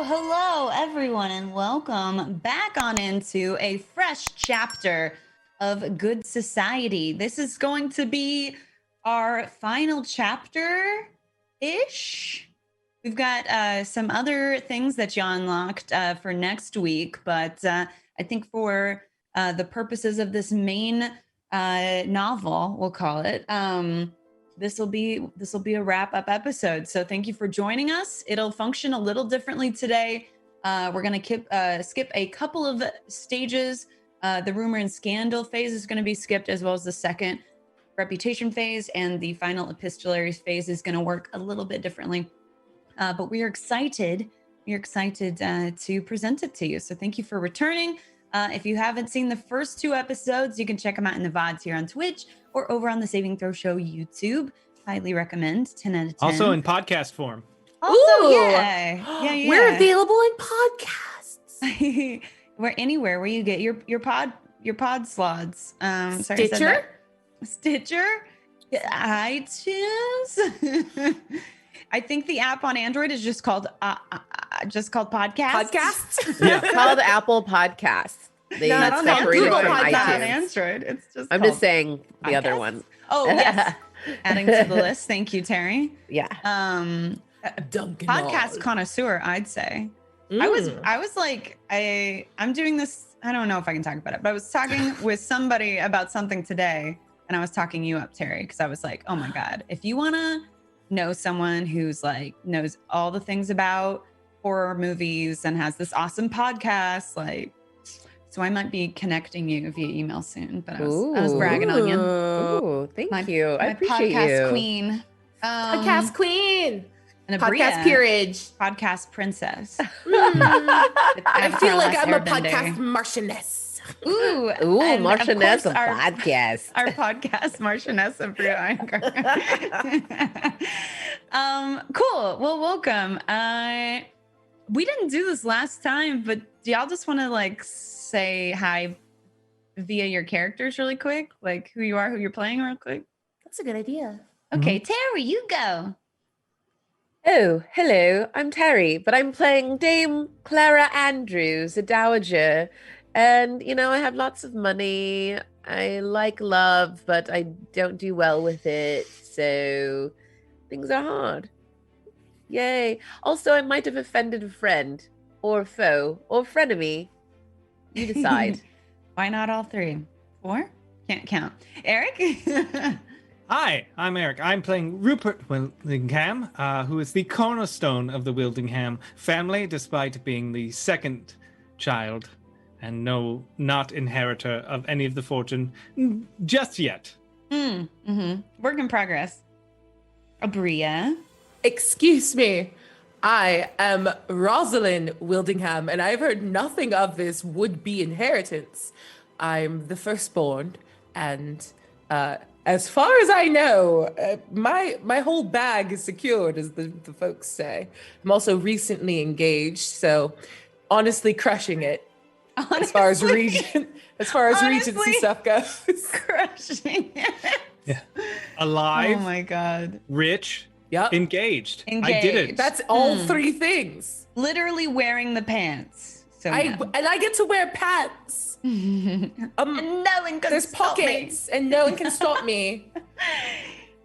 Hello, everyone, and welcome back on into a fresh chapter of Good Society. This is going to be our final chapter-ish. We've got some other things that you unlocked for next week, but I think for the purposes of this main novel, we'll call it, this will be a wrap-up episode. So thank you for joining us. It'll function a little differently today. We're going to skip a couple of stages. The rumor and scandal phase is going to be skipped, as well as the second reputation phase, and the final epistolary phase is going to work a little bit differently. But we are excited. We're excited to present it to you. So thank you for returning. If you haven't seen the first two episodes, you can check them out in the VODs here on Twitch or over on the Saving Throw Show YouTube. Highly recommend. 10 out of 10. Also in podcast form. Also, yeah. We're available in podcasts. We're anywhere where you get your pod slots. Stitcher? Stitcher? iTunes? I think the app on Android is just called Podcasts. Podcasts? Yeah. Called Apple Podcasts. That's separated Google from Podcasts on iTunes. Android. It's just. I'm just saying the other Podcasts? one. Oh yes, adding to the list. Thank you, Terry. Yeah. Duncan Podcast connoisseur, I'd say. I was like, I'm doing this. I don't know if I can talk about it, but I was talking with somebody about something today, and I was talking you up, Terry, because I was like, oh my god, if you want to know someone who's like knows all the things about horror movies and has this awesome podcast, like. So I might be connecting you via email soon, but I was bragging on you. Oh, thank you. I appreciate podcast you. Queen. Podcast queen. And Podcast peerage. Podcast princess. I feel like I'm a podcast Marchioness. Ooh, Marchioness of our podcast. Our podcast, Marchioness of Bria Irongarden. Cool. Well, welcome. We didn't do this last time, but do y'all just want to like say hi via your characters really quick? Like who you are, who you're playing real quick? That's a good idea. Okay, Terry, you go. Oh, hello. I'm Terry, but I'm playing Dame Clara Andrews, a dowager. And, you know, I have lots of money. I like love, but I don't do well with it. So things are hard. Yay. Also, I might have offended a friend or foe or frenemy. You decide. Why not all three? 4? Can't count. Eric? Hi, I'm Eric. I'm playing Rupert Wildingham, who is the cornerstone of the Wildingham family, despite being the second child and not inheritor of any of the fortune just yet. Work in progress. Abria. Excuse me. I am Rosalind Wildingham, and I've heard nothing of this would-be inheritance. I'm the firstborn, and as far as I know, my whole bag is secured, as the folks say. I'm also recently engaged, so honestly crushing it. As far as Regency stuff goes. Crushing it. Yeah. Alive. Oh my god. Rich. Yep. Engaged. I did it. That's all three things. Literally wearing the pants. So And I get to wear pants. and no one can There's stop me. pockets, and no one can stop me.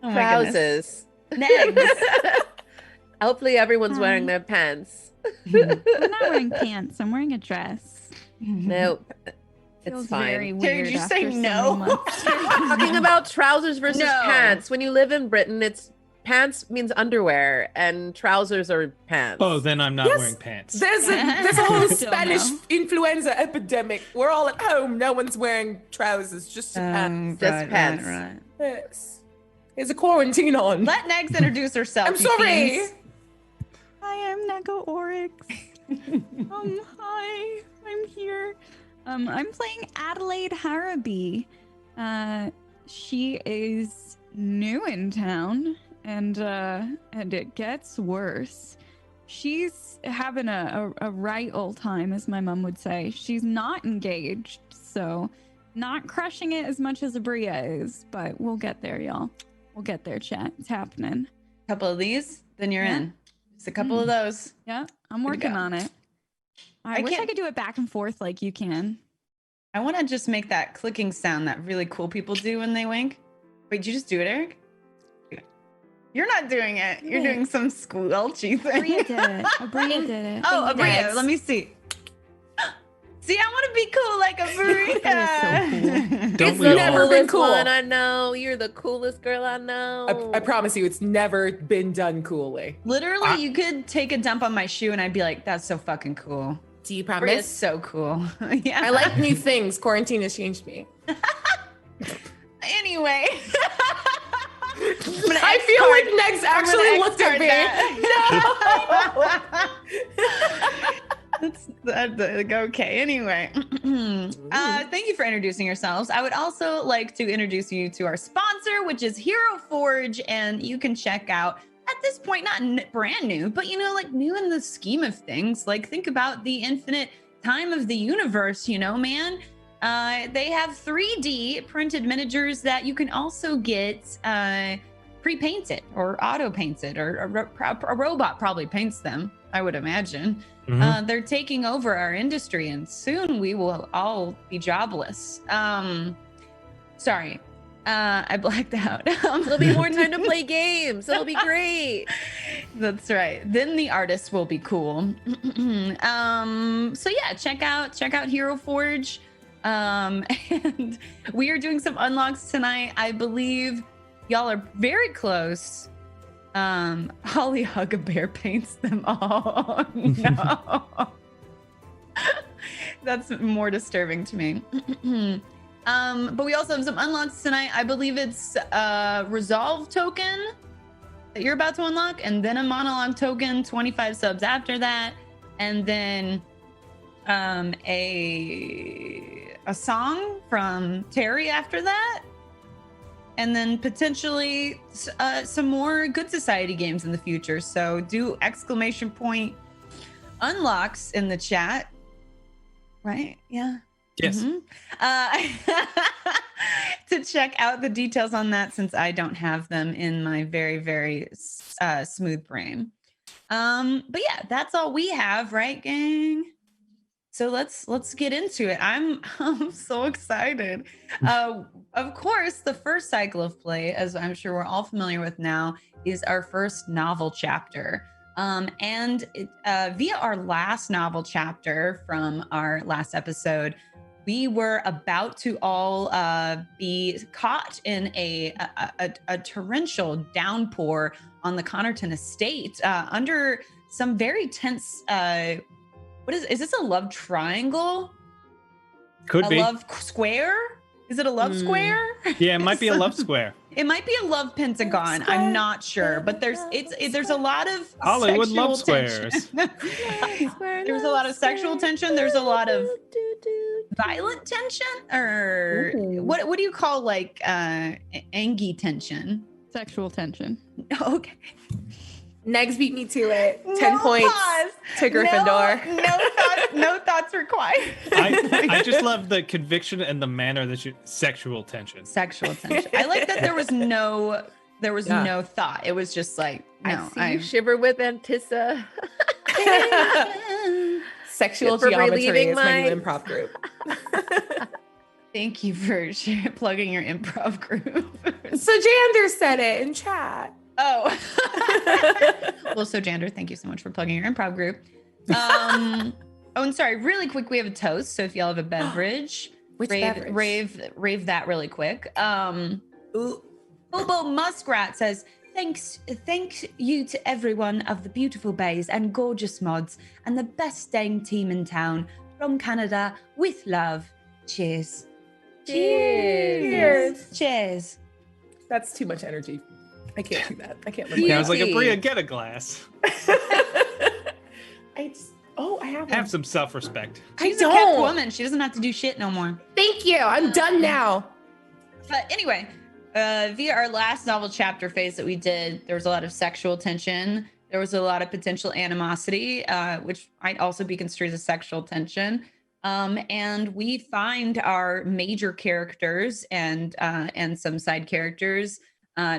Oh my goodness. Trousers. Next. Hopefully everyone's wearing their pants. I'm not wearing pants. I'm wearing a dress. No, Feels it's fine. very Terry, weird did you after say so no? many months. Talking about trousers versus No. pants. When you live in Britain, it's pants means underwear and trousers are pants. Oh, then I'm not Yes. wearing pants. There's a whole Don't Spanish know. influenza epidemic. We're all at home. No one's wearing trousers, just pants. Just pants. Right. Yes. There's a quarantine on. Let Negs introduce herself. I'm you sorry. fiends. Hi, I'm Neko Oryx. Hi, I'm here. I'm playing Adelaide Haraby. She is new in town, and it gets worse. She's having a right old time, as my mom would say. She's not engaged, so not crushing it as much as Abria is, but we'll get there, y'all. We'll get there, chat. It's happening. Couple of these, then you're Yeah. in. Just a couple of those. Yeah, I'm Good to working go. on it. I wish I could do it back and forth like you can. I want to just make that clicking sound that really cool people do when they wink. Wait, did you just do it, Eric? You're not doing it. You're doing some squelchy thing. Abria did it. Abria did it. Oh, Thank you, Abria. Max. Let me see. See, I want to be cool like Abria. That is so cool. Don't It's we the all? never been coolest cool. one I know. You're the coolest girl I know. I promise you, it's never been done coolly. Literally, you could take a dump on my shoe and I'd be like, that's so fucking cool. Do you Abria's promise? so cool. Yeah. I like new things. Quarantine has changed me. Anyway. I feel like Next actually looked at me. No. Okay. Anyway, thank you for introducing yourselves. I would also like to introduce you to our sponsor, which is Hero Forge, and you can check out at this point, not brand new, but like new in the scheme of things. Like think about the infinite time of the universe, man. They have 3D printed miniatures that you can also get pre-painted or auto-painted, or a robot probably paints them, I would imagine. Mhm. They're taking over our industry, and soon we will all be jobless. Sorry, I blacked out. There'll be more time to play games. It'll be great. That's right. Then the artist will be cool. So yeah, check out Hero Forge. And we are doing some unlocks tonight. I believe y'all are very close. Holly Hug-a-Bear paints them all. No. That's more disturbing to me. But we also have some unlocks tonight. I believe it's a resolve token that you're about to unlock, and then a monologue token, 25 subs after that, and then a song from Terry after that, and then potentially some more Good Society games in the future. So do exclamation unlocks in the chat, right? Yeah. Yes. To check out the details on that, since I don't have them in my very, very smooth brain. But yeah, that's all we have, right, gang? So let's get into it. I'm so excited. Of course, the first cycle of play, as I'm sure we're all familiar with now, is our first novel chapter. And via our last novel chapter from our last episode, we were about to all be caught in a torrential downpour on the Connerton estate under some very tense. What is this? A love triangle? Could be. A love square? Is it a love square? Yeah, it might be a love square. It might be a love pentagon. I'm not sure, but there's a lot of Hollywood sexual love tension. squares. There's a lot of sexual tension. There's a lot of violent tension, or what do you call like angy tension? Sexual tension. Okay. Negs beat me to it. 10 points pause. to Gryffindor. No thoughts required. I just love the conviction and the manner that you sexual tension. Sexual tension. I like that there was no thought. It was just like, no, I see you shiver with Antissa. Sexual Good for geometry relieving is my new my- improv group. Thank you for plugging your improv group. So Jander said it in chat. Oh. Well, so Jander, thank you so much for plugging your improv group. Oh, and sorry, really quick, we have a toast. So if y'all have a beverage, Which beverage? rave that really quick. Bobo Muskrat says, thank you to everyone of the beautiful bays and gorgeous mods and the best staying team in town from Canada with love. Cheers. Cheers. Cheers. That's too much energy. I can't do that. I can't live Yeah, I with was like, Beauty. Abria, get a glass. that. I have Have one. some self-respect. She's I a kept don't. woman. She doesn't have to do shit no more. Thank you. I'm done now. But anyway, via our last novel chapter phase that we did, there was a lot of sexual tension. There was a lot of potential animosity, which might also be construed as sexual tension. And we find our major characters and some side characters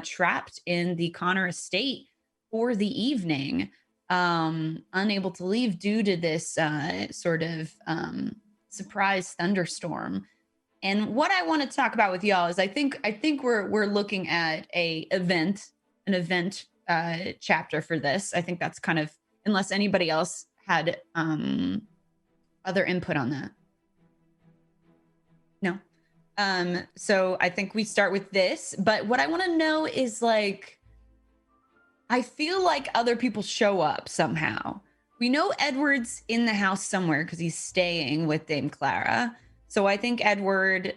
trapped in the Connor estate for the evening. unable to leave due to this sort of surprise thunderstorm. And what I want to talk about with y'all is I think we're looking at an event chapter for this. I think that's kind of, unless anybody else had other input on that. No. So I think we start with this, but what I want to know is like, I feel like other people show up somehow. We know Edward's in the house somewhere because he's staying with Dame Clara. So I think Edwin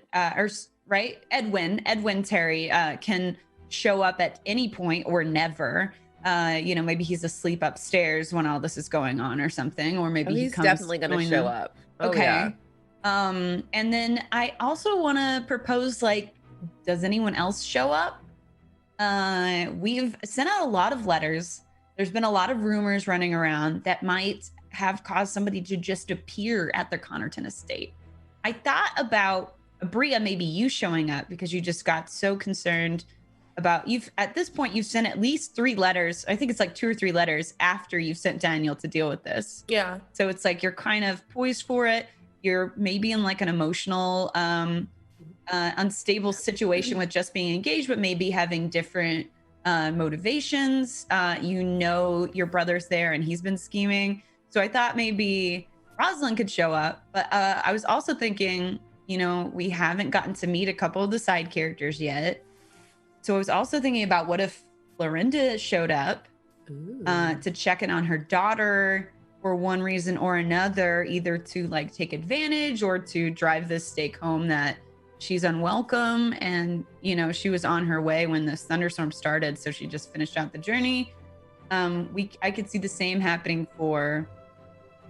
Terry can show up at any point or never. Maybe he's asleep upstairs when all this is going on or something, or maybe he's definitely going to show up. Okay. Yeah. And then I also want to propose, like, does anyone else show up? We've sent out a lot of letters. There's been a lot of rumors running around that might have caused somebody to just appear at the Connerton estate. I thought about Bria, maybe you showing up because you just got so concerned about at this point you've sent at least 3 letters. I think it's like 2 or 3 letters after you've sent Daniel to deal with this. Yeah. So it's like you're kind of poised for it. You're maybe in like an emotional, unstable situation with just being engaged, but maybe having different motivations. Your brother's there and he's been scheming. So I thought maybe Rosalind could show up, but I was also thinking, we haven't gotten to meet a couple of the side characters yet. So I was also thinking about what if Florinda showed up to check in on her daughter for one reason or another, either to like take advantage or to drive this stake home that she's unwelcome. And, she was on her way when this thunderstorm started. So she just finished out the journey. I could see the same happening for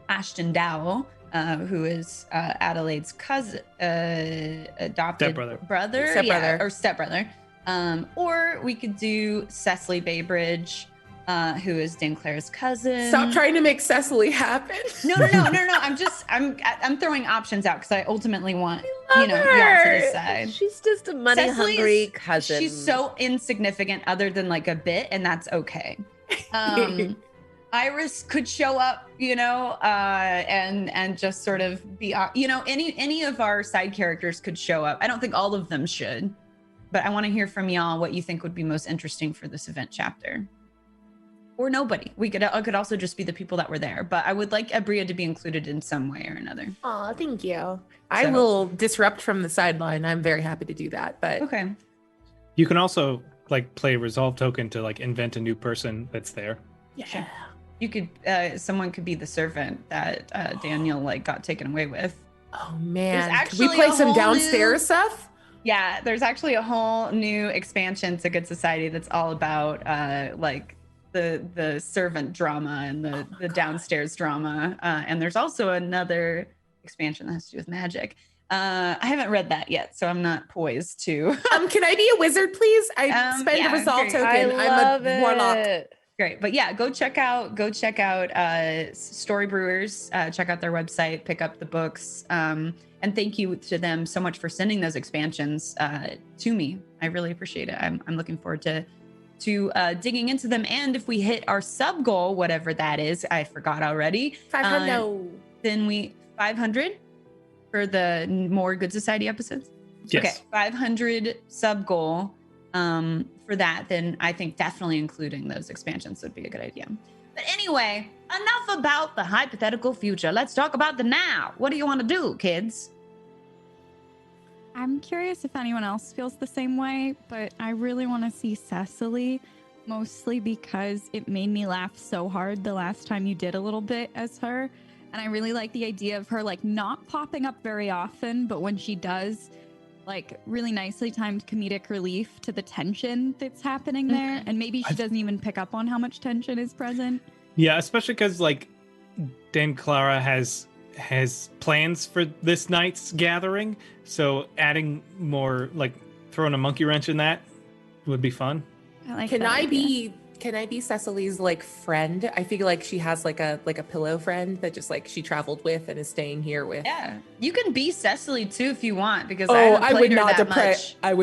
Ashton Dowell, who is Adelaide's cousin, adopted stepbrother. Or we could do Cecily Baybridge, who is Dame Clara's cousin. Stop trying to make Cecily happen. No. I'm throwing options out because I ultimately want y'all to decide. She's just a money-hungry cousin. She's so insignificant, other than like a bit, and that's okay. Iris could show up, and just sort of be, any of our side characters could show up. I don't think all of them should, but I want to hear from y'all what you think would be most interesting for this event chapter. Or nobody. It could also just be the people that were there, but I would like Abria to be included in some way or another. Oh, thank you. I will disrupt from the sideline. I'm very happy to do that, but okay. You can also like play a resolve token to like invent a new person that's there. Yeah. Sure. You could, someone could be the servant that Daniel like got taken away with. Oh man. Could we play some downstairs stuff? Yeah, there's actually a whole new expansion to Good Society that's all about like the servant drama and the downstairs drama. And there's also another expansion that has to do with magic. I haven't read that yet, so I'm not poised to. Can I be a wizard, please? I spend a resolve token. I'm a warlock. Great. But yeah, go check out Story Brewers, check out their website, pick up the books. And thank you to them so much for sending those expansions to me. I really appreciate it. I'm looking forward to digging into them. And if we hit our sub goal, whatever that is, I forgot already. 500. Then 500 for the more Good Society episodes. Yes. Okay, 500 sub goal. For that, then I think definitely including those expansions would be a good idea. But anyway, enough about the hypothetical future. Let's talk about the now. What do you want to do, kids? I'm curious if anyone else feels the same way, but I really want to see Cecily, mostly because it made me laugh so hard the last time you did a little bit as her. And I really like the idea of her like not popping up very often, but when she does, like really nicely timed comedic relief to the tension that's happening there. And maybe she doesn't even pick up on how much tension is present. Yeah, especially because like Dame Clara has plans for this night's gathering. So adding more, like throwing a monkey wrench in that would be fun. Can I be Cecily's like friend? I feel like she has like a pillow friend that just like she traveled with and is staying here with. Yeah, you can be Cecily too if you want, because I would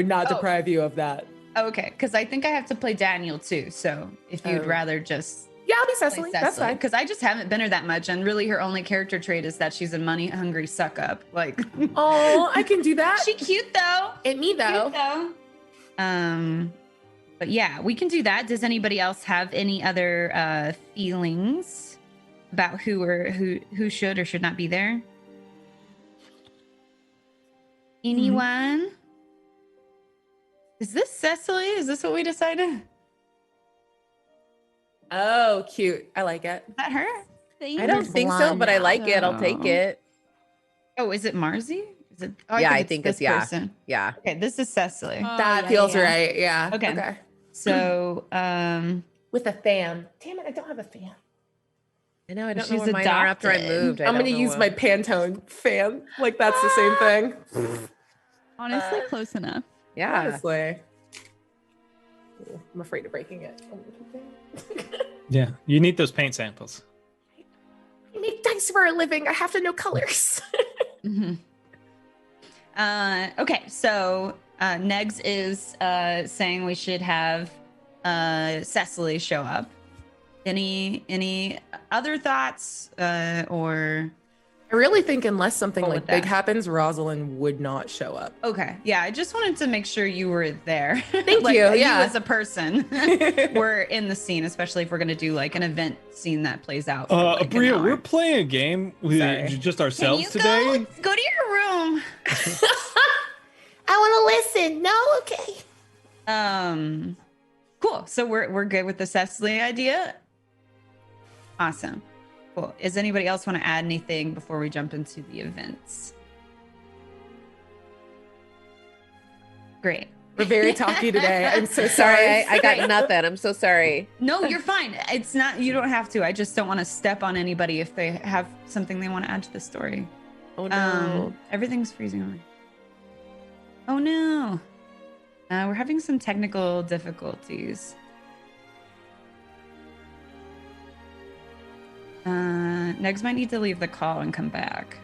not deprive you of that. Okay, because I think I have to play Daniel too. So if you'd rather just Yeah, I'll be Cecily. That's fine. Because I just haven't been her that much, and really her only character trait is that she's a money-hungry suck-up. Like, Oh, I can do that. she cute though. And me though. Cute though. But yeah, we can do that. Does anybody else have any other feelings about who should or should not be there? Anyone? Is this Cecily? Is this what we decided? Oh, cute. I like it. Is that her? I don't think so, but I like it. I'll take it. Oh, is it Marzi? Is it? Oh, Yeah, I think it's this person. Yeah. Okay, this is Cecily. That feels right. Yeah. Okay. So, with a fan. Damn it, I don't have a fan. I know. I don't She's know where mine are after I adopted. moved. I'm going to use my Pantone fan. Like, that's the same thing. Honestly, close enough. Yeah. Honestly. I'm afraid of breaking it. Yeah, you need those paint samples. I make dice for a living. I have to know colors. Mm-hmm. Okay, so Negs is saying we should have Cecily show up. Any other thoughts or? I really think unless something Go like with big that. happens, Rosalind would not show up. Okay, yeah, I just wanted to make sure you were there. Thank Like, you. Yeah. as a person, we're in the scene, especially if we're gonna do like an event scene that plays out. For, like, an Bria, hour. we're playing a game with Sorry. just Can ourselves you today. go to your room? I want to listen. No, okay. Cool. So we're good with the Cecily idea. Awesome. Cool. Does anybody else want to add anything before we jump into the events? Great. We're very talky today. I'm so sorry. Sorry, I got nothing. I'm so sorry. No, you're fine. It's not, you don't have to. I just don't want to step on anybody if they have something they want to add to the story. Oh no. Everything's freezing on me. Oh no. We're having some technical difficulties. Negs might need to leave the call and come back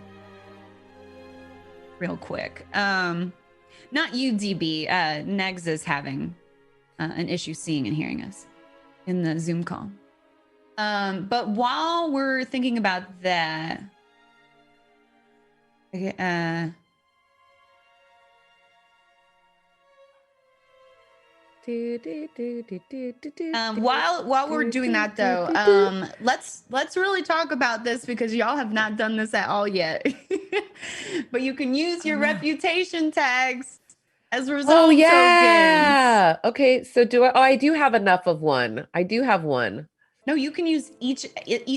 real quick. Not you, DB. Negs is having an issue seeing and hearing us in the Zoom call. But while we're thinking about that, while we're doing that though, let's really talk about this because y'all have not done this at all yet. But you can use your reputation tags as resolve Oh tokens. yeah. Okay. So do I? Oh, I do have enough of one. I do have one. No, you can use each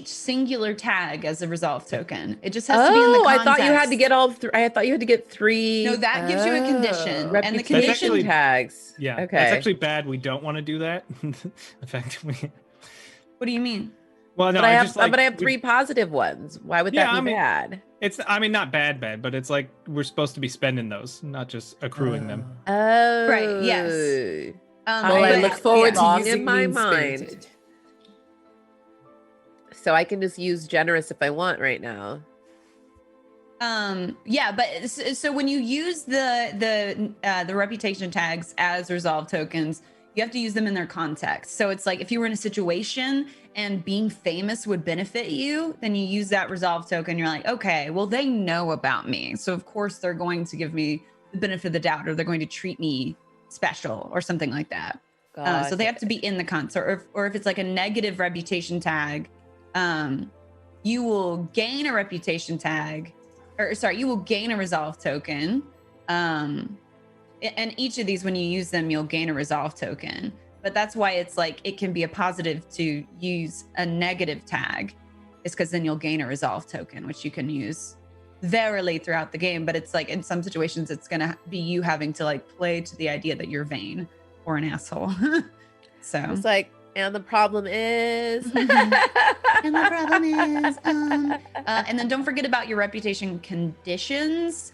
singular tag as a resolve token. It just has to be in the Oh, context. I thought you had to get all three. I thought you had to get three. No, that gives you a condition. And the reputation condition actually- tags. Yeah, Okay. that's actually bad. We don't want to do that. In fact, What do you mean? well, no, But I have, just like, but I have three positive ones. Why would Yeah, that be I mean- bad? It's, I mean, not bad, but it's like we're supposed to be spending those, not just accruing them. Oh, Right, yes. Well, I but- look forward Wrong to using in my mean-spirited. So I can just use generous if I want right now. Yeah, but so when you use the reputation tags as resolve tokens, you have to use them in their context. So it's like if you were in a situation and being famous would benefit you, then you use that resolve token. You're like, okay, well, they know about me, so of course they're going to give me the benefit of the doubt, or they're going to treat me special, or something like that. So they have to be in the context. Or if it's like a negative reputation tag, you will gain a reputation tag, or sorry, you will gain a resolve token. And each of these, when you use them, you'll gain a resolve token. But that's why it's like it can be a positive to use a negative tag, is because then you'll gain a resolve token, which you can use verily throughout the game. But it's like in some situations, it's gonna be you having to like play to the idea that you're vain or an asshole. So It's like, and the problem is. and the problem is, and then don't forget about your reputation conditions,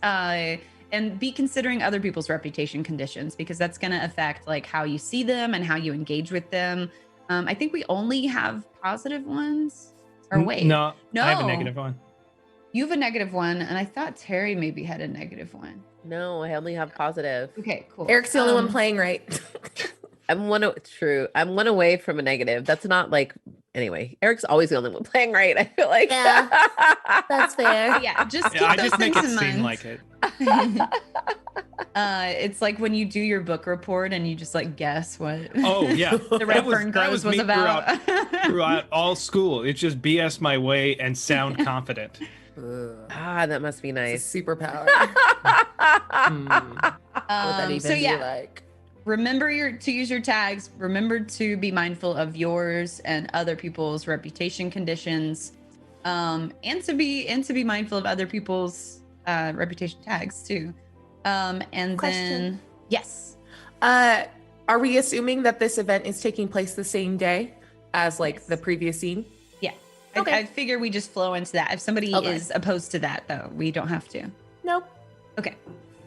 and be considering other people's reputation conditions, because that's going to affect like how you see them and how you engage with them. I think we only have positive ones. Or wait, No, no, I have a negative one. You have a negative one, and I thought Terry maybe had a negative one. No, I only have positive. Okay, cool. Eric's the only one playing right. I'm one away from a negative. That's not like anyway, Eric's always the only one playing right. I feel like. Yeah, that's fair. Yeah, just keep I those just make things it in seem mind. like it. It's like when you do your book report and you just like guess what Oh yeah, the Red Fern Groves was me about. throughout all school. It's just BS my way and sound confident. That must be It's a nice. superpower. What would that even So be yeah, like? remember to use your tags. Remember to be mindful of yours and other people's reputation conditions, and to be mindful of other people's reputation tags too. And Question. then yes, Are we assuming that this event is taking place the same day as like Yes. the previous scene? yeah. Okay. I figure we just flow into that. If somebody Okay. is opposed to that, though, we don't have to. Nope. Okay.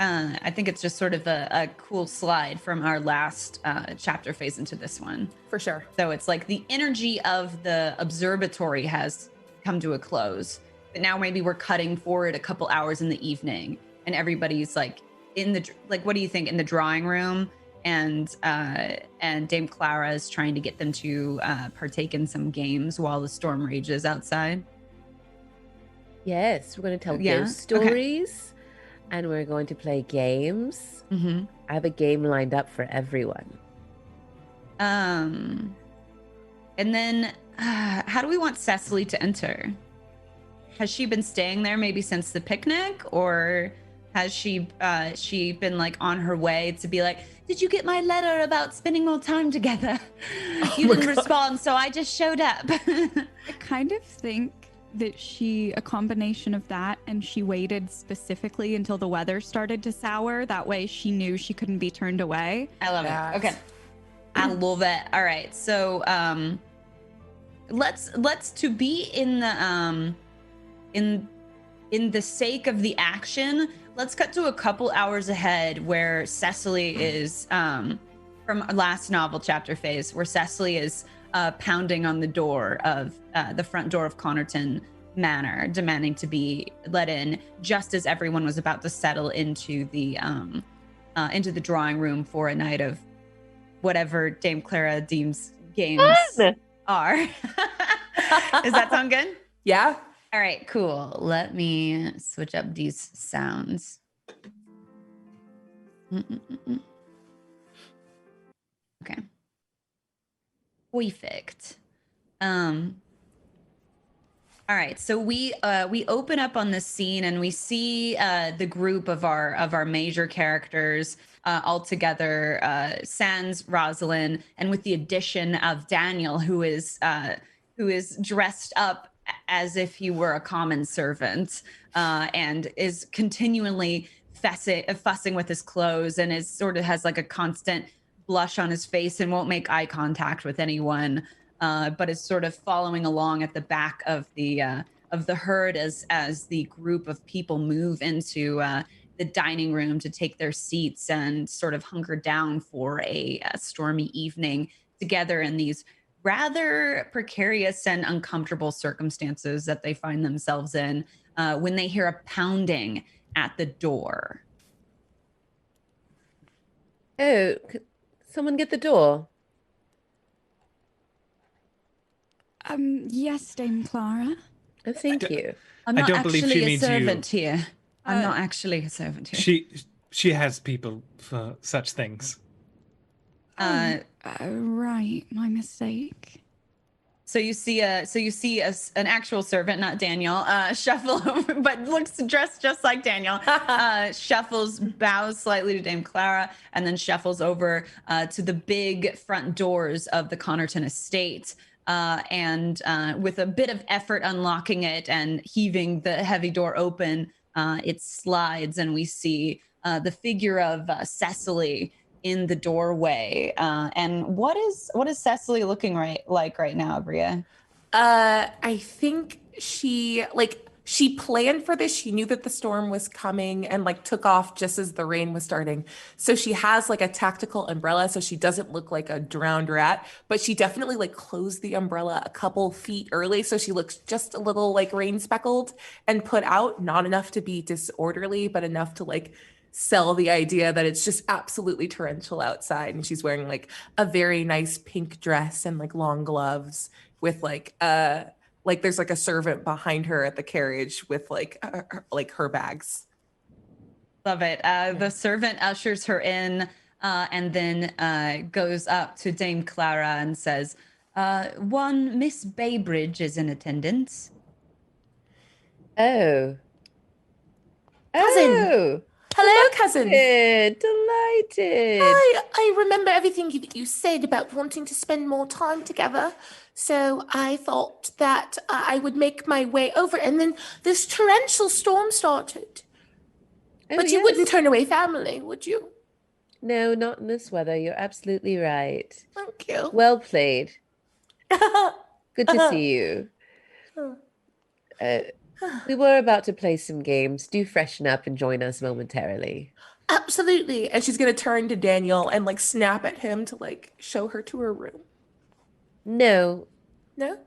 I think it's just sort of a cool slide from our last chapter phase into this one. For sure. So it's like the energy of the observatory has come to a close, but now maybe we're cutting forward a couple hours in the evening, and everybody's like what do you think, in the drawing room, and Dame Clara is trying to get them to partake in some games while the storm rages outside. Yes, we're going to tell Yeah, ghost okay. stories, and we're going to play games. Mm-hmm. I have a game lined up for everyone. And then how do we want Cecily to enter? Has she been staying there maybe since the picnic, or has she been like on her way to be like, did you get my letter about spending more time together? You didn't respond, so I just showed up. I kind of think that a combination of that, and she waited specifically until the weather started to sour. That way she knew she couldn't be turned away. I love Yes. it. Okay. I love it. All right. So let's to be in the in the sake of the action, let's cut to a couple hours ahead where Cecily is from our last novel chapter phase, where Cecily is pounding on the door of the front door of Connerton Manor, demanding to be let in, just as everyone was about to settle into the drawing room for a night of whatever Dame Clara deems games Fun! are. Does that sound good? Yeah. All right, cool. Let me switch up these sounds. Okay. Perfect. All right, so we open up on this scene and we see the group of our major characters all together, sans Rosalind, and with the addition of Daniel, who is dressed up as if he were a common servant, and is continually fussing with his clothes, and is sort of has like a constant blush on his face and won't make eye contact with anyone, but is sort of following along at the back of the herd as the group of people move into the dining room to take their seats and sort of hunker down for a stormy evening together in these rather precarious and uncomfortable circumstances that they find themselves in when they hear a pounding at the door. Oh, someone get the door. Yes, Dame Clara. Oh, thank you. I'm I not don't believe she actually a needs you. servant here. I'm not actually a servant here. She has people for such things. Right, my mistake. So you see an actual servant, not Daniel, shuffle over, but looks dressed just like Daniel. Shuffles, bows slightly to Dame Clara, and then shuffles over to the big front doors of the Connerton estate. And with a bit of effort unlocking it and heaving the heavy door open, it slides, and we see the figure of Cecily in the doorway. And what is Cecily looking like right now, Bria? I think she planned for this. She knew that the storm was coming and like took off just as the rain was starting. So she has like a tactical umbrella, so she doesn't look like a drowned rat, but she definitely like closed the umbrella a couple feet early, so she looks just a little like rain speckled and put out, not enough to be disorderly, but enough to like sell the idea that it's just absolutely torrential outside, and she's wearing like a very nice pink dress and like long gloves with like there's like a servant behind her at the carriage with like her bags. Love it. The servant ushers her in and then goes up to Dame Clara and says, one Miss Baybridge is in attendance. Cousin. Oh, Hello, cousin. delighted. I remember everything that you said about wanting to spend more time together. So I thought that I would make my way over. And then this torrential storm started. Oh, But you yes. wouldn't turn away family, would you? No, not in this weather. You're absolutely right. Thank you. Well played. Good to see you. We were about to play some games. Do freshen up and join us momentarily. Absolutely. And she's going to turn to Daniel and like snap at him to like show her to her room. No, No?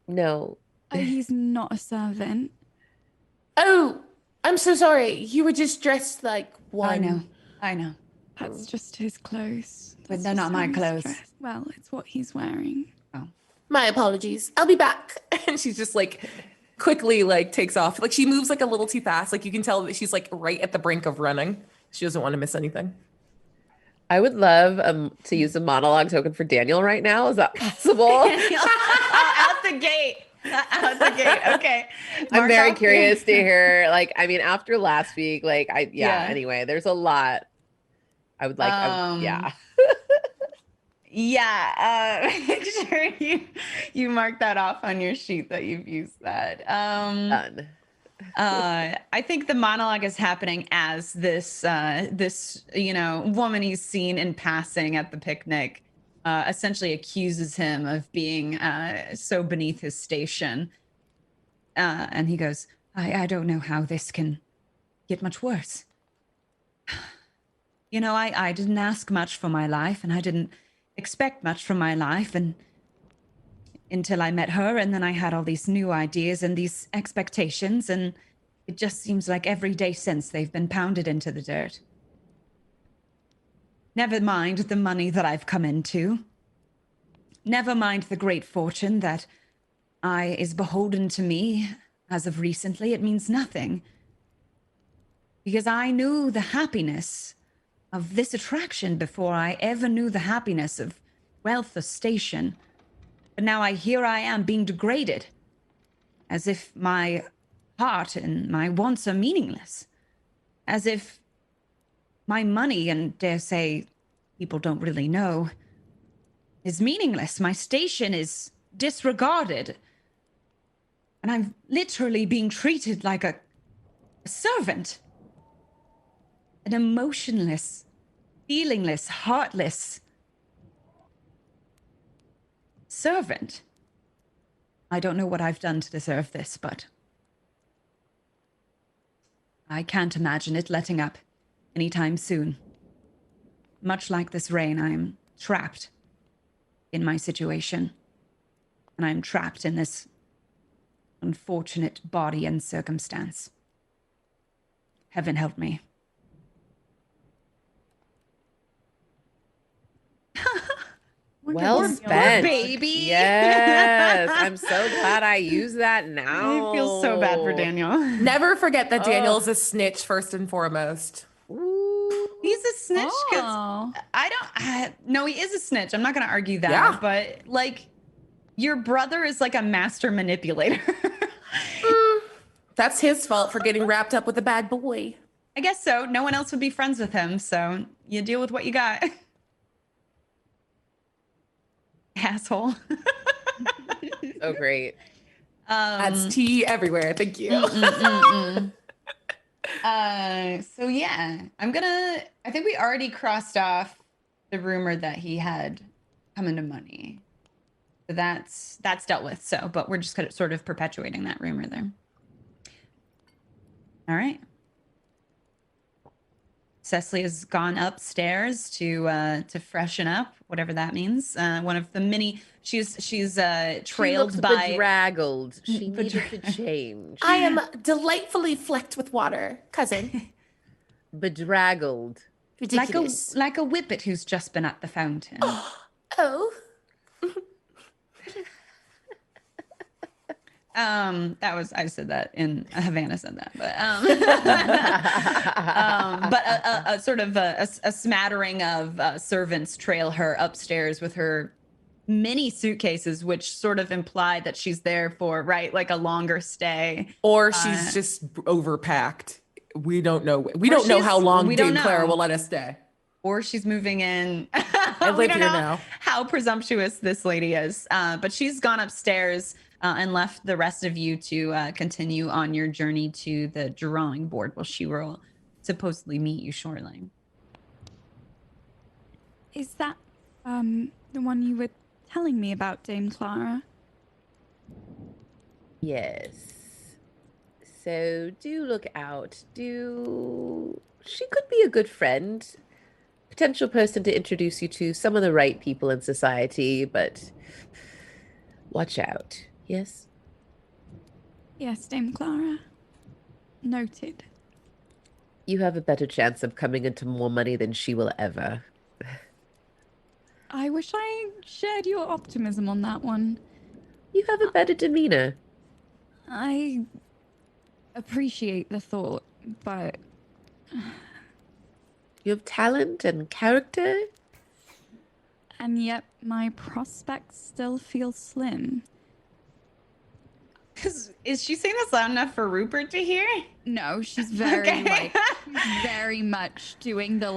no. He's not a servant. Oh, I'm so sorry. You were just dressed like one. I know. That's just his clothes. But That's they're just not my how he's clothes. dressed. Well, it's what he's wearing. My apologies. I'll be back. And she's just like quickly like takes off. Like she moves like a little too fast. Like you can tell that she's like right at the brink of running. She doesn't want to miss anything. I would love to use a monologue token for Daniel right now. Is that possible? Out the gate. Out the gate. Okay. I'm Mark very off. curious to hear. Like, I mean, after last week, like, Yeah. Anyway, there's a lot. I would like. Yeah. Yeah. Make sure you mark that off on your sheet that you've used that. Done. I think the monologue is happening as this woman he's seen in passing at the picnic essentially accuses him of being so beneath his station. And he goes, I don't know how this can get much worse. I didn't ask much for my life, and I didn't expect much from my life, and until I met her, and then I had all these new ideas and these expectations, and it just seems like every day since they've been pounded into the dirt. Never mind the money that I've come into. Never mind the great fortune that is beholden to me as of recently. It means nothing. Because I knew the happiness of this attraction before I ever knew the happiness of wealth or station. But now here I am being degraded, as if my heart and my wants are meaningless, as if my money, and dare say people don't really know, is meaningless. My station is disregarded, and I'm literally being treated like a servant. An emotionless, feelingless, heartless servant. I don't know what I've done to deserve this, but I can't imagine it letting up anytime soon. Much like this rain, I am trapped in my situation, and I am trapped in this unfortunate body and circumstance. Heaven help me. Well Poor spent, baby. Yes, I'm so glad I use that now. I feel so bad for Daniel. Never forget that Daniel's a snitch first and foremost. Ooh. He's a snitch because Oh. no, he is a snitch. I'm not going to argue that. Yeah. But like, your brother is like a master manipulator. That's his fault for getting wrapped up with a bad boy. I guess so. No one else would be friends with him. So you deal with what you got. Asshole. Oh, great. That's tea everywhere. Thank you. So yeah, I think we already crossed off the rumor that he had come into money. So that's dealt with. So, but we're just kind of sort of perpetuating that rumor there. All right. Cecily has gone upstairs to freshen up, whatever that means. One of the many she's She trailed looks by bedraggled. She needed to Bedra- change. I am delightfully flecked with water, cousin. Bedraggled. Ridiculous. like a whippet who's just been at the fountain. Oh. I said that in Havana said that, but a sort of a smattering of servants trail her upstairs with her many suitcases, which sort of imply that she's there for like a longer stay, Or she's just overpacked. We don't know. We don't know how long Dame Clara will let us stay. Or she's moving in. I live here now. How presumptuous this lady is. But she's gone upstairs and left the rest of you to continue on your journey to the drawing board. Well, she will supposedly meet you shortly. Is that the one you were telling me about, Dame Clara? Yes. So do look out. She could be a good friend. Potential person to introduce you to some of the right people in society, but watch out. Yes? Yes, Dame Clara. Noted. You have a better chance of coming into more money than she will ever. I wish I shared your optimism on that one. You have a better demeanor. I appreciate the thought, but You have talent and character. and yet my prospects still feel slim. Is she saying this loud enough for Rupert to hear? No, she's very Okay. very much doing the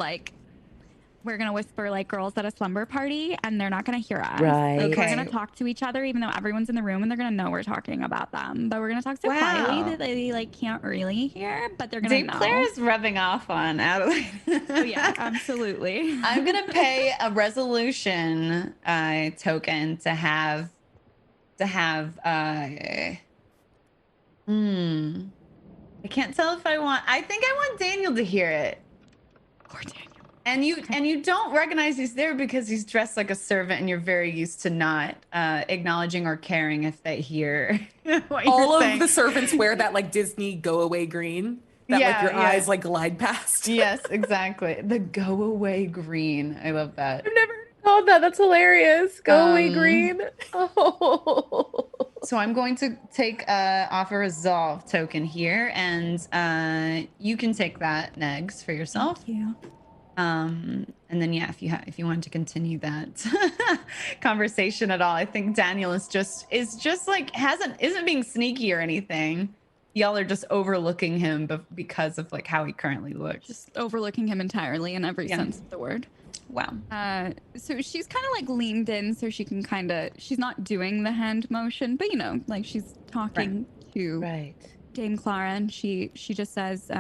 we're gonna whisper like girls at a slumber party and they're not gonna hear us. Right. We're Okay. gonna talk to each other even though everyone's in the room and they're gonna know we're talking about them. But we're gonna talk so Wow. quietly that they can't really hear, but they're gonna Dame know. Claire's rubbing off on Adelaide. Oh yeah, absolutely. I'm gonna pay a resolution token to have I can't tell if I think I want Daniel to hear it. Poor Daniel. And you don't recognize he's there because he's dressed like a servant and you're very used to not acknowledging or caring if they hear what All you're of saying. the servants wear that Disney go away green that your eyes glide past. Yes, exactly. The go away green. I love that. I've never called that. That's hilarious. Go away green. Oh. So I'm going to take off a resolve token here, and you can take that, Negs, for yourself. Thank you. And then if you want to continue that conversation at all, I think Daniel is just like isn't being sneaky or anything. Y'all are just overlooking him because of like how he currently looks. Just overlooking him entirely in every sense of the word. Wow. So she's kind of leaned in so she can she's not doing the hand motion, but she's talking to Dame Clara, and she just says,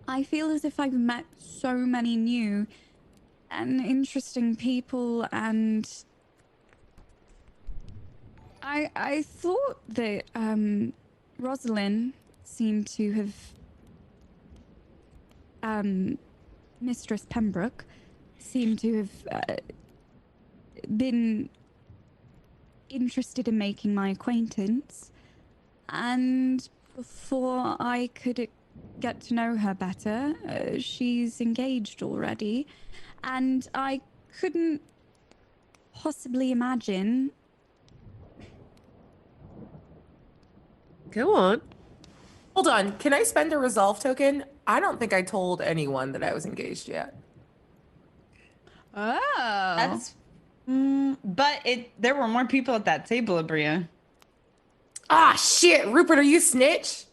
I feel as if I've met so many new and interesting people, and I thought that Rosalind seemed to have Mistress Pembroke seemed to have been interested in making my acquaintance, and before I could get to know her better, she's engaged already, and I couldn't possibly imagine. Go on. Hold on. Can I spend a resolve token? I don't think I told anyone that I was engaged yet. Oh, That's. But there were more people at that table, Abria. Ah, shit. Rupert, are you snitch?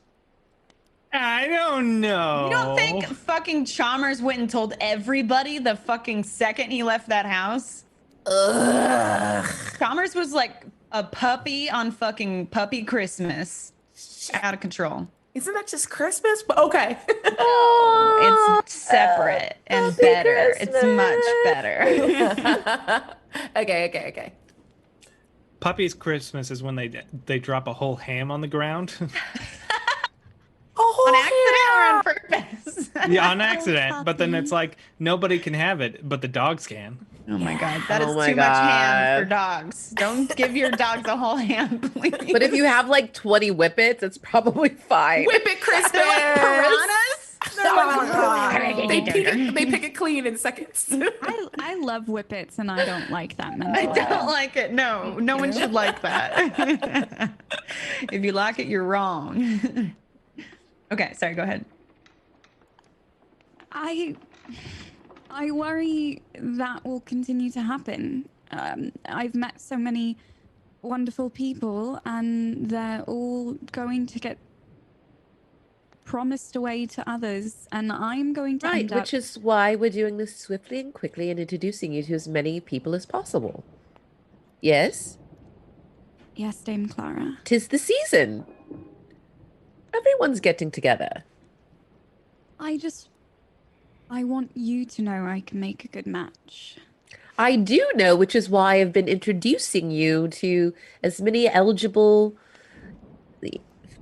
I don't know. You don't think fucking Chalmers went and told everybody the fucking second he left that house? Ugh. Chalmers was like a puppy on fucking puppy Christmas. Out of control. Isn't that just Christmas? But okay. It's separate and Happy better. It's Christmas. much better. Okay. Puppy's Christmas is when they drop a whole ham on the ground. Oh, On accident or on purpose? Yeah, on accident. But then it's like nobody can have it, but the dogs can. Oh my god, that is Oh my too much ham for God. dogs. Don't give your dogs a whole ham, please. But if you have like 20 whippets, it's probably fine. Whip it, Crispus. They're like piranhas. They're like, They pick it clean in seconds. I love whippets, and I don't like that I mental. don't like it. No, no one should like that. If you like it, you're wrong. Okay, sorry, go ahead. I worry that will continue to happen. I've met so many wonderful people, and they're all going to get promised away to others, and I'm going to Right, end up... which is why we're doing this swiftly and quickly and introducing you to as many people as possible. Yes? Yes, Dame Clara. 'Tis the season. Everyone's getting together. I want you to know I can make a good match. I do know, which is why I've been introducing you to as many eligible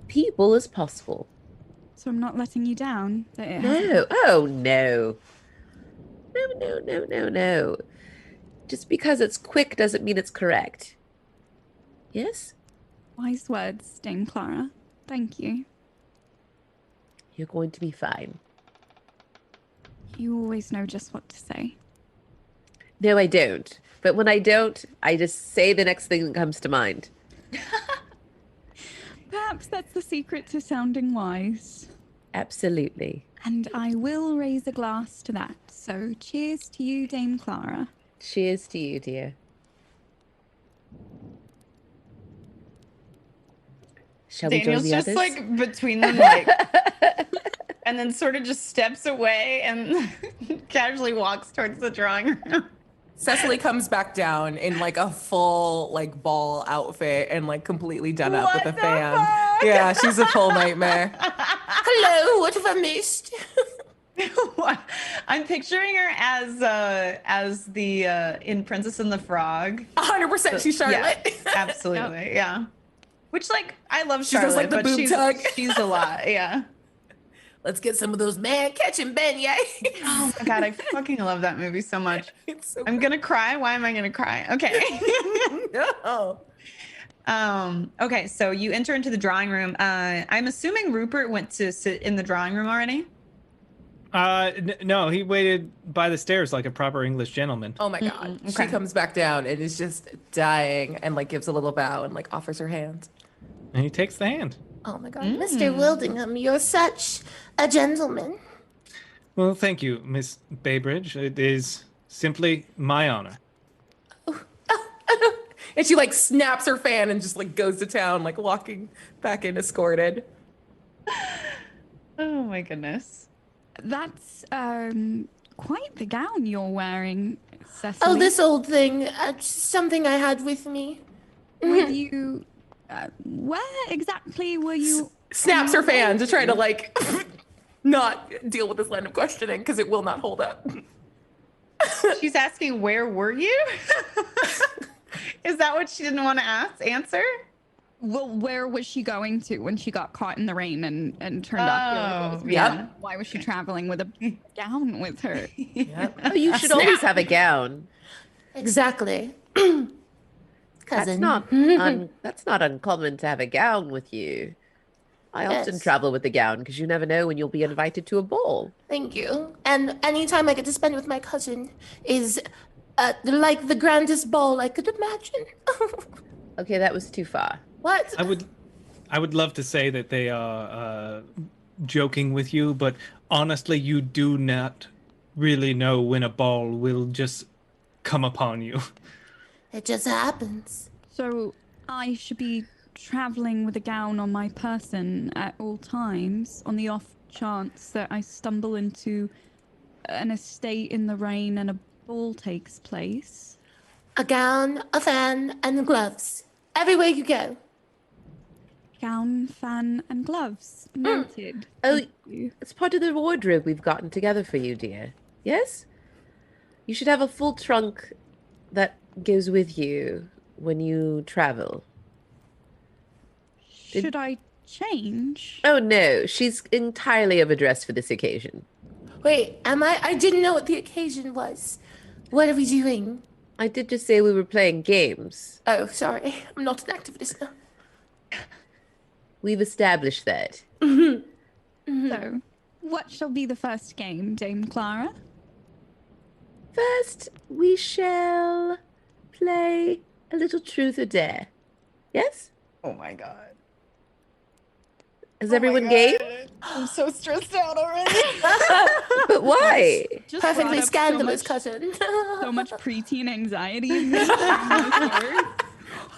people as possible. So I'm not letting you down. No. Oh, no. No. Just because it's quick doesn't mean it's correct. Yes? Wise words, Dame Clara. Thank you. You're going to be fine. You always know just what to say. No, I don't. But when I don't, I just say the next thing that comes to mind. Perhaps that's the secret to sounding wise. Absolutely. And I will raise a glass to that. So cheers to you, Dame Clara. Cheers to you, dear. Shall we Daniel's join the just others? like between them, like, and then sort of just steps away and casually walks towards the drawing room. Cecily comes back down in like a full like ball outfit and like completely done up What with a the fan. fuck? Yeah, she's a full nightmare. Hello, what have I missed? I'm picturing her as the in Princess and the Frog. 100% she's Charlotte. Yeah, absolutely, yeah. Which, like, I love She does, Charlotte, like, the but boob tug. she's a lot, yeah. Let's get some of those man catching beignets. Oh my god, I fucking love that movie so much. It's so I'm gonna cry. Why am I gonna cry? Okay. no. Okay, so you enter into the drawing room. I'm assuming Rupert went to sit in the drawing room already. No, he waited by the stairs like a proper English gentleman. Oh my god. okay. She comes back down and is just dying and like gives a little bow and like offers her hand. And he takes the hand. Oh my god, Mr. Wildingham, you're such a gentleman. Well, thank you, Miss Baybridge. It is simply my honor. And she like snaps her fan and just like goes to town, like walking back in escorted. Oh my goodness. That's quite the gown you're wearing, Cecily. Oh, this old thing, something I had with me. With you, where exactly were you? Snaps her fan to try to like not deal with this line of questioning because it will not hold up. She's asking, where were you? Is that what she didn't want to answer? Well, where was she going to when she got caught in the rain and turned up? Oh, yeah. Why was she traveling with a gown with her? Yep. Oh, you should always have a gown. Exactly. That's Cousin. that's not uncommon to have a gown with you. I often Yes. travel with a gown because you never know when you'll be invited to a ball. Thank you. And any time I get to spend with my cousin is like the grandest ball I could imagine. Okay, that was too far. What? I would love to say that they are joking with you, but honestly, you do not really know when a ball will just come upon you. It just happens. So I should be traveling with a gown on my person at all times on the off chance that I stumble into an estate in the rain and a ball takes place. A gown, a fan, and gloves. Everywhere you go. Gown, fan, and gloves. Noted. Oh, Thank you. it's part of the wardrobe we've gotten together for you, dear. Yes? You should have a full trunk that goes with you when you travel. Should I change? Oh, no. She's entirely overdressed for this occasion. Wait, am I? I didn't know what the occasion was. What are we doing? I did just say we were playing games. Oh, sorry. I'm not an active listener. We've established that. So, what shall be the first game, Dame Clara? First, we shall play a little truth or dare. Yes? Oh my god. Is everyone game? I'm so stressed out already. But why? Just Perfectly brought up scandalous, cousin. So much preteen anxiety in me. I'm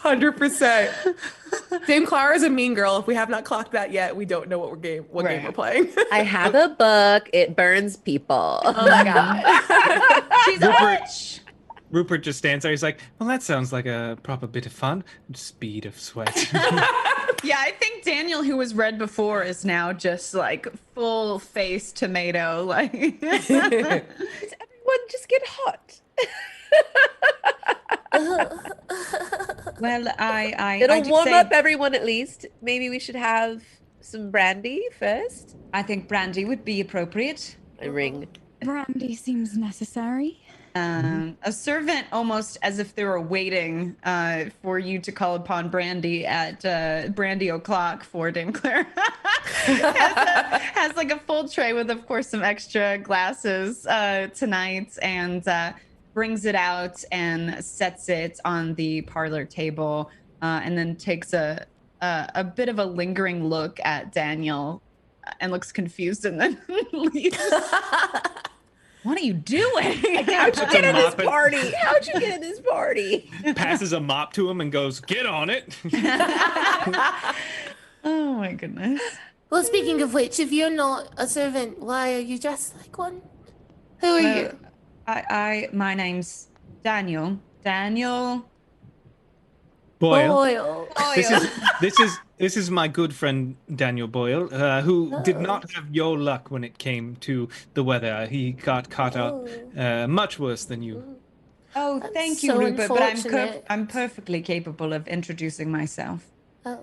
100%. Dame Clara is a mean girl. If we have not clocked that yet, we don't know what game we're playing. I have a book. It burns people. Oh my god. She's a witch. Rupert just stands there. He's like, well, that sounds like a proper bit of fun. Speed of sweat. Yeah, I think Daniel, who was red before, is now just like full face tomato. Like, Does everyone just get hot? well, I It'll did warm say- up everyone at least. Maybe we should have some brandy first. I think brandy would be appropriate. I ring. Brandy seems necessary. A servant, almost as if they were waiting for you to call upon Brandy at Brandy o'clock for Dame Claire. has like a full tray with, of course, some extra glasses tonight, and brings it out and sets it on the parlor table, and then takes a bit of a lingering look at Daniel and looks confused and then leaves. What are you doing? How'd you get in this mop it. party? How'd you get in this party? Passes a mop to him and goes, get on it. Oh my goodness. Well, speaking of which, if you're not a servant, why are you dressed like one? Who are you? My name's Daniel. Daniel Boyle. Boyle. This is my good friend Daniel Boyle, who did not have your luck when it came to the weather. He got caught up much worse than you. Oh, That's thank you, so Rupert, but unfortunate. I'm perfectly capable of introducing myself. Oh.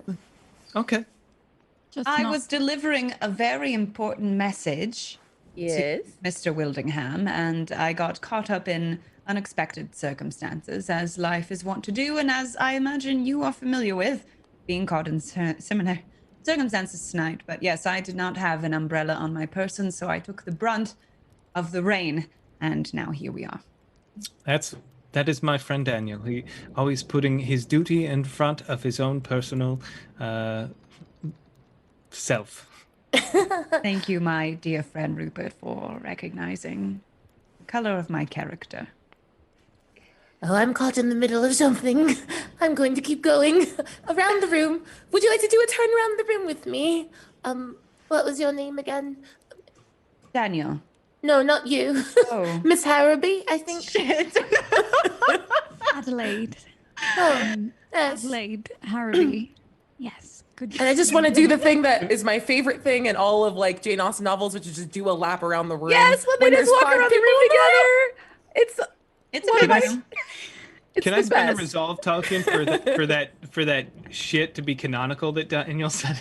Okay. Just I not- was delivering a very important message Yes. to Mr. Wildingham, and I got caught up in unexpected circumstances, as life is wont to do, and as I imagine you are familiar with, being caught in similar circumstances tonight. But yes, I did not have an umbrella on my person, so I took the brunt of the rain, and now here we are. That is my friend Daniel. He always putting his duty in front of his own personal self. Thank you, my dear friend Rupert, for recognizing the color of my character. Oh, I'm caught in the middle of something. I'm going to keep going around the room. Would you like to do a turn around the room with me? What was your name again? Daniel. No, not you. Oh. Miss Harrowby, I think. Adelaide. Oh, yes. Adelaide Harrowby. Yes. Good. And I just want to do the thing that is my favorite thing in all of like Jane Austen novels, which is just do a lap around the room. Yes, when they just there's walk 5 around the people room in the together. It's It's a What big am I- room. it's Can the I spend best. a resolve token for that shit to be canonical that Daniel said?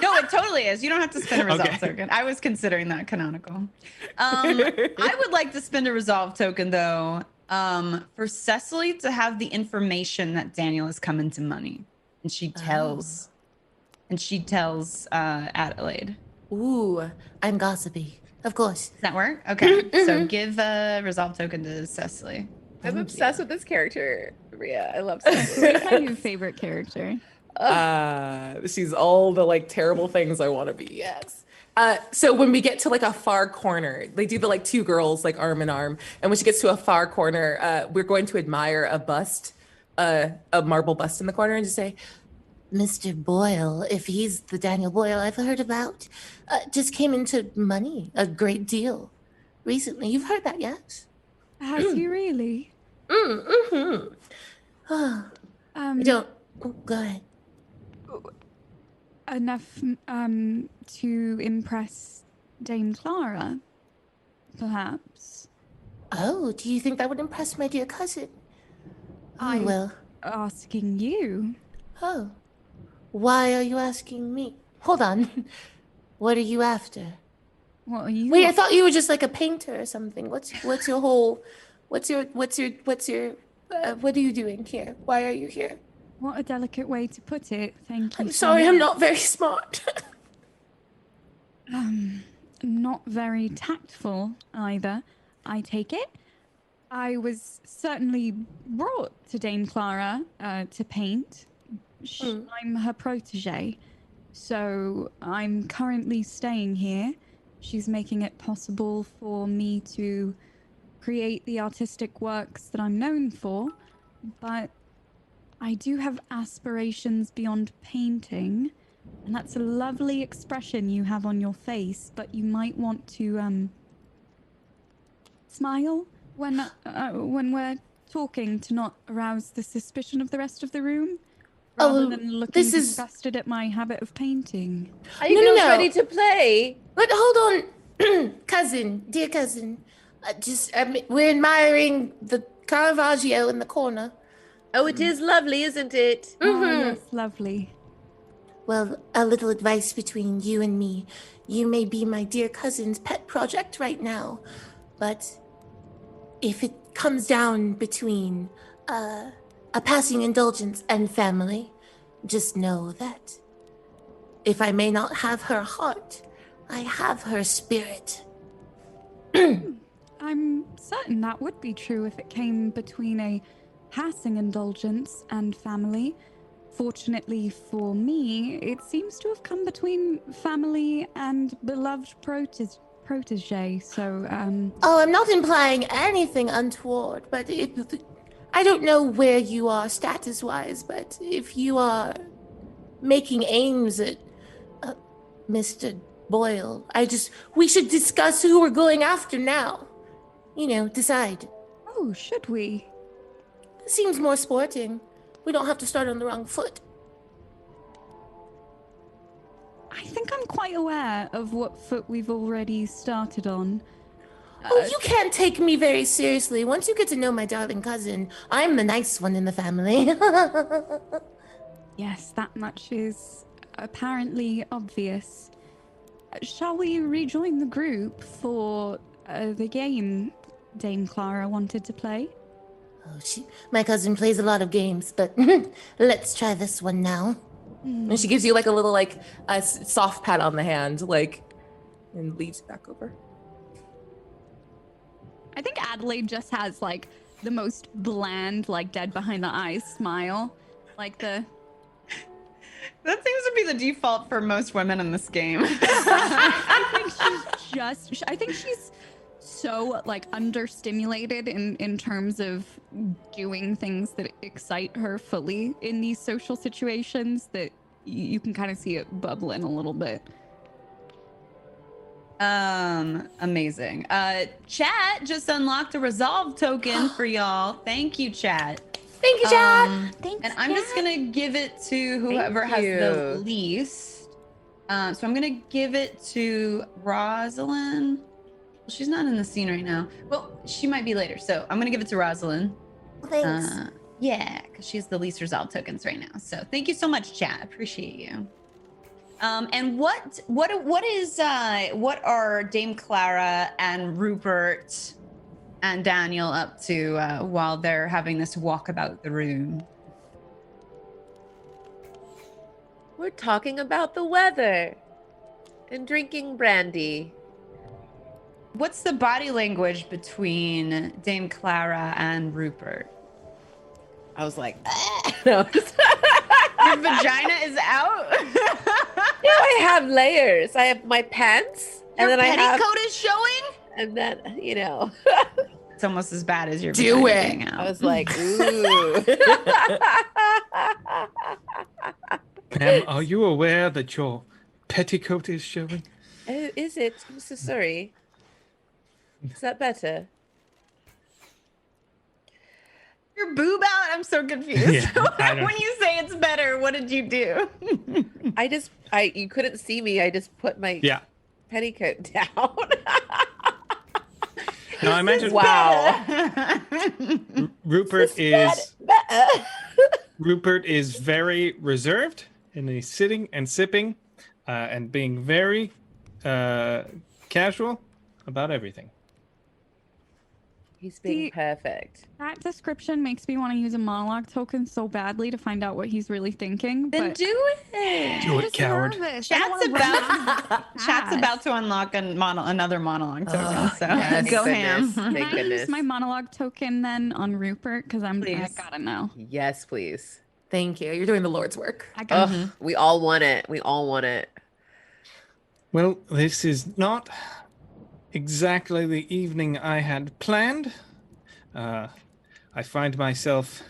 No, it totally is. You don't have to spend a resolve Okay. token. I was considering that canonical. I would like to spend a resolve token though, for Cecily to have the information that Daniel has come into money, and she tells, Adelaide. Ooh, I'm gossipy. Of course. Does that work? Okay, so give a resolve token to Cecily. I'm obsessed with this character. Rhea, I love Cecily. Who's my new favorite character? She's all the like terrible things I want to be. Yes. So when we get to like a far corner, they do the like 2 girls like arm in arm, and when she gets to a far corner, we're going to admire a bust, a marble bust in the corner, and just say, Mr. Boyle, if he's the Daniel Boyle I've heard about, just came into money a great deal recently. You've heard that, yes? Has he really? Mm-hmm. I don't. Oh, go ahead. Enough to impress Dame Clara, perhaps. Oh, do you think that would impress my dear cousin? I- Oh, well. Asking you. Oh. Why are you asking me? Hold on. What are you after? What are you? Wait, I thought you were just like a painter or something. What's your whole? What are you doing here? Why are you here? What a delicate way to put it. Thank you. I'm sorry, so I'm much. not very smart. Not very tactful either, I take it. I was certainly brought to Dame Clara to paint. I'm her protege, so I'm currently staying here. She's making it possible for me to create the artistic works that I'm known for, but I do have aspirations beyond painting. And that's a lovely expression you have on your face, but you might want to smile when we're talking to not arouse the suspicion of the rest of the room, rather than looking disgusted at my habit of painting. Are you girls ready to play? But hold on, dear cousin. We're admiring the Caravaggio in the corner. Oh, it is lovely, isn't it? Oh, yes, lovely. Well, a little advice between you and me. You may be my dear cousin's pet project right now, but if it comes down between a passing indulgence and family, just know that if I may not have her heart, I have her spirit. I'm certain that would be true if it came between a passing indulgence and family. Fortunately for me, it seems to have come between family and beloved protege, so, Oh, I'm not implying anything untoward, but I don't know where you are status-wise, but if you are making aims at Mr. Boyle, we should discuss who we're going after now. Decide. Oh, should we? Seems more sporting. We don't have to start on the wrong foot. I think I'm quite aware of what foot we've already started on. Oh, you can't take me very seriously. Once you get to know my darling cousin, I'm the nice one in the family. Yes, that much is apparently obvious. Shall we rejoin the group for the game Dame Clara wanted to play? Oh, my cousin plays a lot of games, but let's try this one now. And she gives you like a little a soft pat on the hand, and leaves it back over. I think Adelaide just has the most bland, dead behind the eyes smile. That seems to be the default for most women in this game. I think she's so understimulated in terms of doing things that excite her fully in these social situations that you can kind of see it bubbling a little bit. Amazing. Chat just unlocked a resolve token for y'all. Thank you, chat. Thank you, chat. Thanks, and I'm just gonna give it to whoever has the least. So I'm gonna give it to Rosalind. Well, she's not in the scene right now. Well, she might be later. So I'm gonna give it to Rosalind. Thanks. Yeah, because she's the least resolved tokens right now. So thank you so much, chat. Appreciate you. And what are Dame Clara and Rupert and Daniel up to while they're having this walk about the room? We're talking about the weather and drinking brandy. What's the body language between Dame Clara and Rupert? I was like, no. Your vagina is out? No, I have layers. I have my pants. Your and then petticoat is showing? And then, It's almost as bad as your Do vagina it. being out. I was like, ooh. Pam, are you aware that your petticoat is showing? Oh, is it? I'm so sorry. Is that better? Your boob out? I'm so confused. Yeah, When you say it's better, what did you do? You couldn't see me. I just put my petticoat down. No, I imagine. Wow. Rupert is very reserved, and he's sitting and sipping, and being very casual about everything. He's being See- perfect. That description makes me want to use a monologue token so badly to find out what he's really thinking. Then but do it. Do I'm it, just coward. nervous. I don't Chat's wanna run about Chat's about to unlock another monologue token. Oh, So yes. go Thank ham. goodness. Can Thank I use goodness. my monologue token then on Rupert? Because I Please. gotta know. Yes, please. Thank you. You're doing the Lord's work. I got Ugh, we all want it. We all want it. Well, this is not exactly the evening I had planned. I find myself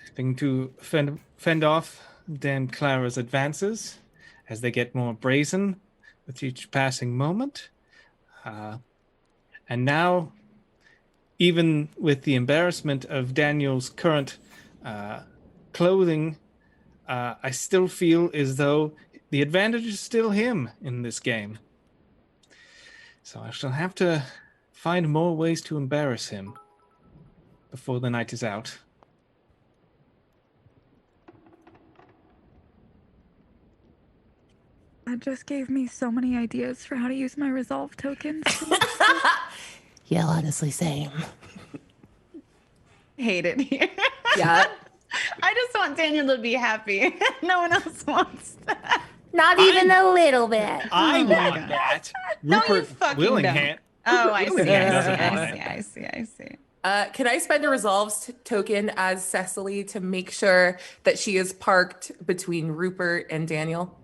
having to fend off Dame Clara's advances as they get more brazen with each passing moment. And now, even with the embarrassment of Daniel's current clothing, I still feel as though the advantage is still him in this game. So I shall have to find more ways to embarrass him before the night is out. That just gave me so many ideas for how to use my resolve tokens. Yeah, honestly, same. Hate it here. Yeah. I just want Daniel to be happy. No one else wants that. Not even a little bit. I my want God. that. No, you Rupert fucking Willingham. Oh, I see. Willingham I doesn't see. want I it. see. I see. I see. Can I spend a resolves token as Cecily to make sure that she is parked between Rupert and Daniel?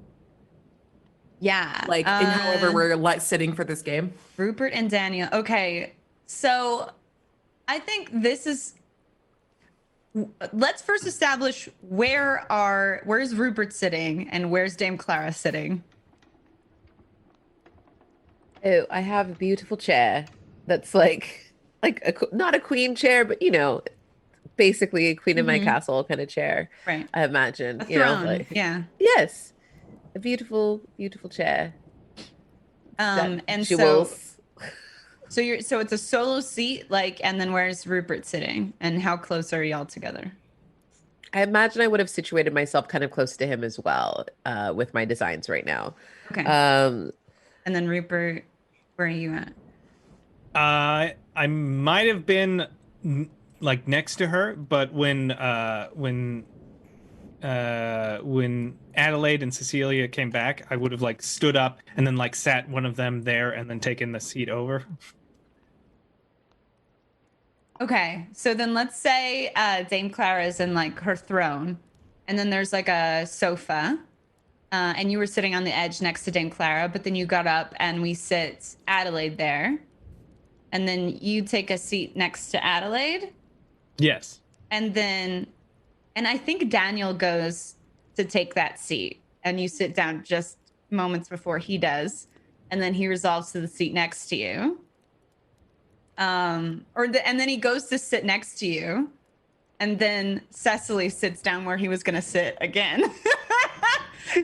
Yeah. Like in however we're sitting for this game. Rupert and Daniel. Okay. So I think this is. Let's first establish where's Rupert sitting and where's Dame Clara sitting. Oh, I have a beautiful chair that's not a queen chair, but basically a queen in my Mhm. castle kind of chair. Right. I imagine. A throne. Yeah. Yes, a beautiful, beautiful chair. And Jewels. so it's a solo seat, and then where's Rupert sitting and how close are y'all together? I imagine I would have situated myself kind of close to him as well, with my designs right now. Okay. Um, And then Rupert, where are you at? I might have been next to her, but when Adelaide and Cecilia came back, I would have stood up and then sat one of them there and then taken the seat over. Okay, so then let's say Dame Clara is in her throne, and then there's a sofa, and you were sitting on the edge next to Dame Clara, but then you got up and we sit Adelaide there, and then you take a seat next to Adelaide, Yes. and I think Daniel goes to take that seat, and you sit down just moments before he does, and then he resolves to the seat next to you. And then he goes to sit next to you, and then Cecily sits down where he was gonna sit again.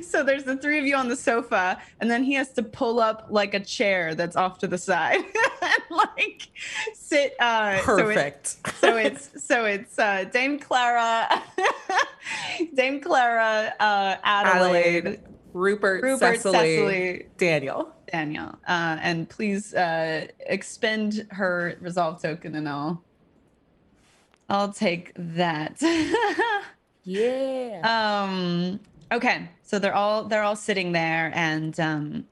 So there's the three of you on the sofa, and then he has to pull up a chair that's off to the side and sit. Perfect. So it's Dame Clara, Adelaide, Rupert, Cecily, Cecily, Daniel. and please expend her resolve token, and I'll take that. Yeah. Okay, so they're all sitting there, and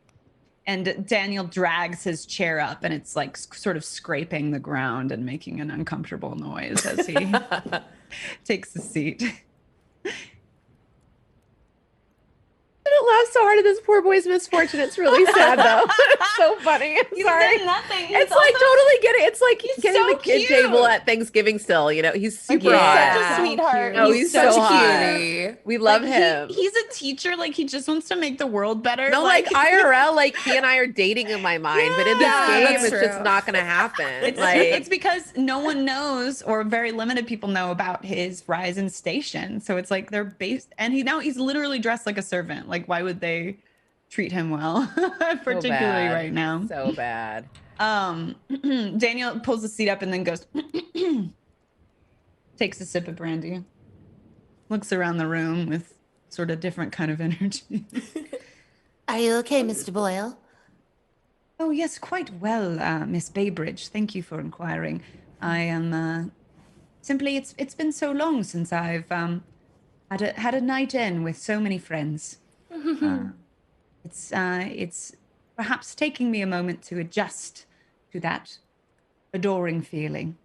Daniel drags his chair up, and it's sort of scraping the ground and making an uncomfortable noise as he takes the seat. I don't laugh so hard at this poor boy's misfortune. It's really sad though. It's so funny. I'm He's sorry. done nothing. It's totally getting. It's like he's getting so the kid cute. table at Thanksgiving still. He's super Yeah. hot. Such a sweetheart. Oh, he's so such a hot. cutie. We love him. He's a teacher. He just wants to make the world better. No, IRL, he and I are dating in my mind, but in this Yeah, game, that's it's just true. not going to happen. It's because no one knows, or very limited people know about his rise in station. So it's they're based, and he's literally dressed like a servant. Why would they treat him well, particularly bad. right now? So bad. Daniel pulls the seat up and then goes, takes a sip of brandy, looks around the room with sort of different kind of energy. Are you okay, Mr. Boyle? Oh, yes, quite well, Miss Baybridge. Thank you for inquiring. I am simply it's been so long since I've had a night in with so many friends. It's perhaps taking me a moment to adjust to that adoring feeling.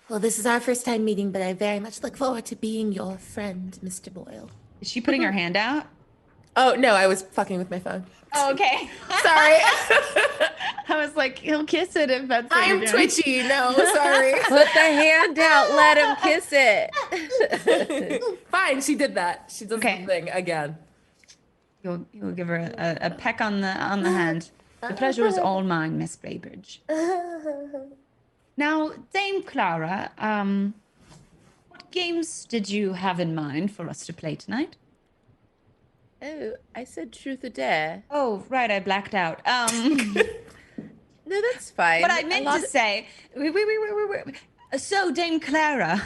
Well, this is our first time meeting, but I very much look forward to being your friend, Mr. Boyle. Is she putting her hand out? Oh, no, I was fucking with my phone. Oh, okay. Sorry. I was like, he'll kiss it if that's what I'm you're doing. twitchy. No, sorry. Put the hand out. Let him kiss it. Fine, she did that. She does Okay. the thing again. You'll give her a peck on the hand. The pleasure is all mine, Miss Baybridge. Now, Dame Clara, what games did you have in mind for us to play tonight? Oh, I said truth or dare. Oh, right, I blacked out. No, that's fine. What I meant to say. Wait. So, Dame Clara,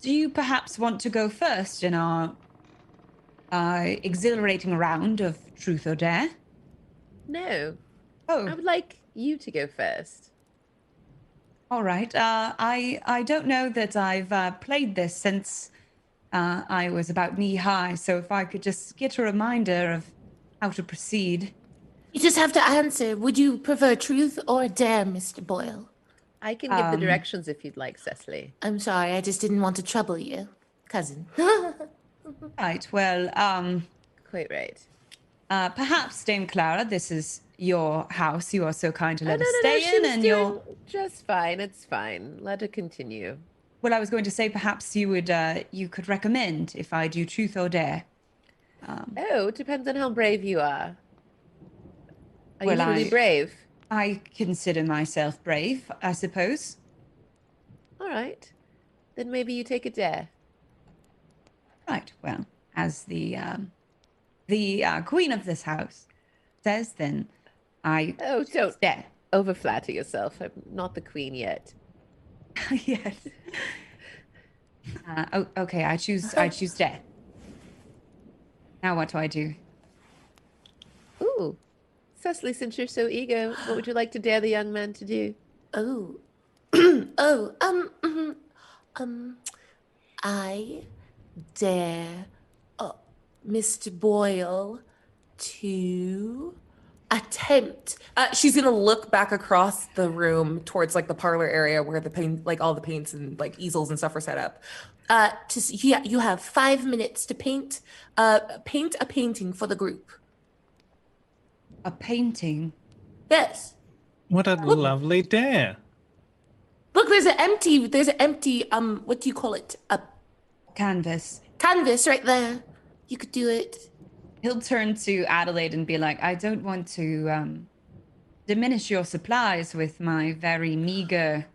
do you perhaps want to go first in our exhilarating round of truth or dare? No, Oh, I would like you to go first. all right. I don't know that I've played this since I was about knee high. So if I could just get a reminder of how to proceed. You just have to answer. Would you prefer truth or dare, Mr. Boyle? I can give the directions if you'd like, Cecily. I'm sorry, I just didn't want to trouble you, cousin. Right. Well, Quite right. perhaps Dame Clara, this is your house. You are so kind to let no, us no, stay she in, was and doing you're. just fine. It's fine. Let her continue. Well, I was going to say perhaps you could recommend if I do truth or dare. Oh, it depends on how brave you are. Are Well, you truly brave? I consider myself brave, I suppose. All right. Then maybe you take a dare. Right. Well, as the queen of this house says, then I Oh, don't dare. overflatter yourself. I'm not the queen yet. Yes. Okay. I choose dare. Now what do I do? Ooh. Cecily, since you're so eager, what would you like to dare the young man to do? Oh. I dare Mr. Boyle to attempt. She's gonna look back across the room towards like the parlor area where the paint, like all the paints and like easels and stuff are set up. You have 5 minutes to paint a painting for the group. A painting. Yes. What a lovely dare. Look, there's an empty what do you call it? A Canvas. canvas right there. You could do it. He'll turn to Adelaide and be like, I don't want to diminish your supplies with my very meager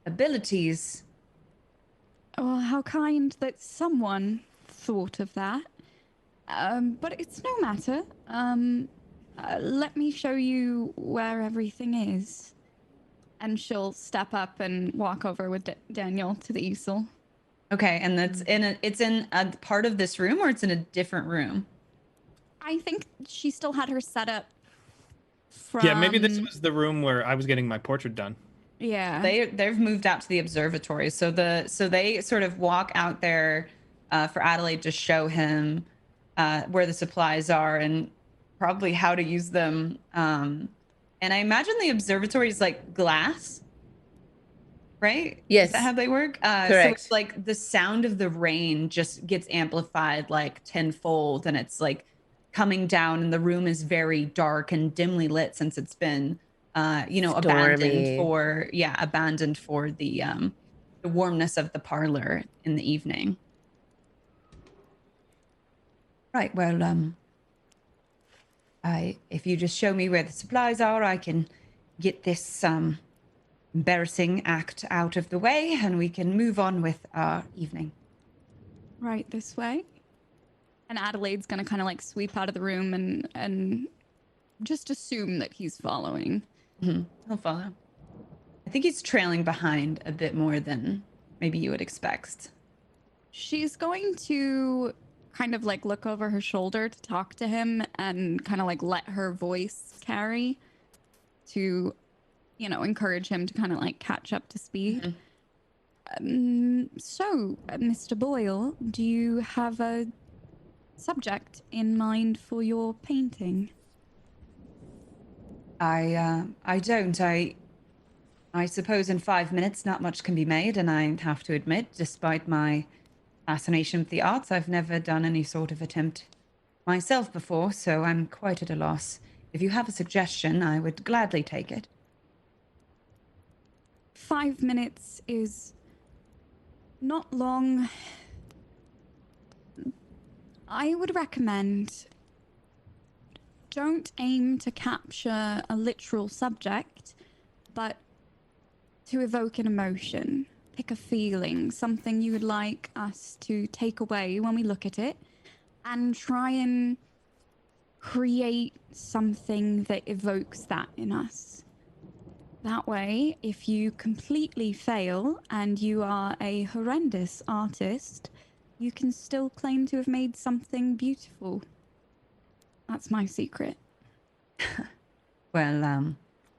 abilities. Well, how kind that someone thought of that. But it's no matter. Let me show you where everything is. And she'll step up and walk over with Daniel to the easel. Okay, and it's in a part of this room, or it's in a different room? I think she still had her set up from... Yeah, maybe this was the room where I was getting my portrait done. Yeah. They've moved out to the observatory, so they sort of walk out there for Adelaide to show him where the supplies are and probably how to use them. And I imagine the observatory is like glass, right? Yes. Is that how they work? So Correct. it's like the sound of the rain just gets amplified like tenfold, and it's like coming down, and the room is very dark and dimly lit since it's been abandoned for the warmness of the parlor in the evening. Right, well, if you just show me where the supplies are, I can get this embarrassing act out of the way, and we can move on with our evening. Right this way. And Adelaide's gonna kind of like sweep out of the room and just assume that he's following. Mm-hmm. He'll follow. I think he's trailing behind a bit more than maybe you would expect. She's going to kind of like look over her shoulder to talk to him and kind of like let her voice carry to, you know, encourage him to kind of like catch up to speed. So, Mr. Boyle, do you have a subject in mind for your painting? I don't. I suppose in 5 minutes not much can be made, and I have to admit, despite my fascination with the arts, I've never done any sort of attempt myself before, so I'm quite at a loss. If you have a suggestion, I would gladly take it. 5 minutes is not long. I would recommend don't aim to capture a literal subject, but to evoke an emotion. Pick a feeling, something you would like us to take away when we look at it, and try and create something that evokes that in us. That way, if you completely fail and you are a horrendous artist, you can still claim to have made something beautiful. That's my secret. Well,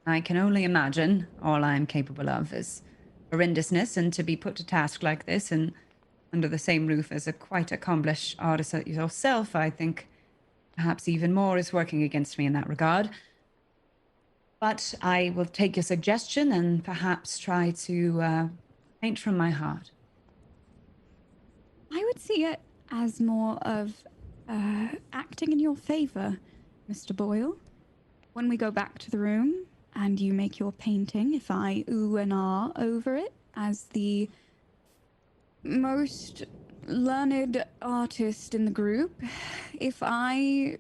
I can only imagine all I'm capable of is horrendousness, and to be put to task like this and under the same roof as a quite accomplished artist yourself, I think perhaps even more is working against me in that regard. But I will take your suggestion and perhaps try to paint from my heart. I would see it as more of acting in your favor, Mr. Boyle. When we go back to the room and you make your painting, if I ooh and ah over it as the most learned artist in the group, if I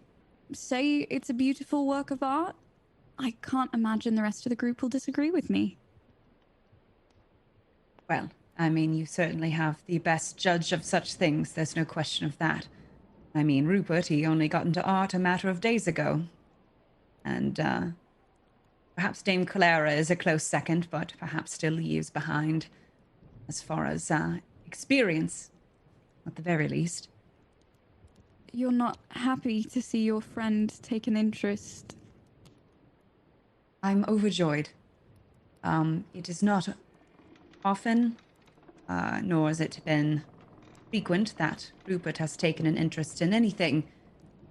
say it's a beautiful work of art, I can't imagine the rest of the group will disagree with me. Well, I mean, you certainly have the best judge of such things. There's no question of that. I mean, Rupert, he only got into art a matter of days ago. And perhaps Dame Clara is a close second, but perhaps still years behind as far as experience, at the very least. You're not happy to see your friend take an interest? I'm overjoyed. It is not often, nor has it been frequent, that Rupert has taken an interest in anything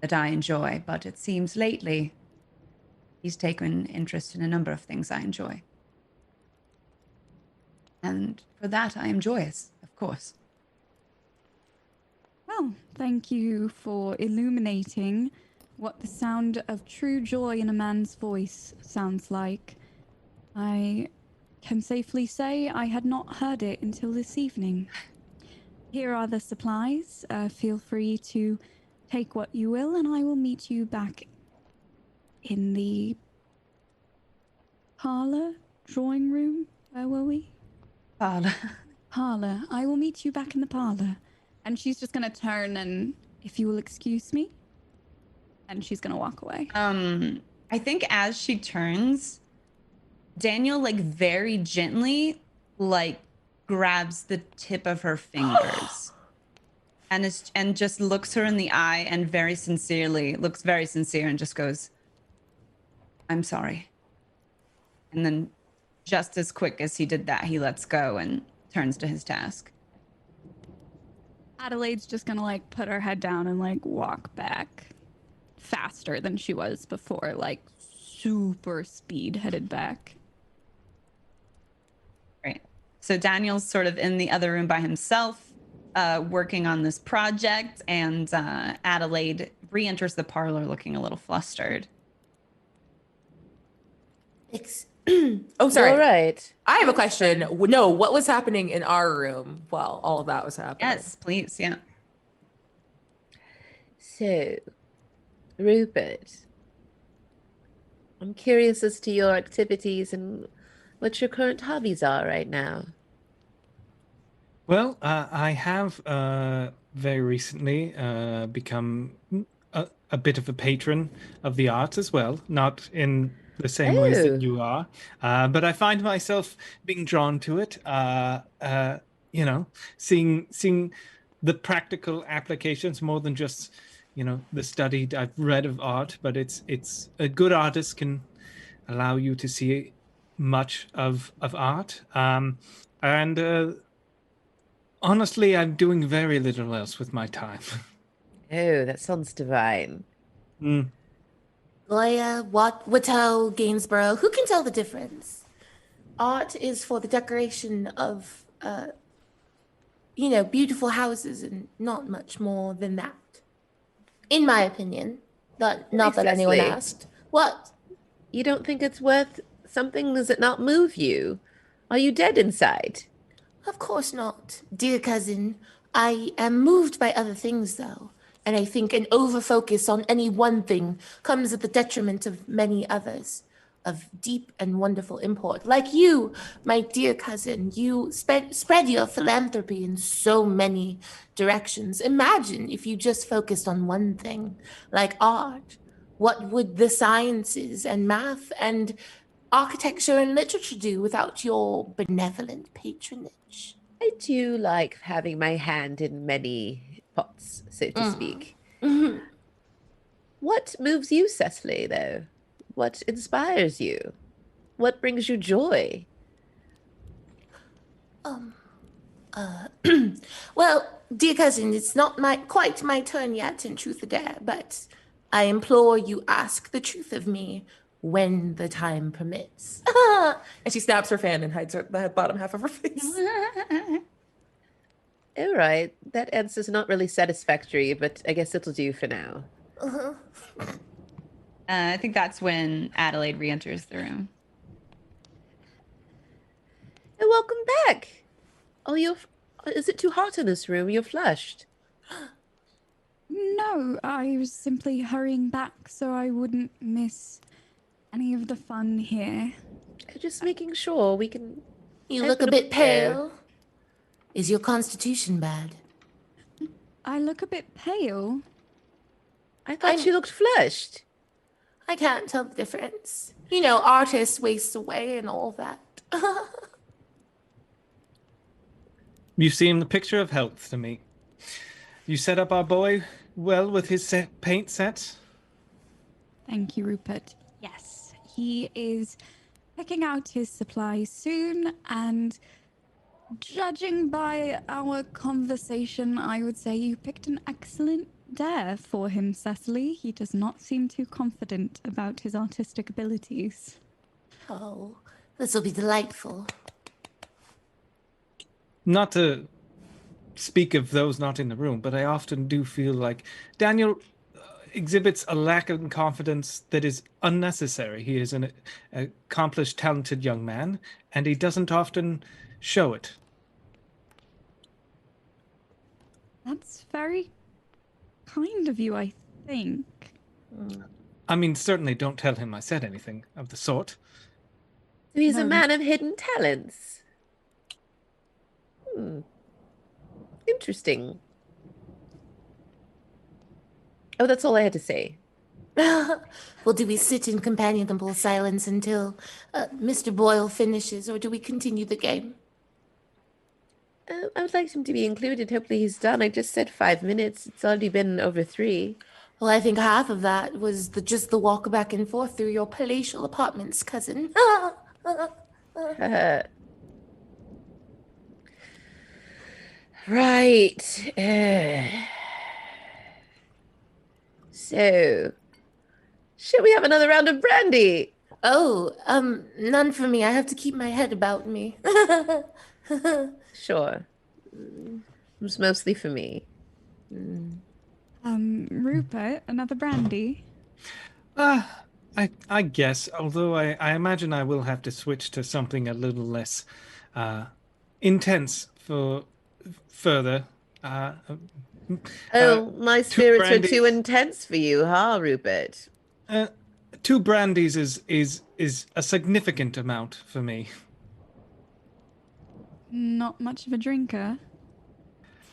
that I enjoy, but it seems lately he's taken interest in a number of things I enjoy. And for that, I am joyous, of course. Well, thank you for illuminating what the sound of true joy in a man's voice sounds like. I can safely say I had not heard it until this evening. Here are the supplies. Feel free to take what you will, and I will meet you back in the parlor, drawing room. Where were we? Parlor. Parlor. I will meet you back in the parlor. And she's just gonna turn and, if you will excuse me, and she's gonna walk away. I think as she turns, Daniel, like, very gently, like, grabs the tip of her fingers and just looks her in the eye and looks very sincere and just goes, "I'm sorry." And then just as quick as he did that, he lets go and turns to his task. Adelaide's just gonna like put her head down and like walk back faster than she was before, like super speed headed back. Great. So Daniel's sort of in the other room by himself, working on this project, and Adelaide re-enters the parlor looking a little flustered. Oh, sorry. All right. I have a question. No, what was happening in our room while all of that was happening? Yes, please. Yeah. So, Rupert, I'm curious as to your activities and what your current hobbies are right now. Well, I have very recently become a bit of a patron of the arts as well, not in the same ways Oh. that you are, but I find myself being drawn to it. You know, seeing the practical applications more than just, the study I've read of art. But it's a good artist can allow you to see much of art. And honestly, I'm doing very little else with my time. Oh, that sounds divine. Mm. Goya, Watteau, Gainsborough, who can tell the difference? Art is for the decoration of, beautiful houses and not much more than that. In my opinion. Not that anyone Cecily. asked. What? You don't think it's worth something? Does it not move you? Are you dead inside? Of course not, dear cousin. I am moved by other things, though. And I think an overfocus on any one thing comes at the detriment of many others of deep and wonderful import. Like you, my dear cousin, you spread your philanthropy in so many directions. Imagine if you just focused on one thing, like art. What would the sciences and math and architecture and literature do without your benevolent patronage? I do like having my hand in many pots, so to speak. Mhm. What moves you, Cecily, though? What inspires you? What brings you joy? Well, dear cousin, it's not quite my turn yet in Truth or Dare, but I implore you ask the truth of me when the time permits. And she snaps her fan and hides the bottom half of her face. All right, that answer's not really satisfactory, but I guess it'll do for now. I think that's when Adelaide re-enters the room. And welcome back. Is it too hot in this room? You're flushed. No, I was simply hurrying back so I wouldn't miss any of the fun here. Just making sure we can. You look a bit pale. Is your constitution bad? I look a bit pale. I thought you looked flushed. I can't tell the difference. Artists waste away and all that. You seem the picture of health to me. You set up our boy well with his paint sets? Thank you, Rupert. Yes, he is picking out his supplies soon, and judging by our conversation, I would say you picked an excellent dare for him, Cecily. He does not seem too confident about his artistic abilities. Oh, this will be delightful. Not to speak of those not in the room, but I often do feel like Daniel exhibits a lack of confidence that is unnecessary. He is an accomplished, talented young man, and he doesn't often show it. That's very kind of you, I think. I mean, certainly don't tell him I said anything of the sort. So he's a No. man of hidden talents. Interesting. Oh, that's all I had to say. Well, do we sit in companionable silence until Mr. Boyle finishes, or do we continue the game? I would like him to be included. Hopefully he's done. I just said 5 minutes. It's already been over 3. Well, I think half of that was just the walk back and forth through your palatial apartments, cousin. Right. So, should we have another round of brandy? Oh, none for me. I have to keep my head about me. Sure. It's mostly for me. Rupert, another brandy? I guess, although I imagine I will have to switch to something a little less intense for further. My 2 spirits are brandies. too intense for you, huh, Rupert? 2 brandies is a significant amount for me. Not much of a drinker.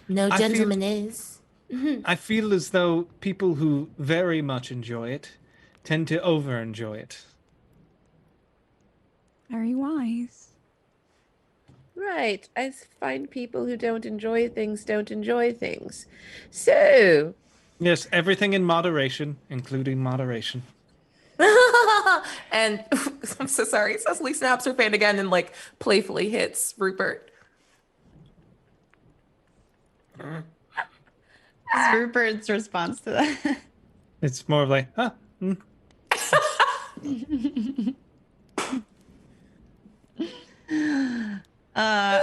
No I feel- gentleman is. I feel as though people who very much enjoy it tend to over-enjoy it. Very wise. Right. I find people who don't enjoy things don't enjoy things. So, Yes, everything in moderation, including moderation. And I'm so sorry. Cecily snaps her fan again and like playfully hits Rupert. Is Rupert's response to that? It's more of like, huh?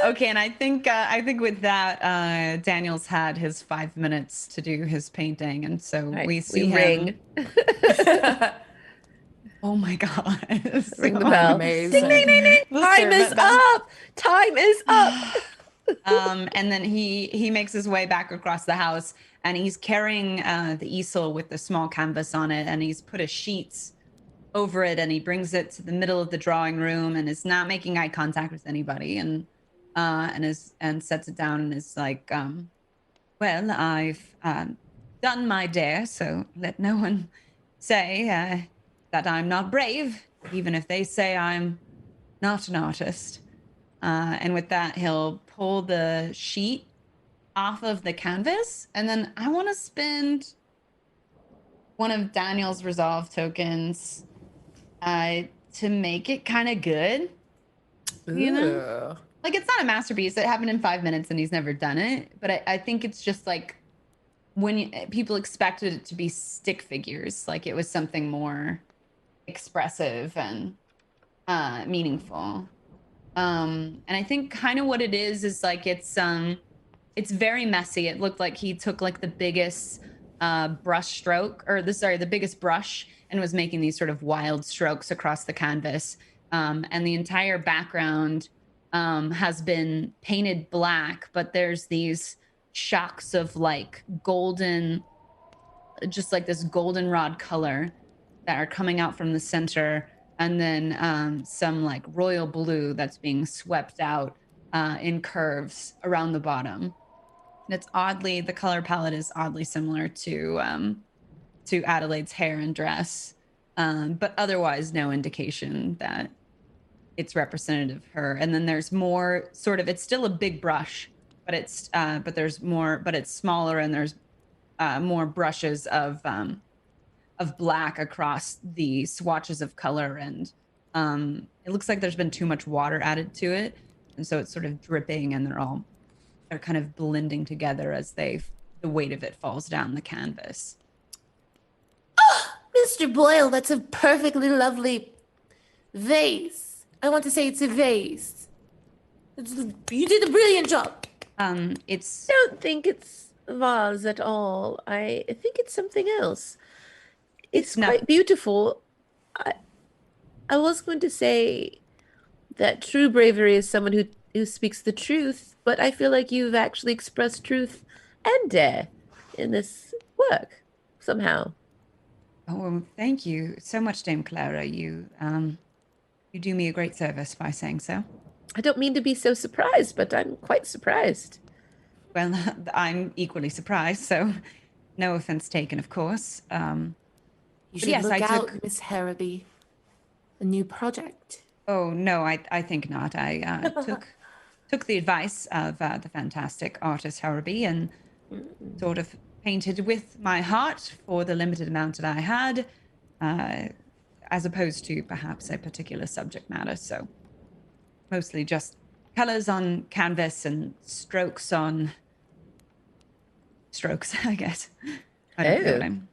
Okay, and I think with that, Daniel's had his 5 minutes to do his painting, and so right, we see ring. him. Oh my god! Ring the bell. Amazing. Ding, ding, ding, ding. The Time is servant bell. up. Time is up. And then he makes his way back across the house, and he's carrying the easel with the small canvas on it, and he's put a sheet over it, and he brings it to the middle of the drawing room, and is not making eye contact with anybody, and sets it down, and is like, well, I've done my dare, so let no one say that I'm not brave, even if they say I'm not an artist. And with that, he'll pull the sheet off of the canvas, and then I want to spend one of Daniel's resolve tokens to make it kind of good. You know, like it's not a masterpiece. It happened in 5 minutes, and he's never done it. But I think it's just like when people expected it to be stick figures, like it was something more expressive and meaningful. And I think kind of what it is like it's very messy. It looked like he took like the biggest brush stroke, or the biggest brush, and was making these sort of wild strokes across the canvas. And the entire background has been painted black, but there's these shocks of like golden, just like this goldenrod color that are coming out from the center. And then some like royal blue that's being swept out in curves around the bottom. And it's the color palette is oddly similar to Adelaide's hair and dress, but otherwise no indication that it's representative of her. And then there's more sort of, it's still a big brush, but it's smaller, and there's more brushes of black across the swatches of color, and it looks like there's been too much water added to it, and so it's sort of dripping, and they're kind of blending together as the weight of it falls down the canvas. Oh, Mr. Boyle, that's a perfectly lovely vase. I want to say it's a vase. You did a brilliant job. I don't think it's a vase at all. I think it's something else. It's quite beautiful. I was going to say that true bravery is someone who speaks the truth, but I feel like you've actually expressed truth and dare in this work somehow. Oh, thank you so much, Dame Clara. You do me a great service by saying so. I don't mean to be so surprised, but I'm quite surprised. Well, I'm equally surprised, so no offense taken, of course. You should look out, Miss Harrowby. A new project. Oh, no, I think not. I took the advice of the fantastic artist Harrowby and sort of painted with my heart for the limited amount that I had, as opposed to perhaps a particular subject matter. So mostly just colors on canvas and strokes on strokes, I guess. I don't know what I'm...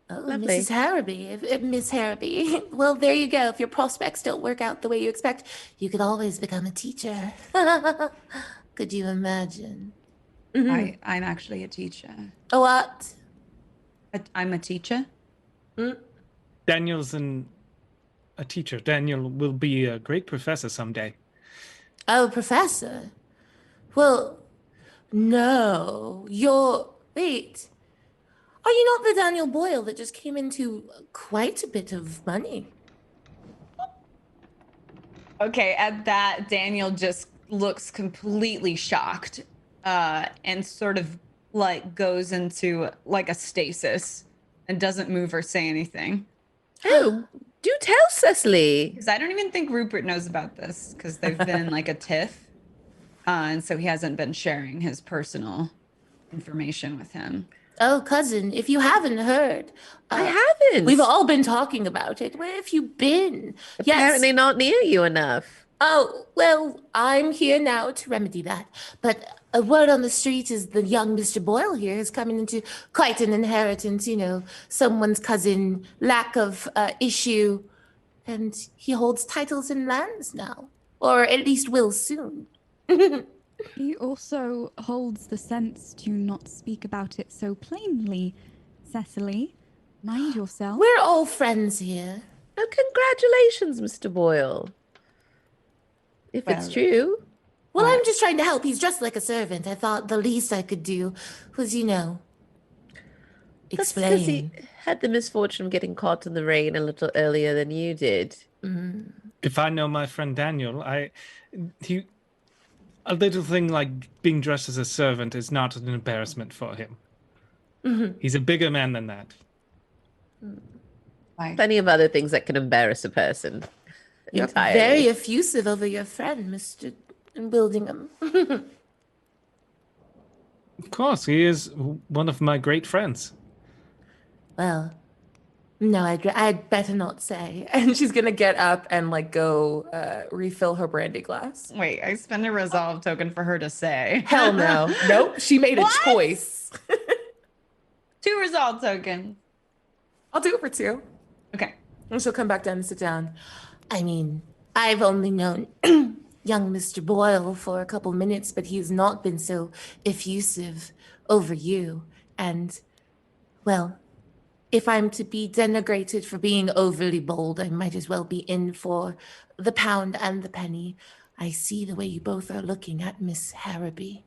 Oh, Lovely. Mrs. Harrowby, Miss Harrowby. Well, there you go. If your prospects don't work out the way you expect, you could always become a teacher. Could you imagine? I'm actually a teacher. Oh, what? I'm a teacher. Daniel's a teacher. Daniel will be a great professor someday. Oh, professor. Well, no. Wait. Are you not the Daniel Boyle that just came into quite a bit of money? Okay, at that, Daniel just looks completely shocked and sort of like goes into like a stasis and doesn't move or say anything. Oh, do tell Cecily. Because I don't even think Rupert knows about this because they've been in like a tiff. and so he hasn't been sharing his personal information with him. Oh, cousin, if you haven't heard, I haven't. we've all been talking about it. Where have you been? Apparently Yes. not near you enough. Oh, well, I'm here now to remedy that. But a word on the street is the young Mr. Boyle here is coming into quite an inheritance, someone's cousin, lack of issue. And he holds titles and lands now, or at least will soon. He also holds the sense to not speak about it so plainly, Cecily. Mind yourself. We're all friends here. Oh, congratulations, Mr. Boyle. If it's Well, true. Well, I'm just trying to help. He's dressed like a servant. I thought the least I could do was, That's because explain. he had the misfortune of getting caught in the rain a little earlier than you did. If I know my friend Daniel, a little thing like being dressed as a servant is not an embarrassment for him. He's a bigger man than that. Plenty of other things that can embarrass a person. You're entirely. very effusive over your friend, Mr. Wildingham. Of course, he is one of my great friends. Well, no, I'd better not say. And she's gonna get up and like go refill her brandy glass. Wait, I spend a resolve token for her to say. Hell no. Nope. She made a choice. 2 resolve tokens. I'll do it for 2. Okay. And she'll come back down and sit down. I mean, I've only known young Mr. Boyle for a couple minutes, but he's not been so effusive over you. And, well, if I'm to be denigrated for being overly bold, I might as well be in for the pound and the penny. I see the way you both are looking at Miss Harrowby.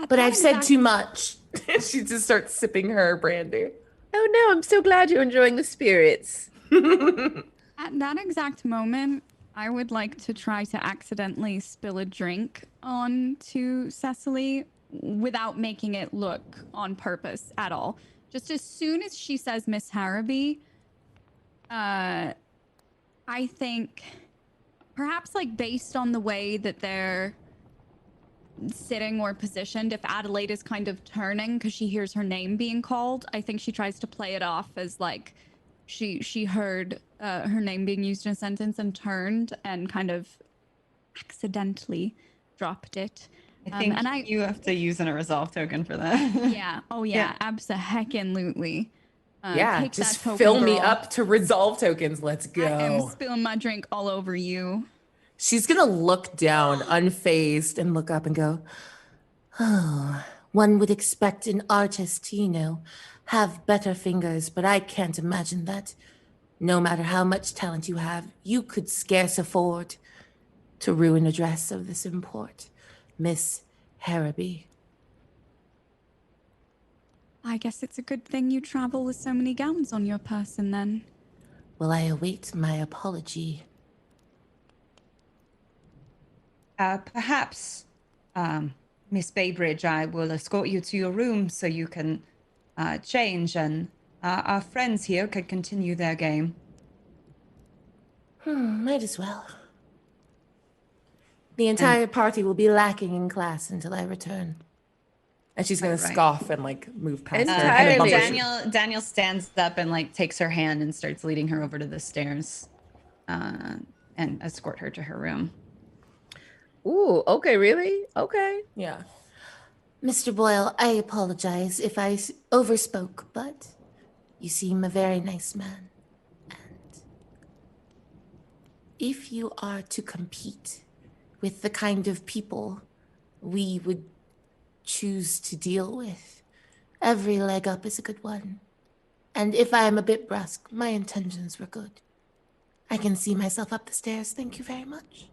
But I've said too much. And she just starts sipping her brandy. Oh no, I'm so glad you're enjoying the spirits. At that exact moment, I would like to try to accidentally spill a drink onto Cecily without making it look on purpose at all. Just as soon as she says Miss Harrowby, I think perhaps like based on the way that they're sitting or positioned, if Adelaide is kind of turning because she hears her name being called, I think she tries to play it off as like she heard her name being used in a sentence and turned and kind of accidentally dropped it. I think you have to use a resolve token for that. Yeah. Oh yeah. Abso-heckin-lutely. Yeah, Take just that token, fill me girl. up to resolve tokens. Let's go. I am spilling my drink all over you. She's gonna look down, unfazed, and look up and go, Oh, one would expect an artist to, have better fingers, but I can't imagine that. No matter how much talent you have, you could scarce afford to ruin a dress of this import, Miss Harrowby. I guess it's a good thing you travel with so many gowns on your person then. Well, I await my apology. Perhaps, Miss Baybridge, I will escort you to your room so you can change, and our friends here could continue their game. Might as well. The entire party will be lacking in class until I return. and she's gonna Right. scoff and like move past her. Entirely. And bump her. Daniel stands up and like takes her hand and starts leading her over to the stairs, and escort her to her room. Ooh, okay, really? Okay. Yeah. Mr. Boyle, I apologize if I overspoke, but you seem a very nice man. And if you are to compete with the kind of people we would choose to deal with, every leg up is a good one. And if I am a bit brusque, my intentions were good. I can see myself up the stairs. Thank you very much.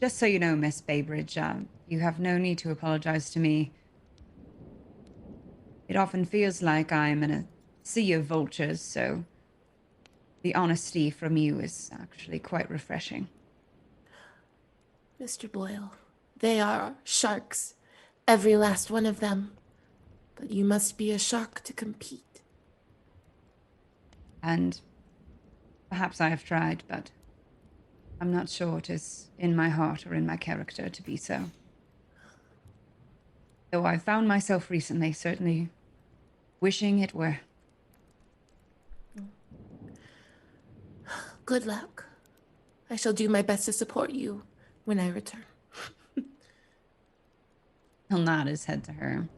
Just so you know, Miss Baybridge, you have no need to apologize to me. It often feels like I'm in a sea of vultures, so the honesty from you is actually quite refreshing. Mr. Boyle, they are sharks, every last one of them. But you must be a shark to compete. And perhaps I have tried, but I'm not sure it is in my heart or in my character to be so. Though I found myself recently certainly wishing it were. Good luck. I shall do my best to support you when I return. He'll nod his head to her.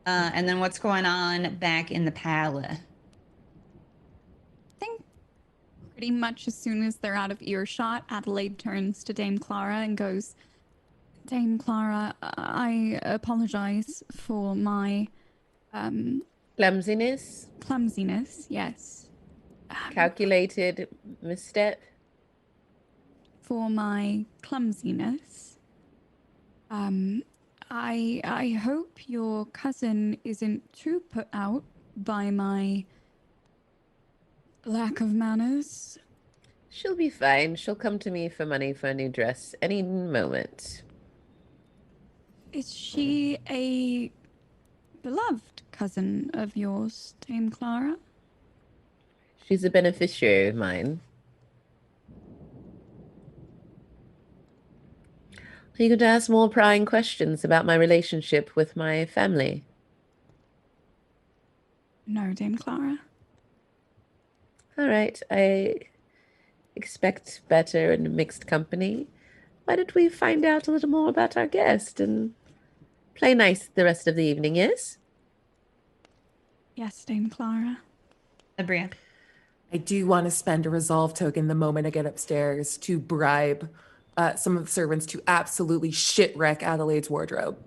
And then what's going on back in the palace? I think pretty much as soon as they're out of earshot, Adelaide turns to Dame Clara and goes, Dame Clara, I apologize for my Clumsiness, clumsiness, yes. calculated misstep. For my clumsiness. I hope your cousin isn't too put out by my lack of manners. She'll be fine. She'll come to me for money for a new dress any moment. Is she a beloved cousin of yours, Dame Clara? She's a beneficiary of mine. Are you going to ask more prying questions about my relationship with my family? No, Dame Clara. All right, I expect better in mixed company. Why don't we find out a little more about our guest and play nice the rest of the evening, yes? Yes, Dame Clara. Abria. I do want to spend a resolve token the moment I get upstairs to bribe some of the servants to absolutely shit-wreck Adelaide's wardrobe.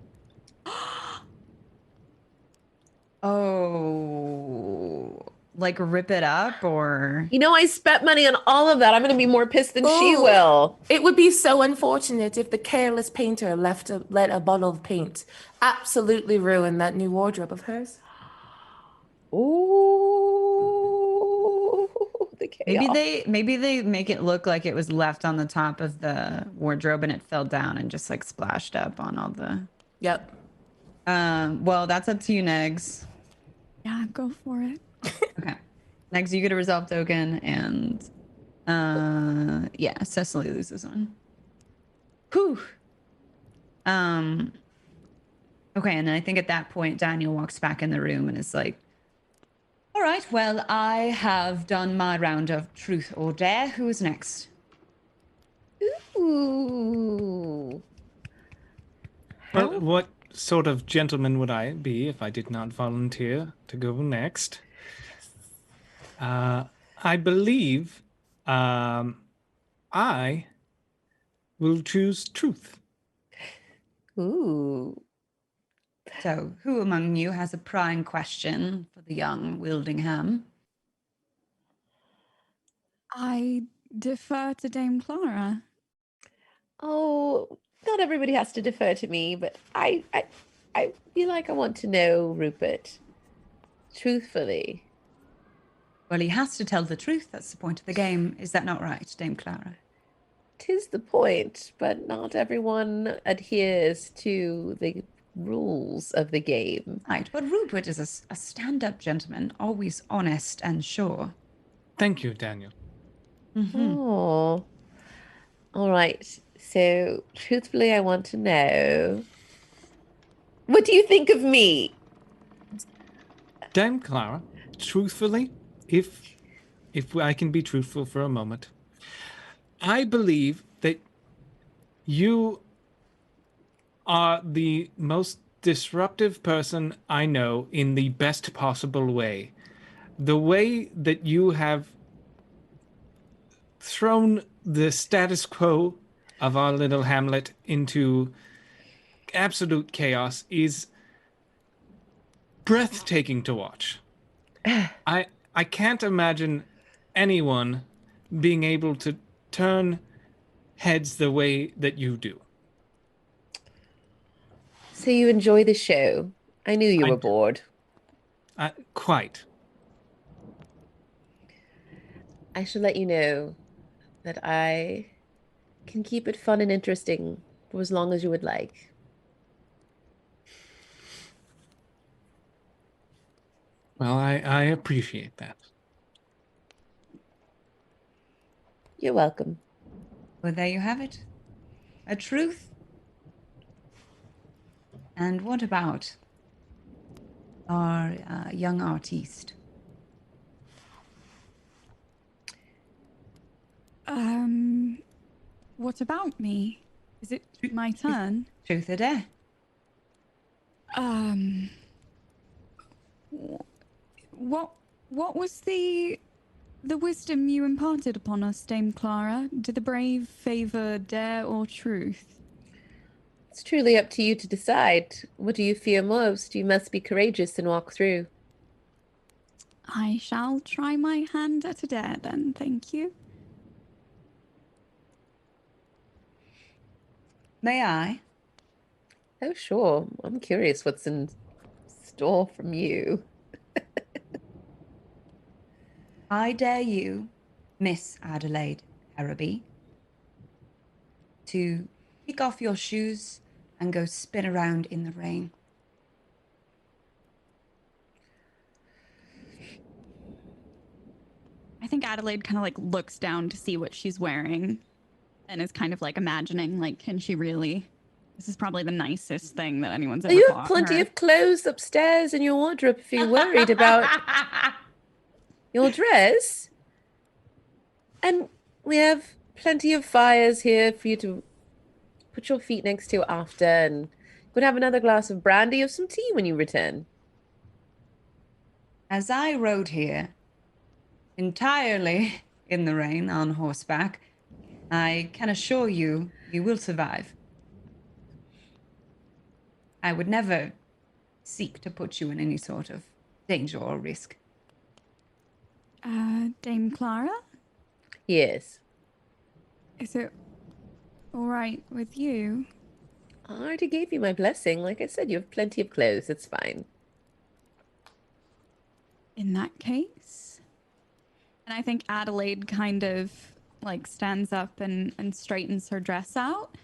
Oh, like rip it up or? You know, I spent money on all of that. I'm going to be more pissed than she Ooh. will. It would be so unfortunate if the careless painter let a bottle of paint absolutely ruin that new wardrobe of hers. Ooh, the chaos. Maybe they make it look like it was left on the top of the wardrobe and it fell down and just like splashed up on all the. Yep. Well, that's up to you, Negs. Yeah, go for it. Okay. Next, you get a resolve token, and yeah, Cecily loses one. Whew. Okay, and then I think at that point, Daniel walks back in the room and is like, "All right, well, I have done my round of truth or dare. Who is next?" Ooh. Well, what sort of gentleman would I be if I did not volunteer to go next? I believe I will choose truth. Ooh. So, who among you has a prying question for the young Wildingham? I defer to Dame Clara. Oh, not everybody has to defer to me, but I feel like I want to know Rupert. Truthfully. Well, he has to tell the truth. That's the point of the game. Is that not right, Dame Clara? 'Tis the point, but not everyone adheres to the rules of the game. Right, but Rupert is a stand-up gentleman, always honest and sure. Thank you, Daniel. Oh. All right. So, truthfully, I want to know, what do you think of me? Dame Clara, truthfully, if I can be truthful for a moment, I believe that you are the most disruptive person I know in the best possible way. The way that you have thrown the status quo of our little hamlet into absolute chaos is breathtaking to watch. I can't imagine anyone being able to turn heads the way that you do. So you enjoy the show? I knew you I were do. bored. Quite. I should let you know that I can keep it fun and interesting for as long as you would like. Well, I appreciate that. You're welcome. Well, there you have it. A truth. And what about our young artiste? What about me? Is it my turn? Truth or dare? What was the wisdom you imparted upon us, Dame Clara? Did the brave favor dare or truth? It's truly up to you to decide. What do you fear most? You must be courageous and walk through. I shall try my hand at a dare then, thank you. May I? Oh, sure. I'm curious what's in store from you. I dare you, Miss Adelaide Araby, to kick off your shoes and go spin around in the rain. I think Adelaide kind of like looks down to see what she's wearing and is kind of like imagining, like, can she really? This is probably the nicest thing that anyone's ever You bought have plenty her. of clothes upstairs in your wardrobe if you're worried about your dress. And we have plenty of fires here for you to put your feet next to after, and you could have another glass of brandy or some tea when you return. As I rode here, entirely in the rain on horseback, I can assure you, you will survive. I would never seek to put you in any sort of danger or risk. Dame Clara? Yes. Is it all right with you? I already gave you my blessing. Like I said, you have plenty of clothes. It's fine. In that case. And I think Adelaide kind of like stands up and straightens her dress out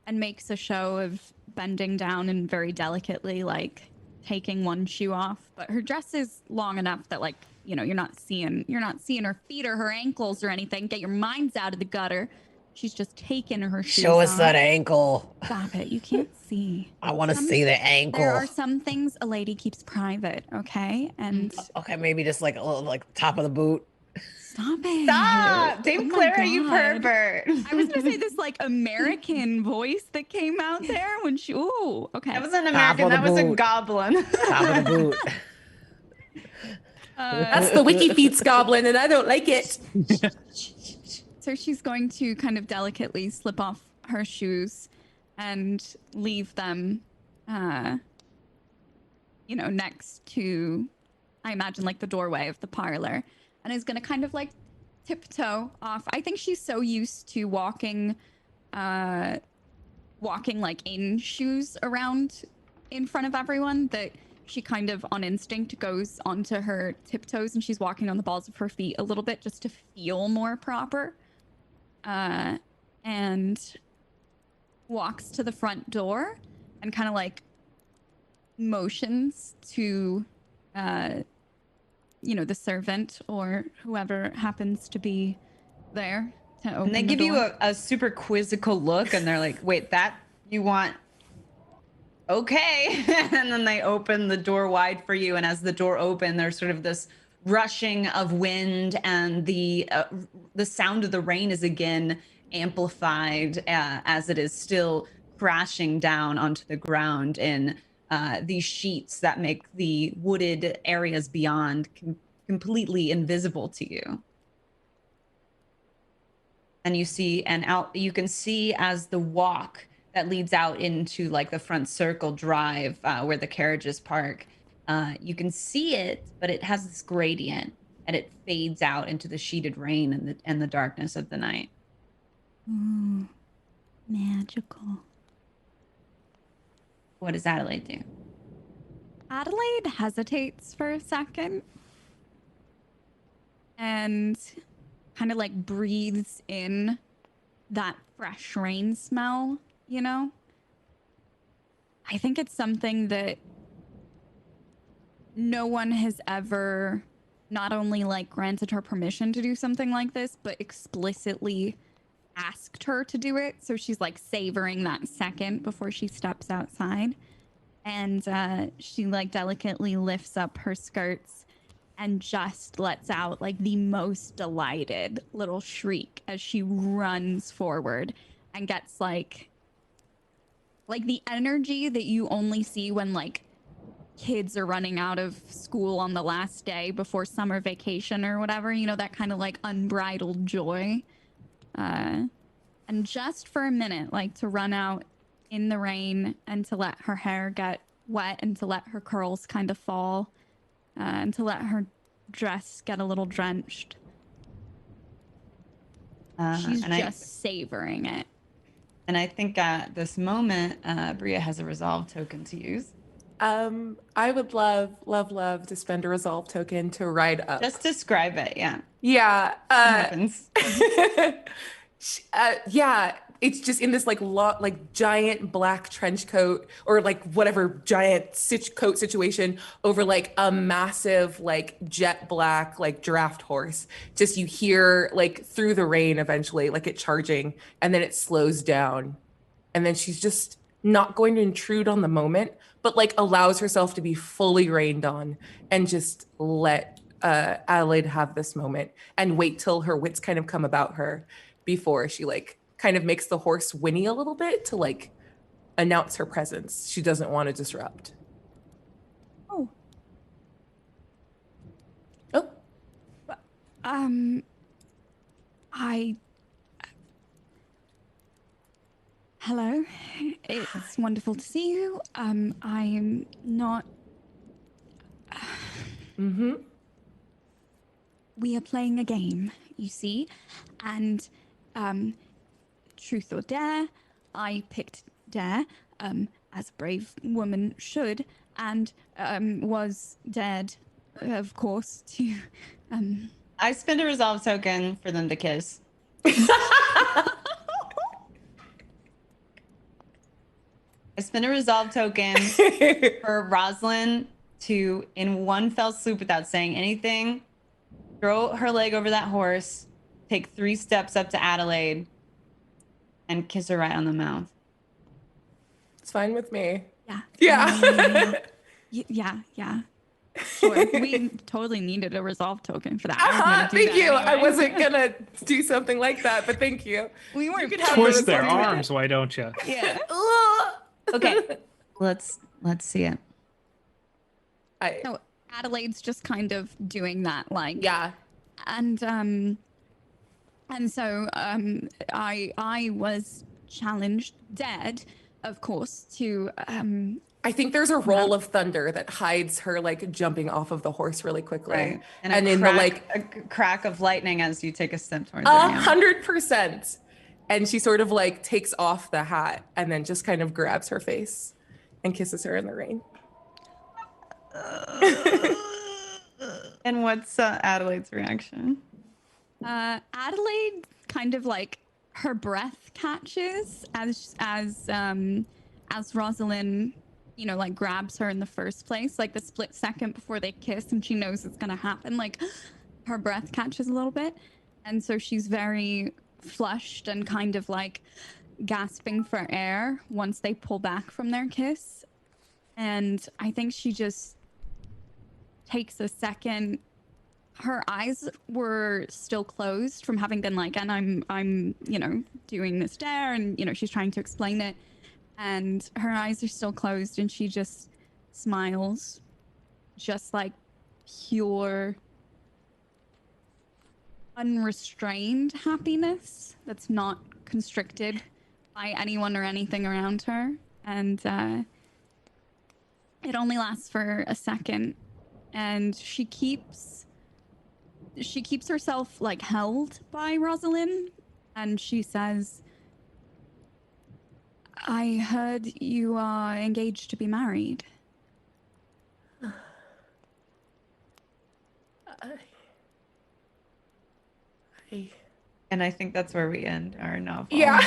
and makes a show of bending down and very delicately like taking one shoe off. But her dress is long enough that like, you know, you're not seeing her feet or her ankles or anything. Get your minds out of the gutter. She's just taking her shoes Show us off. that ankle. Stop it. You can't see. I want to see the ankle. There are some things a lady keeps private, okay? And Okay, maybe just like a little, like top of the boot. stop it. Stop! Dame Oh my Clara, you God. pervert. I was gonna say this like American voice that came out there when she. Ooh, okay. That wasn't Top American, of the that was a boot. goblin. Top of the boot. That's the Wiki Feeds goblin, and I don't like it. So she's going to kind of delicately slip off her shoes and leave them, you know, next to, I imagine, like the doorway of the parlor, and is going to kind of like tiptoe off. I think she's so used to walking like in shoes around in front of everyone that she kind of on instinct goes onto her tiptoes and she's walking on the balls of her feet a little bit just to feel more proper. And walks to the front door and kind of like motions to, you know, the servant or whoever happens to be there to open And they the give you door. a super quizzical look and they're like, wait, that you want? Okay. And then they open the door wide for you. And as the door opens, there's sort of this rushing of wind and the sound of the rain is again amplified as it is still crashing down onto the ground in these sheets that make the wooded areas beyond completely invisible to you. And you see, you can see as the walk that leads out into like the front circle drive where the carriages park. You can see it, but it has this gradient and it fades out into the sheeted rain and the darkness of the night. Ooh, magical. What does Adelaide do? Adelaide hesitates for a second and kind of like breathes in that fresh rain smell, you know? I think it's something that no one has ever not only like granted her permission to do something like this, but explicitly asked her to do it. So she's like savoring that second before she steps outside. And she like delicately lifts up her skirts and just lets out like the most delighted little shriek as she runs forward and gets like the energy that you only see when like kids are running out of school on the last day before summer vacation or whatever, you know, that kind of like unbridled joy. And just for a minute, like to run out in the rain and to let her hair get wet and to let her curls kind of fall and to let her dress get a little drenched. She's just savoring it. And I think at this moment, Bria has a resolve token to use. I would love to spend a resolve token to ride up. Just describe it, yeah. Yeah. What happens? Yeah, it's just in this like giant black trench coat or like whatever giant coat situation over like a massive like jet black like draft horse. Just you hear like through the rain eventually like it charging, and then it slows down, and then she's just not going to intrude on the moment, but like allows herself to be fully rained on and just let Adelaide have this moment and wait till her wits kind of come about her before she like kind of makes the horse whinny a little bit to like announce her presence. She doesn't want to disrupt. Oh. Hello. It's wonderful to see you. I'm not. We are playing a game, you see, and truth or dare. I picked dare, as a brave woman should, and was dared, of course, to. I spend a resolve token for them to kiss. I spend a resolve token for Rosalind to, in one fell swoop without saying anything, throw her leg over that horse, take 3 steps up to Adelaide, and kiss her right on the mouth. It's fine with me. Yeah. Yeah. Sure. We totally needed a resolve token for that. Thank you. Anyway. I wasn't gonna do something like that, but thank you. We weren't. Twist their arms, why don't you? Yeah. Okay. Let's see it. So Adelaide's just kind of doing that, like and so I was challenged, dead, of course, to I think there's a roll of thunder that hides her like jumping off of the horse really quickly, right. And in the like a crack of lightning as you take a step towards 100%. And she sort of like takes off the hat and then just kind of grabs her face and kisses her in the rain. And what's Adelaide's reaction? Adelaide kind of like her breath catches as Rosalind, you know, like grabs her in the first place, like the split second before they kiss, and she knows it's gonna happen. Like her breath catches a little bit, and so she's very flushed and kind of like gasping for air once they pull back from their kiss. And I think she just takes a second. Her eyes were still closed from having been like, and I'm, you know, doing this dare, and, you know, she's trying to explain it, and her eyes are still closed, and she just smiles, just like pure, unrestrained happiness that's not constricted by anyone or anything around her. And it only lasts for a second, and she keeps herself like held by Rosalind, and she says, I heard you are engaged to be married. And I think that's where we end our novel. Yeah.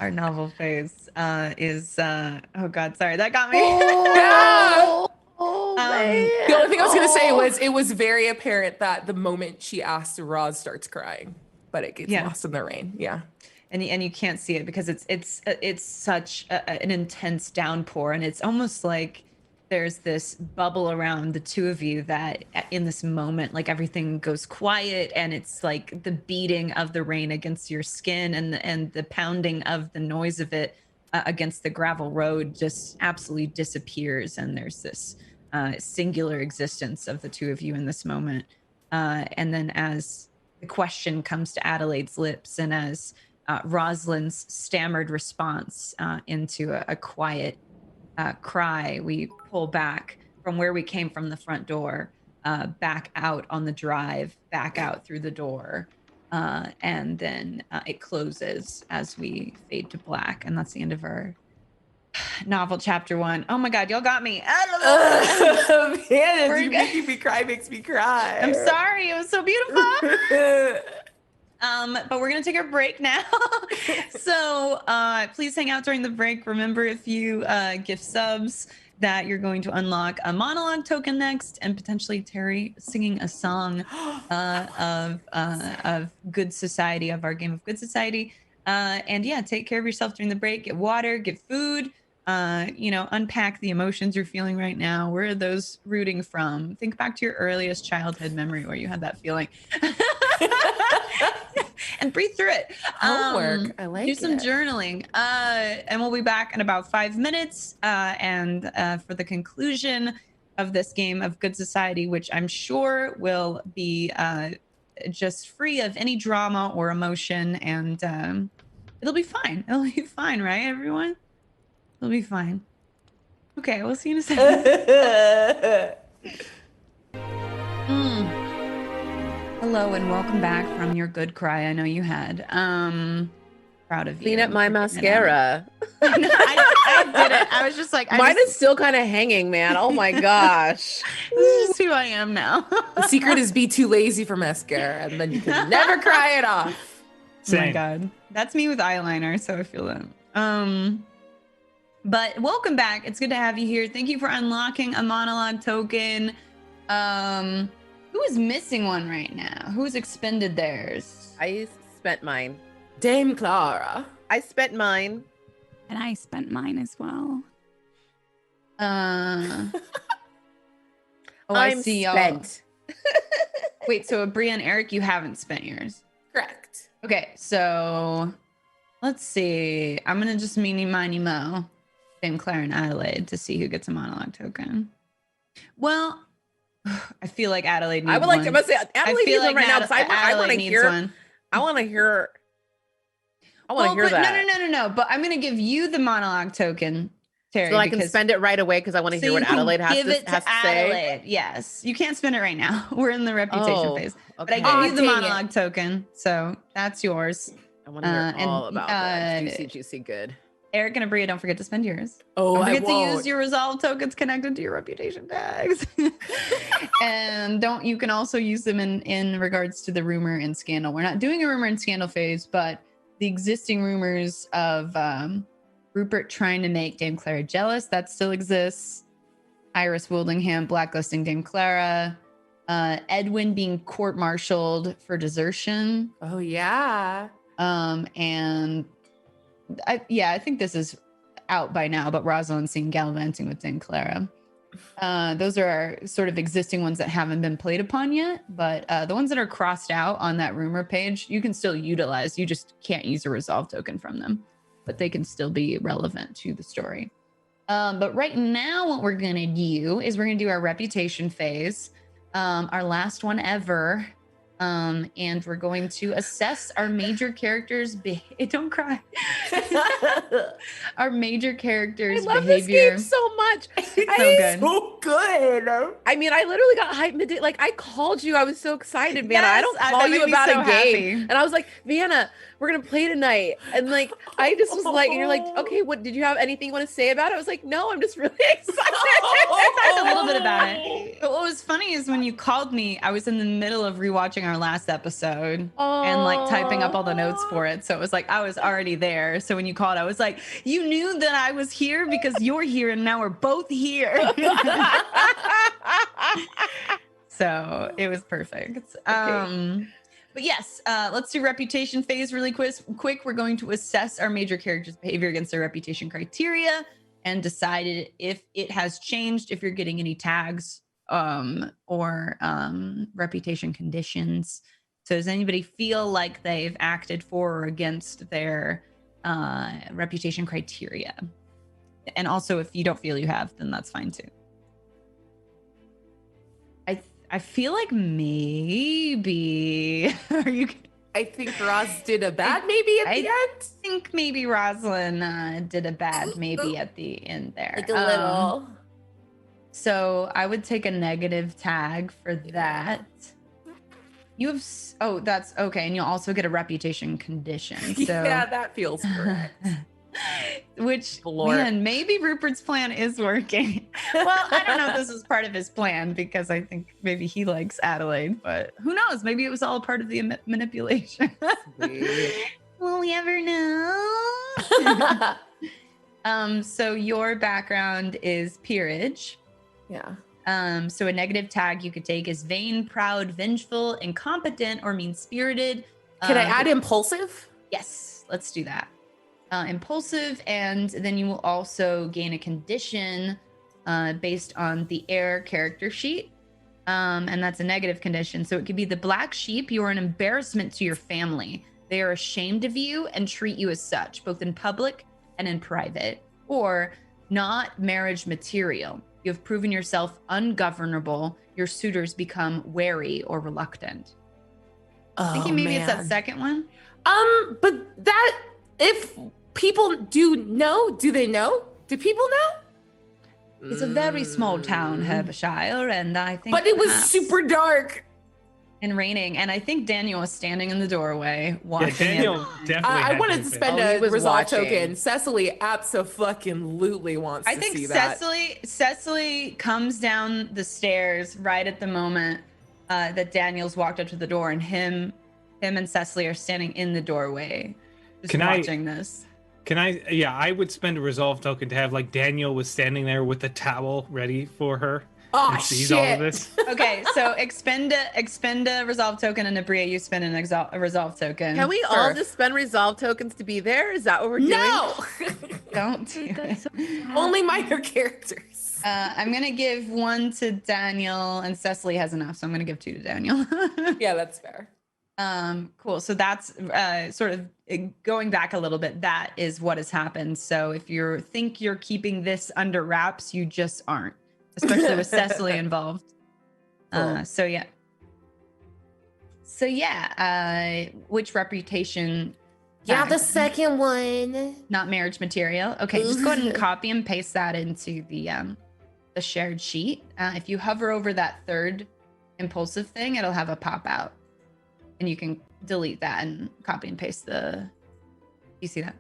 Our novel phase is oh god, sorry, that got me. The only thing I was gonna say was it was very apparent that the moment she asks, Roz starts crying. but it gets lost in the rain. Yeah. And you can't see it because it's such an intense downpour, and it's almost like there's this bubble around the two of you that in this moment, like everything goes quiet, and it's like the beating of the rain against your skin and the pounding of the noise of it against the gravel road just absolutely disappears, and there's this singular existence of the two of you in this moment. And then as the question comes to Adelaide's lips, and as Rosalind's stammered response into a quiet cry, we pull back from where we came from the front door, back out on the drive, back out through the door, and then it closes as we fade to black. And that's the end of our novel chapter 1. Oh my God, y'all got me. Man, you making me cry makes me cry. I'm sorry, it was so beautiful. But we're gonna take our break now. So please hang out during the break. Remember, if you gift subs, that you're going to unlock a monologue token next, and potentially Terry singing a song of Good Society, of our game of Good Society. And yeah, take care of yourself during the break. Get water, get food. Unpack the emotions you're feeling right now. Where are those rooting from? Think back to your earliest childhood memory where you had that feeling. And breathe through it. Homework. I like it. Do some journaling. And we'll be back in about 5 minutes. And for the conclusion of this game of Good Society, which I'm sure will be just free of any drama or emotion. And it'll be fine. It'll be fine, right, everyone? It'll be fine. Okay, we'll see you in a second. Hello and welcome back from your good cry I know you had. Proud of you. Clean up my mascara. I did it. I was just like, mine is still kind of hanging, man. Oh my gosh. This is just who I am now. The secret is be too lazy for mascara, and then you can never cry it off. Same. Oh my God. That's me with eyeliner, so I feel that. But welcome back. It's good to have you here. Thank you for unlocking a monologue token. Who is missing one right now? Who's expended theirs? I spent mine. Dame Clara. I spent mine. And I spent mine as well. I I'm see spent. Wait, so Bria and Eric, you haven't spent yours. Correct. Okay, so let's see. I'm gonna just meeny miny mo Dame Clara and Adelaide to see who gets a monologue token. Well, I feel like Adelaide needs I would like one. to say Adelaide needs one right now because I want to hear. One. I want to hear. I want to hear that. No. But I'm going to give you the monologue token, Terry. So I can spend it right away because I want to hear what Adelaide has to say. Yes, you can't spend it right now. We're in the reputation phase. Okay. But I give you the monologue token, so that's yours. I want to hear all about that. Juicy, good. Eric and Abria, don't forget to spend yours. Oh, don't forget to use your resolve tokens connected to your reputation tags. And you can also use them in regards to the rumor and scandal. We're not doing a rumor and scandal phase, but the existing rumors of Rupert trying to make Dame Clara jealous, that still exists. Iris Wildingham blacklisting Dame Clara. Edwin being court-martialed for desertion. Oh, yeah. And I think this is out by now, but Rosalind seen gallivanting with Dame Clara. Those are our sort of existing ones that haven't been played upon yet, but the ones that are crossed out on that rumor page, you can still utilize. You just can't use a resolve token from them, but they can still be relevant to the story. But right now, what we're going to do is we're going to do our reputation phase, our last one ever. And we're going to assess our major characters' don't cry. Our major characters' behavior. I love this game so much. So good. I mean, I literally got hyped midday. Like, I called you. I was so excited, Vanna. I don't call you about a game. And I was like, Vanna, we're going to play tonight. And like, I just was like, and you're like, okay, what did you have anything you want to say about it? I was like, no, I'm just really excited. I talked a little bit about it. But what was funny is when you called me, I was in the middle of rewatching our last episode and like typing up all the notes for it. So it was like, I was already there. So when you called, I was like, you knew that I was here because you're here and now we're both here. So it was perfect. But yes, let's do reputation phase really quick. We're going to assess our major character's behavior against their reputation criteria and decide if it has changed, if you're getting any tags or reputation conditions. So does anybody feel like they've acted for or against their reputation criteria? And also, if you don't feel you have, then that's fine too. I feel like maybe are you? I think Roz did a bad maybe at the end. I think maybe Rosalind did a bad maybe at the end there. Like a little. So I would take a negative tag for that. You have that's okay, and you'll also get a reputation condition. So Yeah, that feels correct. which Lord. man, maybe Rupert's plan is working. Well, I don't know if this is part of his plan because I think maybe he likes Adelaide, but who knows? Maybe it was all part of the manipulation. Will we ever know? So your background is peerage. Yeah. So a negative tag you could take is vain, proud, vengeful, incompetent, or mean-spirited. Can I add impulsive? Yes, let's do that. Impulsive, and then you will also gain a condition based on the air character sheet. And that's a negative condition. So it could be the black sheep. You are an embarrassment to your family. They are ashamed of you and treat you as such, both in public and in private. Or not marriage material. You have proven yourself ungovernable. Your suitors become wary or reluctant. Thinking maybe it's that second one. But that, if people do they know? Do people know? It's a very small town, Herbshire, and I think. But it was perhaps- super dark and raining, and I think Daniel was standing in the doorway watching. Yeah, Daniel definitely. I had wanted to been spend Oh, he a was resolve watching. token. Cecily abso-fucking-lutely wants I to think see that. Cecily comes down the stairs right at the moment that Daniel's walked up to the door, and him and Cecily are standing in the doorway, just watching this. Can I? Yeah, I would spend a resolve token to have like Daniel was standing there with a towel ready for her. Oh, and sees all of shit. this. Okay, so expend a resolve token, and Abria, you spend a resolve token. Can we all just spend resolve tokens to be there? Is that what we're doing? No! don't do it. That's so sad. Only minor characters. I'm gonna give one to Daniel, and Cecily has enough, so I'm gonna give 2 to Daniel. Yeah, that's fair. Cool. So that's sort of going back a little bit. That is what has happened. So if you think you're keeping this under wraps, you just aren't, especially with Cecily involved. Cool. So yeah. Which reputation? Yeah, tag? the second one. Not marriage material. Okay, just go ahead and copy and paste that into the shared sheet. If you hover over that third impulsive thing, it'll have a pop out, and you can delete that and copy and paste the. You see that?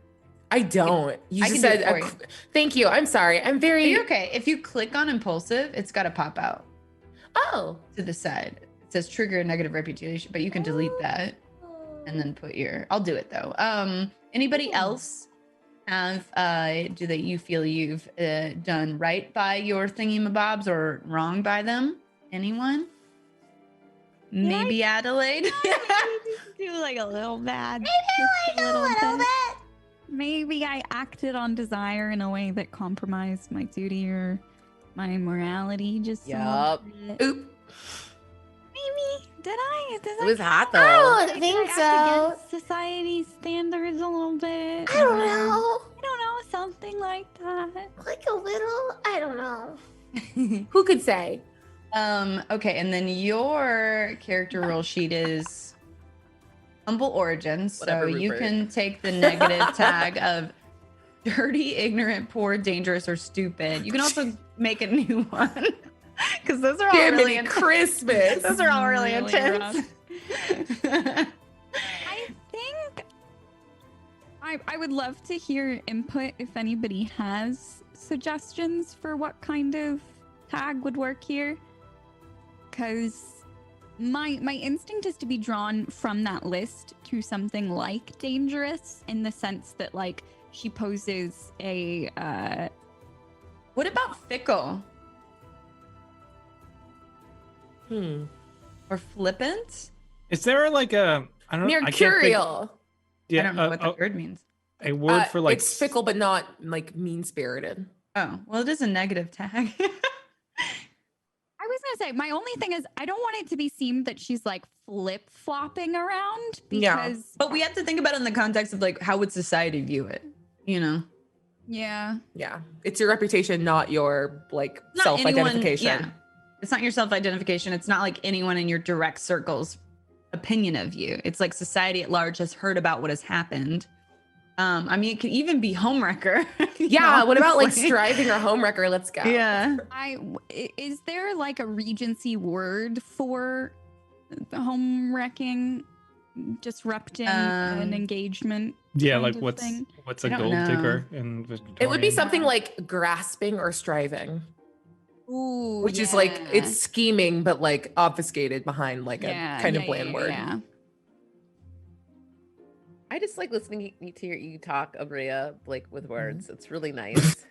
I don't. You I just can do said, it for you. thank you. I'm sorry. I'm very. You're okay. If you click on impulsive, it's got to pop out Oh. to the side. It says trigger a negative reputation, but you can delete that and then put your. I'll do it though. Anybody else have? You feel you've done right by your thingy-mabobs or wrong by them? Anyone? Maybe Adelaide. Do like a little bad. Maybe just a little bit. Maybe I acted on desire in a way that compromised my duty or my morality. Just a Yup. little bit. Oop. Maybe did I? It was hot though. I don't Did think I act so. against society's standards a little bit. I don't know. I don't know, something like that. Like a little. I don't know. Who could say? Okay, and then your character role sheet is humble origins. Whatever, So you Rupert. can take the negative tag of dirty, ignorant, poor, dangerous, or stupid. You can also make a new one because those are all really Jiminy Christmas. those are all really Really intense. I think I would love to hear input if anybody has suggestions for what kind of tag would work here. Because my instinct is to be drawn from that list to something like dangerous, in the sense that like she poses a What about fickle Hmm. or flippant? Is there like a I don't know? I can't think- Mercurial. Yeah, I don't know what the word means. a word for like It's fickle, but not like mean-spirited. Oh, well, it is a negative tag. I was gonna say my only thing is I don't want it to be seemed that she's like flip-flopping around Yeah. because But we have to think about it in the context of like how would society view it, you know? yeah. Yeah, it's your reputation, not your like Not self-identification. anyone- yeah. It's not your self-identification. It's not like anyone in your direct circle's opinion of you. It's like society at large has heard about what has happened. I mean, it could even be homewrecker. you Yeah, know, what about like honestly. striving or homewrecker? Let's go. Yeah. Is there like a Regency word for the home wrecking, disrupting an engagement? yeah, kind like of what's thing? a I don't gold know. digger in It would be Victorian? something like grasping or striving, Ooh, which is like it's scheming, but like obfuscated behind like a kind of bland word. Yeah. I just like listening to you talk, Abria, like with words. It's really nice.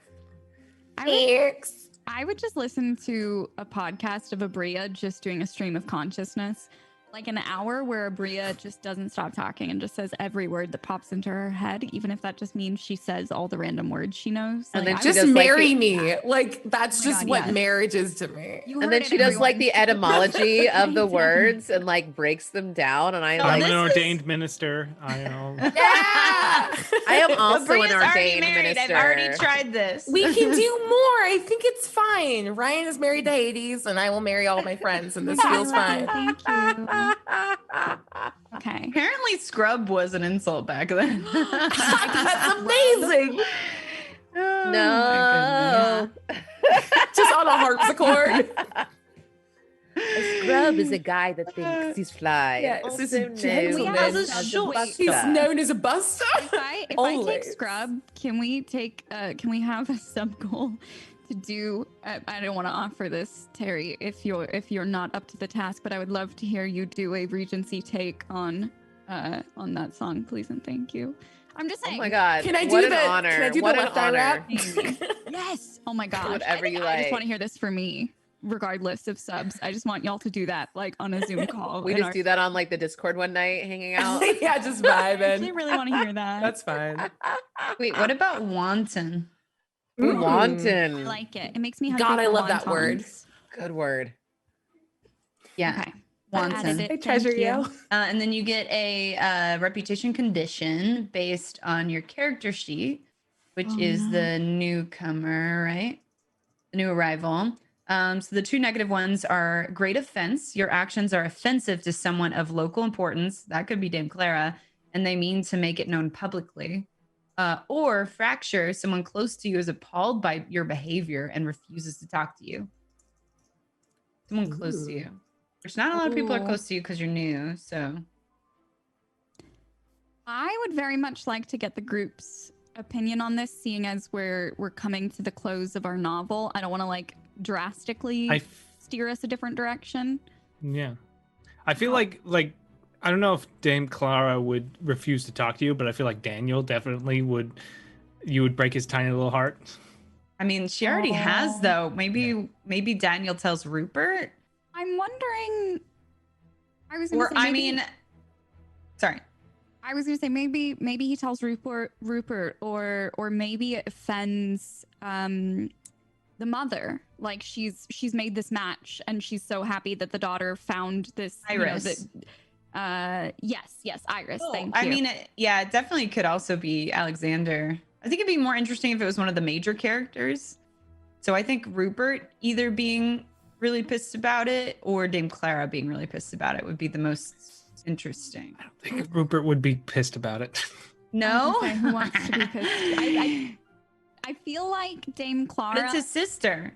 I would just listen to a podcast of Abria just doing a stream of consciousness, like an hour where Abria just doesn't stop talking and just says every word that pops into her head, even if that just means she says all the random words she knows. And Like, then I she would- Just does, like, marry the- me. Like that's Oh my just God, what yes. marriage is to me. You And heard then it, she does like the everyone. etymology of the Amazing. words and like breaks them down. And I No, I'm like, an this is- ordained minister. I know. Yeah. I am also Abria's an already ordained married. minister. I've already tried this. We can do more. I think it's fine. Ryan is married to Hades, and I will marry all my friends, and this Okay, feels fine. Thank you. Okay. Apparently, scrub was an insult back then. That's amazing. Oh, No. my goodness. Just on a harpsichord. A scrub is a guy that thinks he's fly. Yes, also it's a known gentleman. as As a short- buster. He's known as a buster. If I take Always. scrub, can we have a sub goal to do? I don't want to offer this, Terry, if you're not up to the task, but I would love to hear you do a Regency take on that song, please and thank you. I'm just Oh saying. my god. Can I do what the? an honor. Can I do what the an left eye honor. rap? Yes. Oh my gosh. Whatever you I just like. want to hear this for me, regardless of subs. I just want y'all to do that, like on a Zoom call. We in just our- do that on like the Discord one night, hanging out. Yeah, just I actually vibing. really want to hear that. That's fine. Wait, what about wanton? Ooh, Mm. I wanton. like it. It makes me hungry. God, I for love that word. wontons. Good word. Yeah, Okay. I added wanton. it. I treasure Thank you. And then you get a reputation condition based on your character sheet, which Oh, is no. the newcomer, right? The new arrival. So the two negative ones are great offense. Your actions are offensive to someone of local importance. That could be Dame Clara, and they mean to make it known publicly. Or fracture, someone close to you is appalled by your behavior and refuses to talk to you. Someone close to Ooh. you. Which not a lot of people are Ooh. close to you because you're new. So I would very much like to get the group's opinion on this, seeing as we're coming to the close of our novel. I don't want to like drastically I f- steer us a different direction. yeah. I feel like I don't know if Dame Clara would refuse to talk to you, but I feel like Daniel definitely would. You would break his tiny little heart. I mean, she already has Oh. though. Maybe Daniel tells Rupert, I'm wondering. I was gonna or say I maybe- mean, sorry. I was gonna say maybe he tells Rupert, or maybe it offends the mother. Like she's made this match and she's so happy that the daughter found this Iris. Yes, Iris. Thank you. I mean, it definitely could also be Alexander. I think it'd be more interesting if it was one of the major characters. So I think Rupert either being really pissed about it or Dame Clara being really pissed about it would be the most interesting. I don't think Rupert would be pissed about it. No, Okay, who wants to be pissed? I feel like Dame but Clara. it's his sister.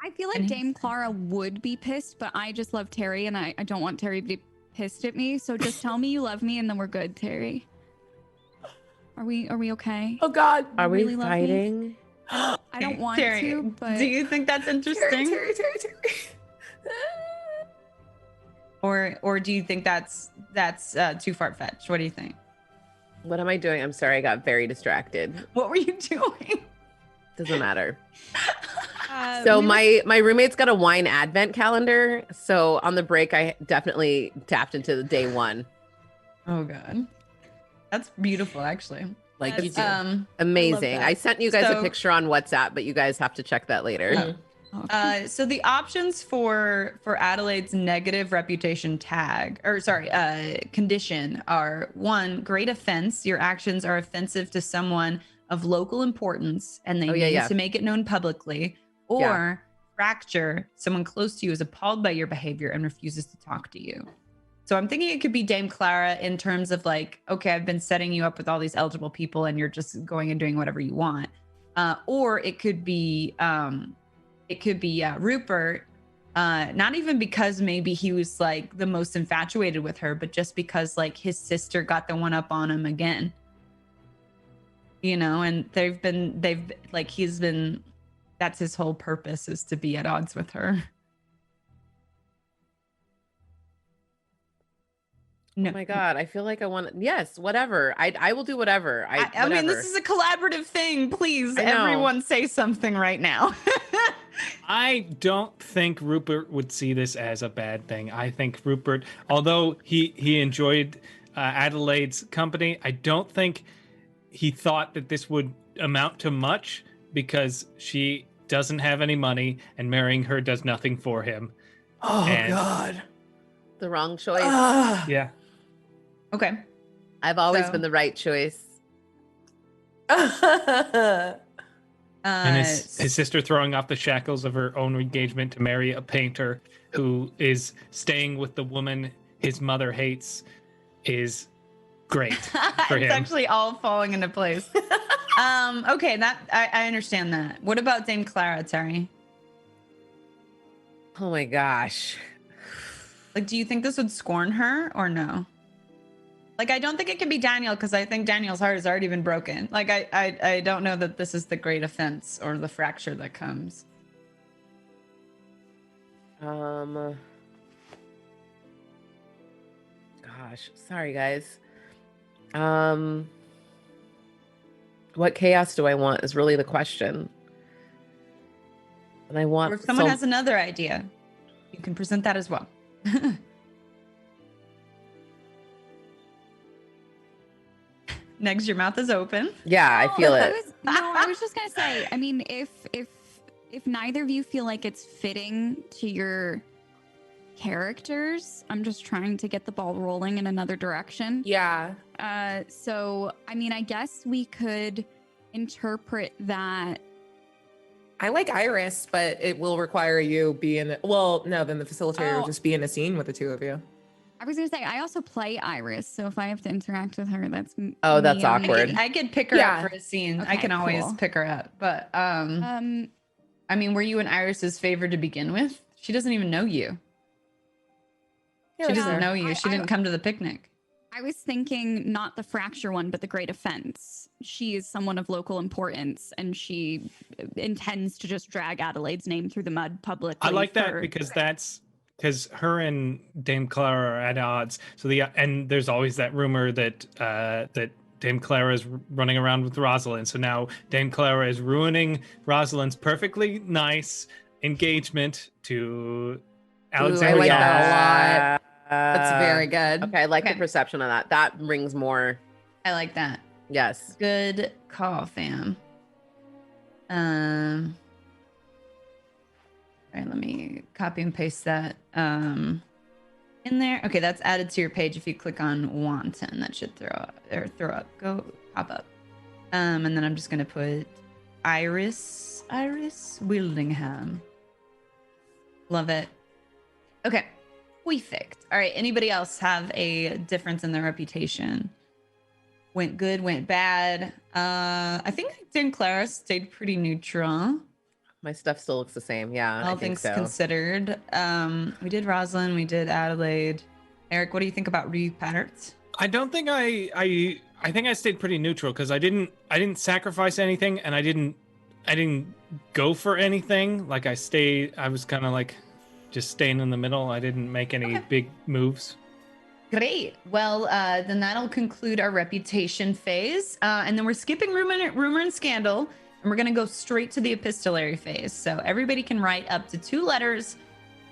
I feel like and Dame Clara would be pissed, but I just love Terry, and I don't want Terry to be pissed at me. So just tell me you love me, and then we're good, Terry. Are we okay? Oh God. Are we really love me? fighting? I don't want Terry, to, but do you think that's Terry, interesting? Terry. Or do you think that's too far fetched? What do you think? What am I doing? I'm sorry, I got very distracted. What were you doing? Doesn't matter. So we my roommate's got a wine advent calendar. So on the break, I definitely tapped into the day one. Oh god. That's beautiful, actually. Like you That's, do. Amazing. that. I sent you guys a So- picture on WhatsApp, but you guys have to check that later. Okay. So the options for Adelaide's negative reputation condition are: 1, great offense. Your actions are offensive to someone of local importance and they need to make it known publicly. Or fracture. Someone close to you is appalled by your behavior and refuses to talk to you. So I'm thinking it could be Dame Clara in terms of like, okay, I've been setting you up with all these eligible people and you're just going and doing whatever you want. Or it could be Rupert, not even because maybe he was like the most infatuated with her, but just because like his sister got the one up on him again. You know, and that's his whole purpose, is to be at odds with her. No. Oh my god, I feel like I want. Yes, whatever. I will do whatever. I mean, this is a collaborative thing. Please, everyone say something right now. I don't think Rupert would see this as a bad thing. I think Rupert, although he enjoyed Adelaide's company, I don't think he thought that this would amount to much because she doesn't have any money and marrying her does nothing for him. Oh And- God. the wrong choice. Yeah. Okay. I've always So- been the right choice. And his sister throwing off the shackles of her own engagement to marry a painter who is staying with the woman his mother hates is great for it's him. actually all falling into place. Okay, that I understand that. What about Dame Clara, Terry? Oh my gosh. Like, do you think this would scorn her or no? Like, I don't think it can be Daniel because I think Daniel's heart has already been broken. Like, I don't know that this is the great offense or the fracture that comes. Gosh, sorry guys. What chaos do I want is really the question. And I want Or if someone has another idea, you can present that as well. Next, your mouth is open. Yeah, I feel it. I was just gonna say. I mean, if neither of you feel like it's fitting to your characters, I'm just trying to get the ball rolling in another direction. Yeah. So I mean, I guess we could interpret that. I like Iris, but it will require you being. Well, no, then the facilitator will just be in a scene with the two of you. I was gonna say I also play Iris, so if I have to interact with her, that's Oh, that's me on awkward. me. I could pick her Yeah. up for a scene. I Okay, can always cool. pick her up. But I mean, were you in Iris's favor to begin with? She doesn't even know you. She doesn't know you. She didn't come to the picnic. I was thinking not the fracture one, but the great offense. She is someone of local importance, and she intends to just drag Adelaide's name through the mud publicly. I like that for- because her and Dame Clara are at odds. So and there's always that rumor that that Dame Clara is running around with Rosalind. So now Dame Clara is ruining Rosalind's perfectly nice engagement to Alexander. I like Jones. that a lot. Uh, That's very good. Okay, I like Okay. the perception of that. That rings more. I like that. Yes. Good call, fam. All right, let me copy and paste that in there. Okay, that's added to your page. If you click on wanton, that should pop up. And then I'm just gonna put Iris Wildingham. Love it. Okay, perfect. All right, anybody else have a difference in their reputation? Went good, went bad. I think Dame Clara stayed pretty neutral. My stuff still looks the same. Yeah, All I think things so. considered. We did Rosalind, we did Adelaide. Eric, what do you think about Rupert? I don't think I think I stayed pretty neutral because I didn't sacrifice anything and I didn't go for anything. Like I was kind of like just staying in the middle. I didn't make any big moves. Great. Well, then that'll conclude our reputation phase. And then we're skipping rumor and scandal And we're going to go straight to the epistolary phase. So everybody can write up to 2 letters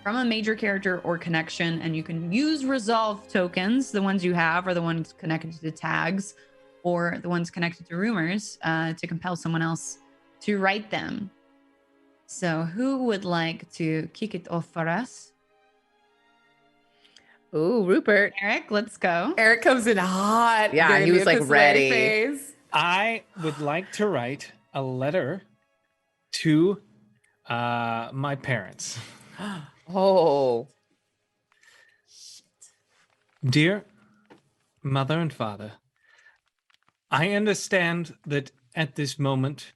from a major character or connection, and you can use resolve tokens, the ones you have, or the ones connected to tags, or the ones connected to rumors, to compel someone else to write them. So who would like to kick it off for us? Ooh, Rupert. Eric, let's go. Eric comes in hot. Yeah, during he the was, like, epistolary ready. phase. I would like to write a letter to my parents. Oh. Dear mother and father, I understand that at this moment,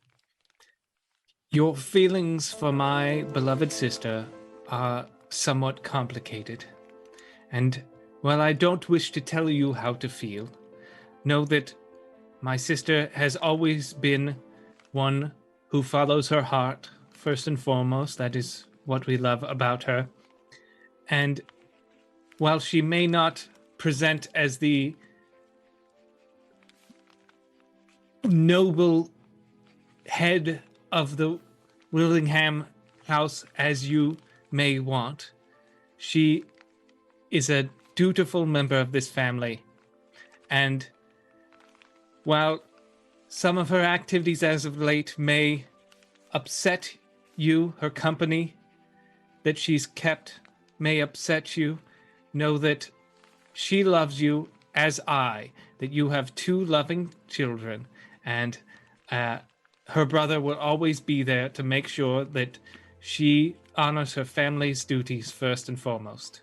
your feelings for my beloved sister are somewhat complicated. And while I don't wish to tell you how to feel, know that my sister has always been one who follows her heart first and foremost. That is what we love about her. And while she may not present as the noble head of the Willingham house as you may want, she is a dutiful member of this family. And while some of her activities as of late may upset you, her company that she's kept may upset you, know that she loves you as I, that you have 2 loving children, and her brother will always be there to make sure that she honors her family's duties first and foremost.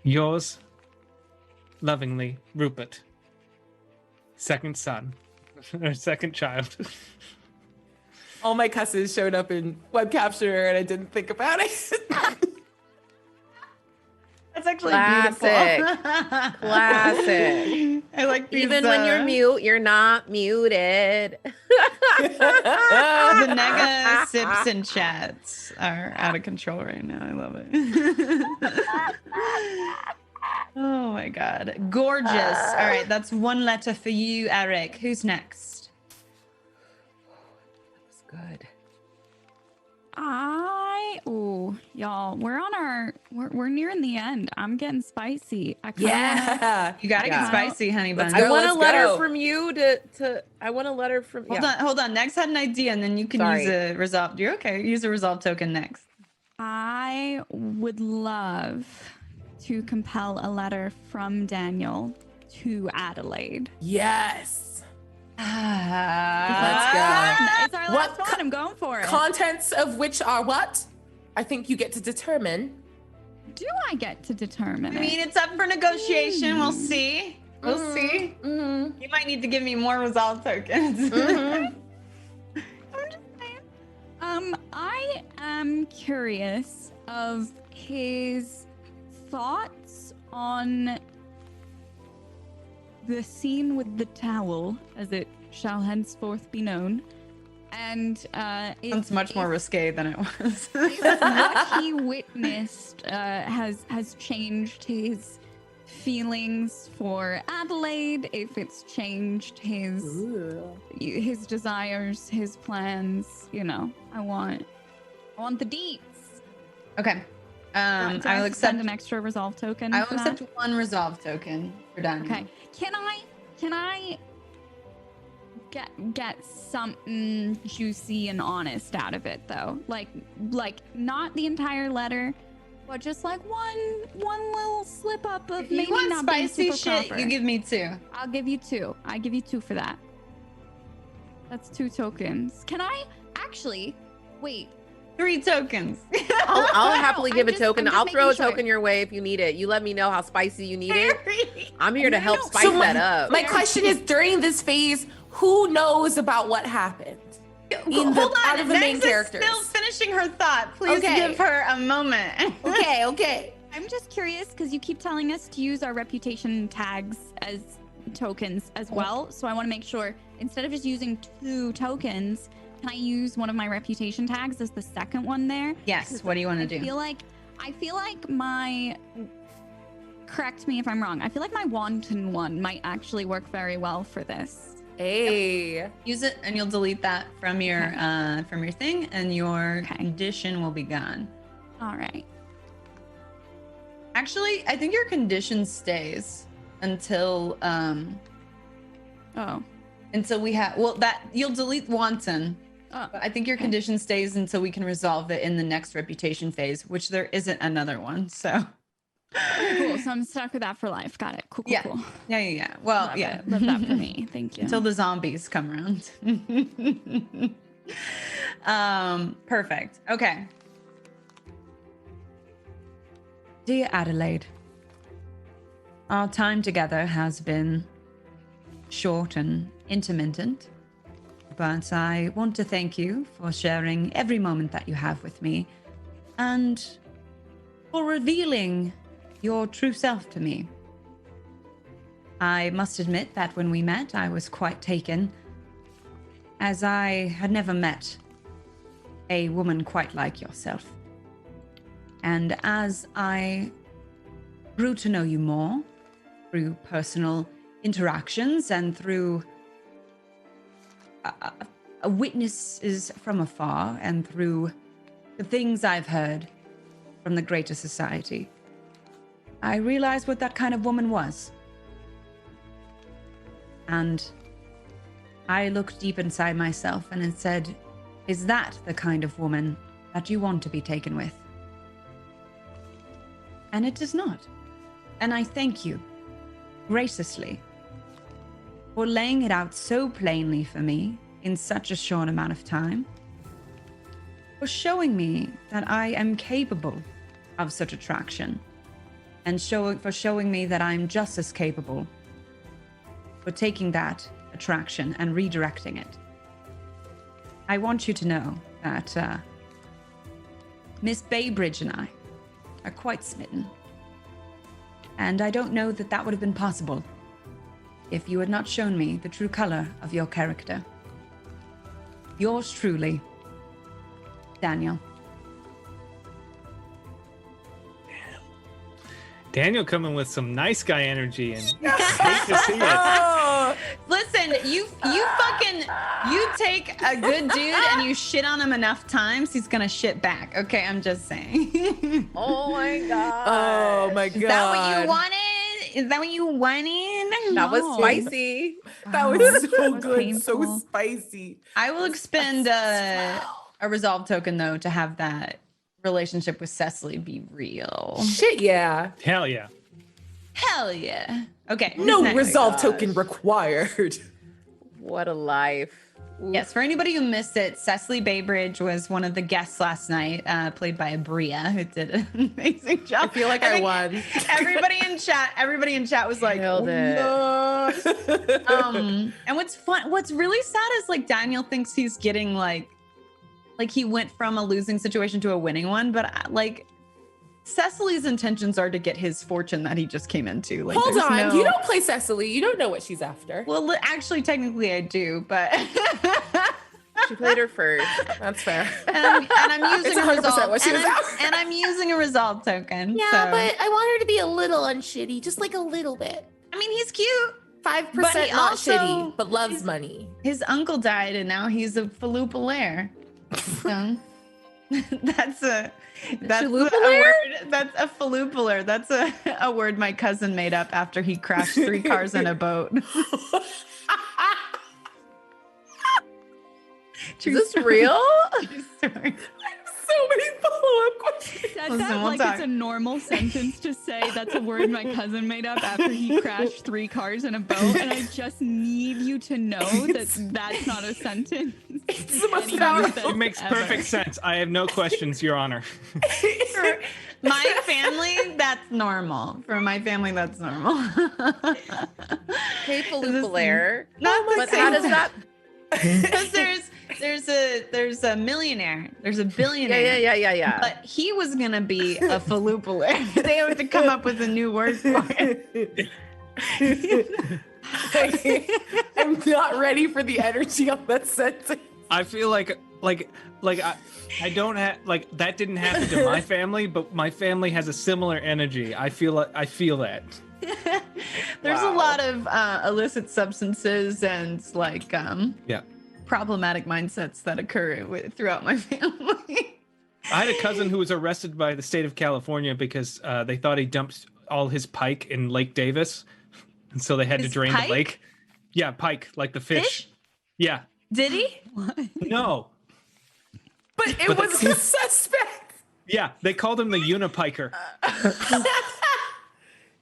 Yours lovingly, Rupert. Second son, or second child. All my cusses showed up in web capture and I didn't think about it. That's actually Classic. beautiful. Classic. I like these, Even when you're mute, you're not muted. the nega sips and chats are out of control right now. I love it. Oh my god. Gorgeous. All right, that's 1 letter for you, Eric. Who's next? That was good. Y'all, we're nearing the end. I'm getting spicy. I kinda Yeah. You gotta Yeah. get spicy, honey bun. Let's I go, want a let's letter go. from you to I want a letter from Hold on. Next had an idea, and then you can Sorry. use a resolve. You're okay. Use a resolve token next. I would love to compel a letter from Daniel to Adelaide. Yes. Let's go. It's our What last one. I'm going for it. Contents of which are what? I think you get to determine. Do I get to determine I mean, it? it's up for negotiation. We'll see. We'll see. Mm-hmm. You might need to give me more resolve tokens. I'm just saying. I am curious of his thoughts on the scene with the towel, as it shall henceforth be known, and It's much more risque than it was. if what he witnessed has changed his feelings for Adelaide, if it's changed his desires, his plans. You know, I want the deets. Okay. Do I I will have to accept send an extra resolve token. I will for that? accept 1 resolve token for Daniel. Okay. Can I get something juicy and honest out of it though? Like not the entire letter, but just like one little slip up of If you maybe want not being spicy super shit, proper. you give me 2. I'll give you 2. I give you 2 for that. That's 2 tokens. Can I actually wait? 3 tokens. I'll happily give a I'm token. just I'll throw a making sure. token your way if you need it. You let me know how spicy you need it. I'm here to help No. spice So that up. My question is, during this phase, who knows about what happened? Hold on. Out of the main Nex characters. is still finishing her thought. Please Okay. give her a moment. Okay. I'm just curious because you keep telling us to use our reputation tags as tokens as well. So I want to make sure instead of just using 2 tokens, can I use one of my reputation tags as the second one there? Yes. What do you want to I do? feel like my, correct me if I'm wrong, I feel like my wanton one might actually work very well for this. Hey. Use it, and you'll delete that from your thing, and your condition will be gone. All right. Actually, I think your condition stays until Oh. until we have that you'll delete wanton. Oh. But I think your condition stays until we can resolve it in the next reputation phase, which there isn't another one. So Okay, cool. So I'm stuck with that for life. Got it. Cool. Yeah. Cool. yeah. Well, Love yeah. it. Love that for me. Thank you. Until the zombies come around. Perfect. Okay. Dear Adelaide, our time together has been short and intermittent, but I want to thank you for sharing every moment that you have with me and for revealing your true self to me. I must admit that when we met, I was quite taken, as I had never met a woman quite like yourself. And as I grew to know you more through personal interactions and through witnesses from afar and through the things I've heard from the greater society, I realized what that kind of woman was. And I looked deep inside myself and it said, is that the kind of woman that you want to be taken with? And it does not. And I thank you, graciously, for laying it out so plainly for me in such a short amount of time, for showing me that I am capable of such attraction, and for showing me that I'm just as capable for taking that attraction and redirecting it. I want you to know that Miss Baybridge and I are quite smitten. And I don't know that that would have been possible if you had not shown me the true color of your character. Yours truly, Daniel. Daniel coming with some nice guy energy, and hate to see it. Listen, you take a good dude and you shit on him enough times, he's gonna shit back. Okay, I'm just saying. Oh my god. Oh my god. Is that what you wanted? Is that what you wanted? That was No. spicy. That was so That was good. So painful. spicy. I will expend a resolve token though to have that relationship with Cecily be real. Shit, yeah. Hell yeah. Hell yeah. Okay. No next. resolve token required. What a life. Yes, for anybody who missed it, Cecily Baybridge was one of the guests last night, played by Bria, who did an amazing job. I feel like I think won. Everybody in chat was like, Nailed it. no. And what's really sad is like Daniel thinks he's getting like he went from a losing situation to a winning one, but like Cecily's intentions are to get his fortune that he just came into. Like, Hold there's on. no- You don't play Cecily. You don't know what she's after. Well, actually, technically, I do, but She played her first. That's fair. and I'm using It's a 100% resolve, what she was after. and I'm using a resolve token. Yeah, so. but I want her to be a little unshitty, just like a little bit. I mean, he's cute. 5% But he not also- shitty, but loves money. His uncle died, and now he's a falupalaire. So that's a Chalupalaire? word. That's a falupalaire. That's a word my cousin made up after he crashed 3 cars in a boat. Is this real? True story. So many follow-up questions. Said Listen, that we'll like talk. it's a normal sentence to say. That's a word my cousin made up after he crashed 3 cars in a boat, and I just need you to know that that's not a sentence. It's the most Anyone powerful. says It makes ever. perfect sense. I have no questions, Your Honor. For my family, that's normal. For my family, that's normal. Hey, Falupalaire. Not the But same how does that? Because there's a millionaire, there's a billionaire. Yeah. But he was gonna be a falupalaire. They have to come up with a new word for it. I'm not ready for the energy on that sentence. I feel like I don't have like that didn't happen to my family, but my family has a similar energy. I feel that. There's a Wow. lot of illicit substances and like Yeah. problematic mindsets that occur throughout my family. I had a cousin who was arrested by the state of California because they thought he dumped all his pike in Lake Davis, and so they had to His drain pike? the lake. Yeah, pike, like the fish. Fish? Yeah. Did he? What? No. But it But was the suspect. Yeah, they called him the unipiker.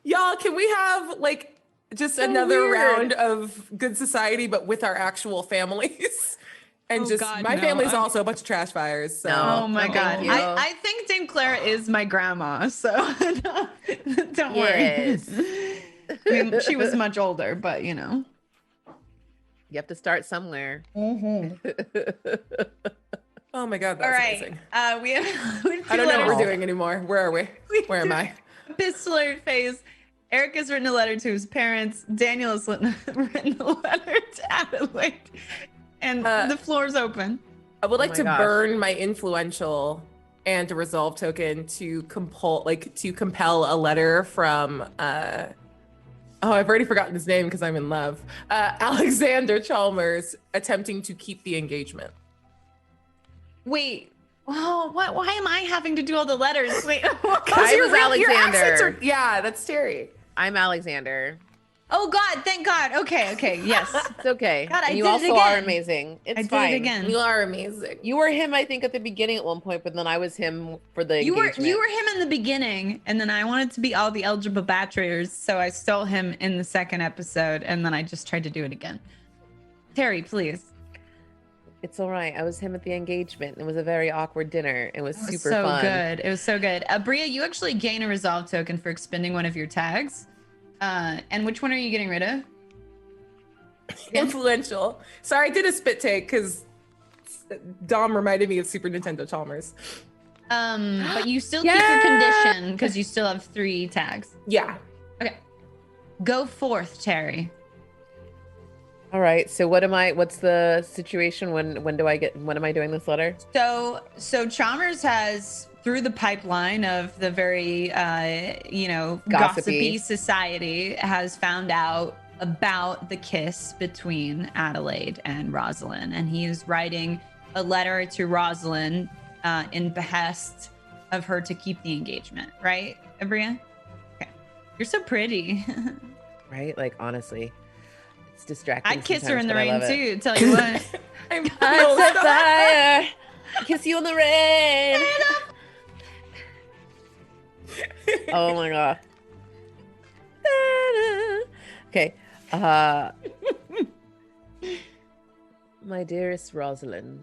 Y'all, can we have like just So another weird. round of good society, but with our actual families? And Oh, just God, my no. family's also a bunch of trash fires. So. No. Oh my Thank god. you. I think Dame Clara is my grandma, so don't Yes. worry. I mean, she was much older, but you know. You have to start somewhere. Oh my god, that's All right. amazing. We have two I don't know what letters. we're doing anymore. Where are we? Where am I? Epistolary Phase. Eric has written a letter to his parents. Daniel has written a letter to Adelaide. And the floor's open. I would like my to gosh. burn my influential and a resolve token to compel a letter from I've already forgotten his name because I'm in love. Alexander Chalmers attempting to keep the engagement. Wait. Oh, what? Why am I having to do all the letters? Wait. I Your was accents Alexander. yeah, that's Terry. I'm Alexander. Oh God! Thank God. Okay. Yes. It's okay. God, I and you did it also are again. amazing. It's I did fine. it again. You are amazing. You were him, I think, at the beginning at one point, but then I was him for the You were engagement. him in the beginning, and then I wanted to be all the eligible bachelors, so I stole him in the second episode, and then I just tried to do it again. Terry, please. It's all right. I was him at the engagement. It was a very awkward dinner. It was It was super so fun. good. It was so good. Bria, you actually gain a resolve token for expending one of your tags. And which one are you getting rid of? Influential. Sorry, I did a spit take because Dom reminded me of Super Nintendo Chalmers. But you still keep your Yeah. condition because you still have 3 tags. Yeah. Okay. Go forth, Terry. All right. So what's the situation? When am I doing this letter? So Chalmers has, through the pipeline of the very gossipy society, has found out about the kiss between Adelaide and Rosalind, and he is writing a letter to Rosalind in behest of her to keep the engagement. Right, Abria? Okay. You're so pretty. Right? Like honestly, it's distracting. I'd kiss her sometimes, in the but I rain love it. too. Tell you what. I'm I'm set fire. Kiss you in the rain. Oh my god. Okay. My dearest Rosalind,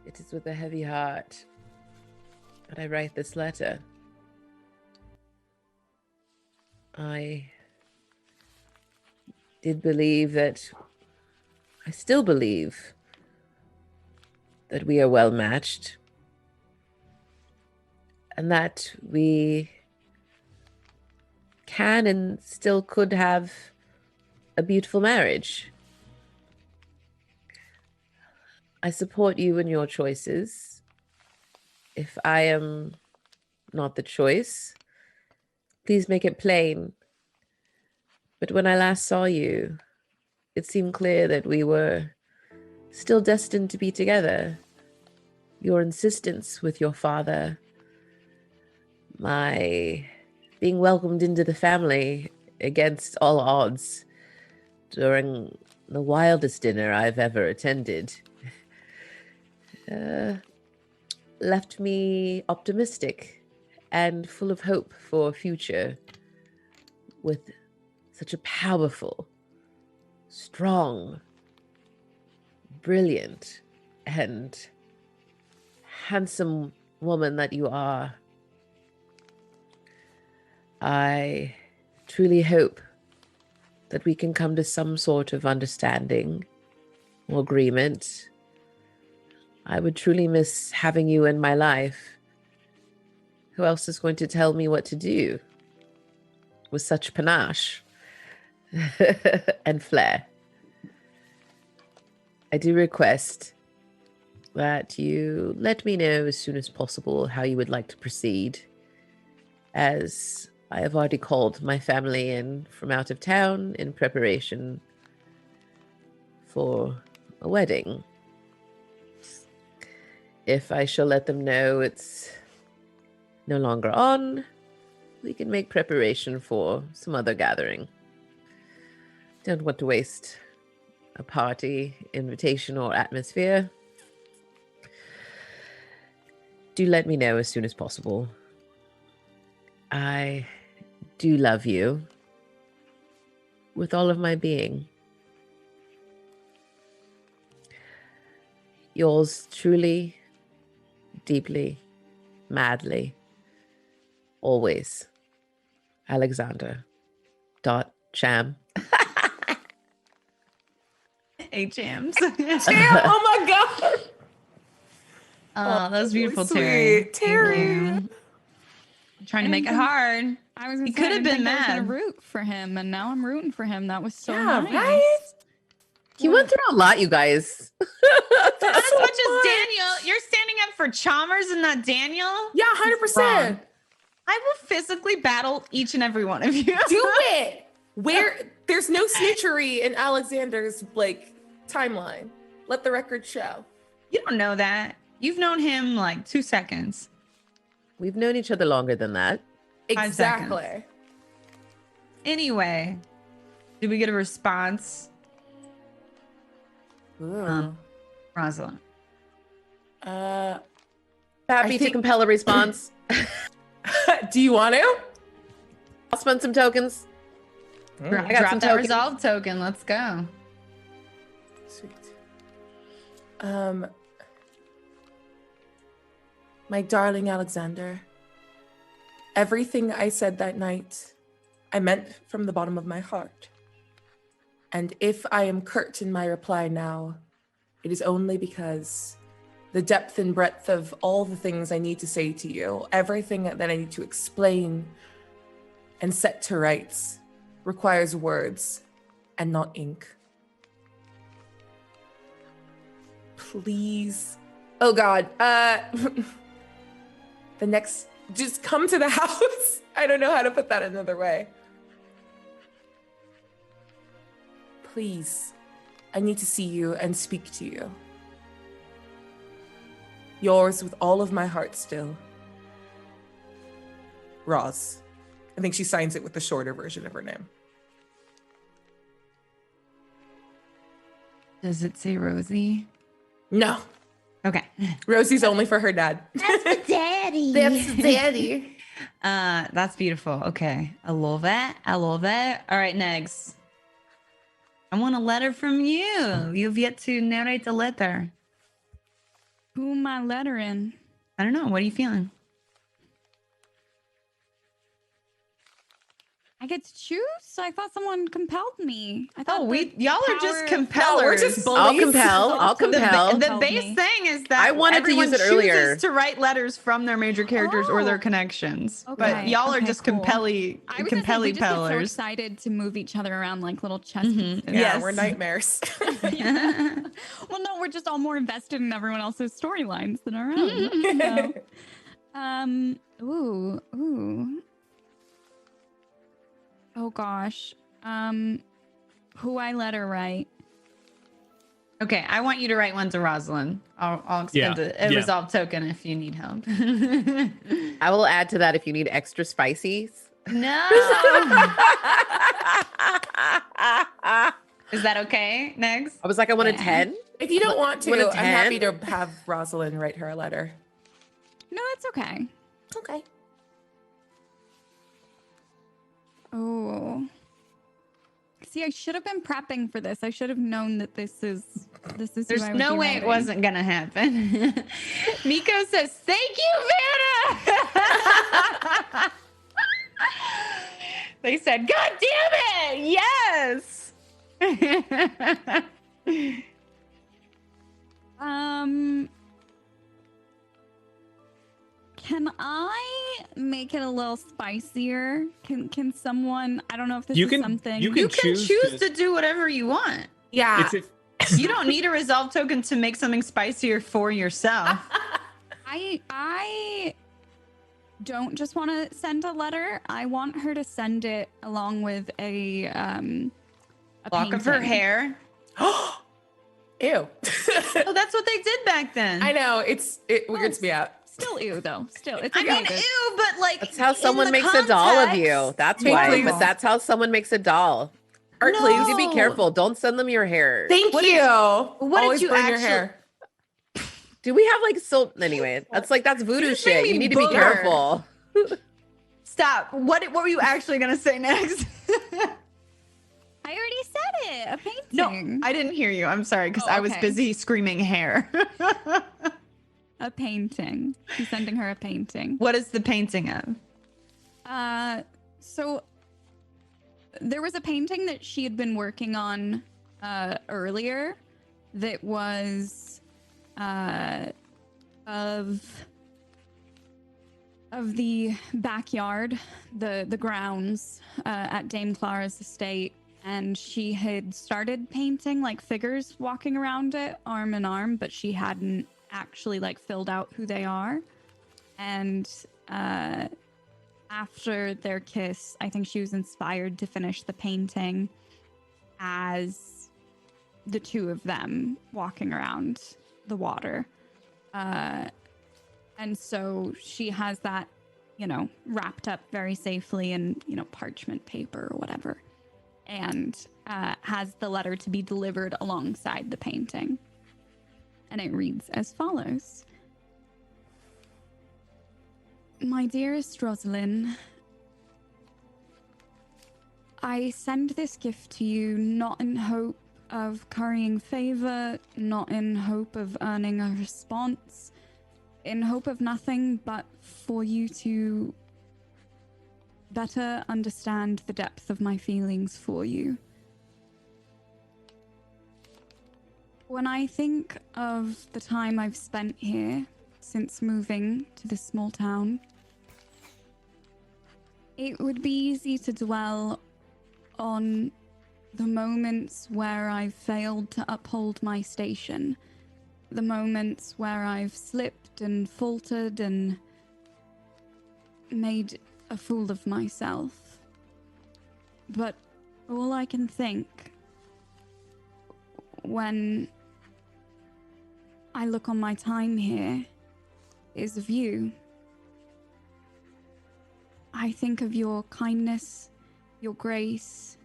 it is with a heavy heart that I write this letter. I did believe that, I still believe that we are well matched and that we can and still could have a beautiful marriage. I support you in your choices. If I am not the choice, please make it plain. But when I last saw you, it seemed clear that we were still destined to be together. Your insistence with your father, my being welcomed into the family against all odds during the wildest dinner I've ever attended, left me optimistic and full of hope for a future with such a powerful, strong, brilliant, and handsome woman that you are. I truly hope that we can come to some sort of understanding or agreement. I would truly miss having you in my life. Who else is going to tell me what to do with such panache and flair? I do request that you let me know as soon as possible how you would like to proceed, as I have already called my family in from out of town in preparation for a wedding. If I shall let them know it's no longer on, we can make preparation for some other gathering. Don't want to waste a party, invitation, or atmosphere. Do let me know as soon as possible. I do love you with all of my being. Yours truly, deeply, madly, always, Alexander. Cham. H-Ams. Damn, oh my god. Oh, that was really beautiful, sweet. Terry. Terry. Thank you. I'm trying to make it hard. I was gonna He say, I could have didn't been think I was gonna mad. root for him, and now I'm rooting for him. That was so Yeah, nice. right? He went through a lot, you guys. Not as so much as much. Daniel. You're standing up for Chalmers and not Daniel. Yeah, 100%. I will physically battle each and every one of you. Do it. Where there's no snitchery in Alexander's like timeline. Let the record show. You don't know that. You've known him like 2 seconds. We've known each other longer than that. 5 Exactly. seconds. Anyway, did we get a response, Rosalind? I Happy to think- compel a response. Do you want to? I'll spend some tokens. I got Drop some that tokens. resolve token. Let's go. Sweet. My darling Alexander, everything I said that night, I meant from the bottom of my heart. And if I am curt in my reply now, it is only because the depth and breadth of all the things I need to say to you, everything that I need to explain and set to rights, requires words and not ink. Please. Oh God. The next, just come to the house. I don't know how to put that another way. Please. I need to see you and speak to you. Yours with all of my heart still. Roz. I think she signs it with the shorter version of her name. Does it say Rosie? No. Okay. Rosie's only for her dad. That's the daddy. That's daddy. That's beautiful. Okay. I love it. I love it. All right, next. I want a letter from you. You've yet to narrate the letter. Who am I lettering? I don't know. What are you feeling? I get to choose? I thought someone compelled me. I thought Y'all are just power- compellers. No, we're just I'll bullies. compel. I'll The- compel. The Compelled base me. thing is that I wanted to everyone use it earlier. chooses to write letters from their major characters or their Oh. connections. But Okay, y'all are okay, just cool. compelly I was gonna say, we just get so pellers. excited to move each other around like little chess Mhm. pieces. Yeah, Yes. we're nightmares. Well, no, we're just all more invested in everyone else's storylines than our own. So, ooh. Oh gosh. Who I let her write? Okay, I want you to write one to Rosalind. I'll expend a resolve token if you need help. I will add to that if you need extra spices. No. Is that okay? Next. I was like, I want a 10. If you don't want What a to, I'm happy 10? to have Rosalind write her a letter. No, it's okay. Okay. Oh. See, I should have been prepping for this. I should have known that this is who There's I would no be way it writing. wasn't gonna happen. Miko says, "Thank you, Vanna." They said, "God damn it, yes." Can I make it a little spicier? Can someone? I don't know if this You is can- something. you You can choose choose to- to do whatever you want. Yeah. It's if, You don't need a resolve token to make something spicier for yourself. I don't just want to send a letter. I want her to send it along with a Lock of her painting. hair. Ew. Oh, that's what they did back then. I know. It weirds me out. Still ew though. Still, it's I okay. mean, ew, but like That's how in someone the makes a doll of you. context- That's Hey, why. please. But that's how someone makes a doll. Art, No. please. You need to be careful. Don't send them your hair. Thank What did you. what did Always you burn your actually- hair. Do we have like so? Anyway, that's voodoo just made shit. me You need to be booger. careful. Stop. What were you actually gonna say next? I already said it. A No, painting. I didn't hear you. I'm sorry, because Oh, I was okay. busy screaming hair. A painting. He's sending her a painting. What is the painting of? So there was a painting that she had been working on earlier that was of the backyard, the grounds at Dame Clara's estate, and she had started painting like figures walking around it arm in arm, but she hadn't actually like filled out who they are. And after their kiss, I think she was inspired to finish the painting as the two of them walking around the water. And so she has that, wrapped up very safely in, parchment paper or whatever, and has the letter to be delivered alongside the painting. And it reads as follows. My dearest Rosalind, I send this gift to you not in hope of currying favor, not in hope of earning a response, in hope of nothing but for you to better understand the depth of my feelings for you. When I think of the time I've spent here since moving to this small town, it would be easy to dwell on the moments where I've failed to uphold my station, the moments where I've slipped and faltered and made a fool of myself. But all I can think when I look on my time here is of you. I think of your kindness, your grace,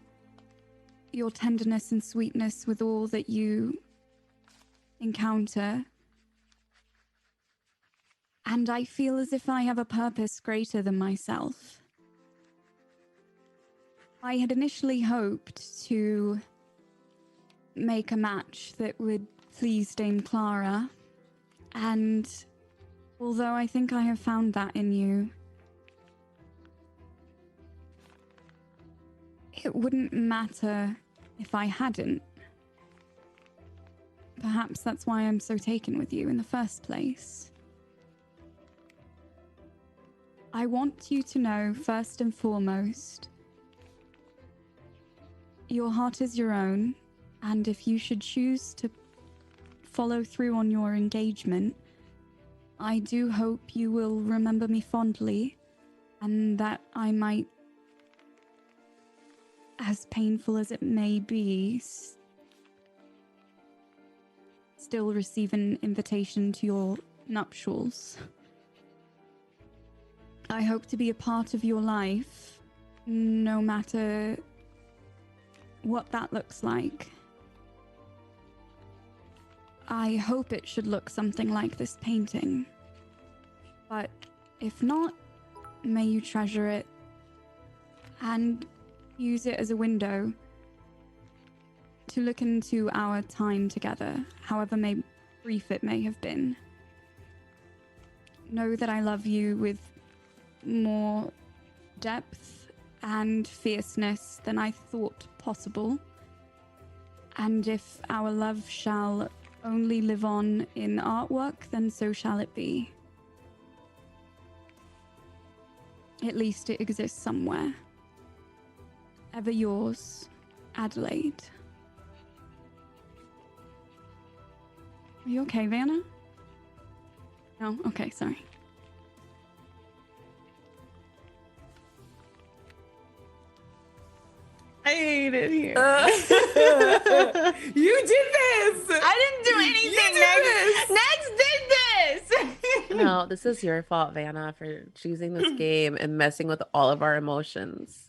your tenderness and sweetness with all that you encounter. And I feel as if I have a purpose greater than myself. I had initially hoped to make a match that would please Dame Clara, and although I think I have found that in you, it wouldn't matter if I hadn't. Perhaps that's why I'm so taken with you in the first place. I want you to know, first and foremost, your heart is your own, and if you should choose to follow through on your engagement, I do hope you will remember me fondly, and that I might, as painful as it may be, still receive an invitation to your nuptials. I hope to be a part of your life, no matter what that looks like. I hope it should look something like this painting. But if not, may you treasure it and use it as a window to look into our time together, however brief it may have been. Know that I love you with more depth and fierceness than I thought possible. And if our love shall only live on in artwork, then so shall it be. At least it exists somewhere. Ever yours, Adelaide. Are you okay, Vanna? No? Okay, sorry. I hate it here. You did this. I didn't do anything. Next did this. No, this is your fault, Vanna, for choosing this game and messing with all of our emotions.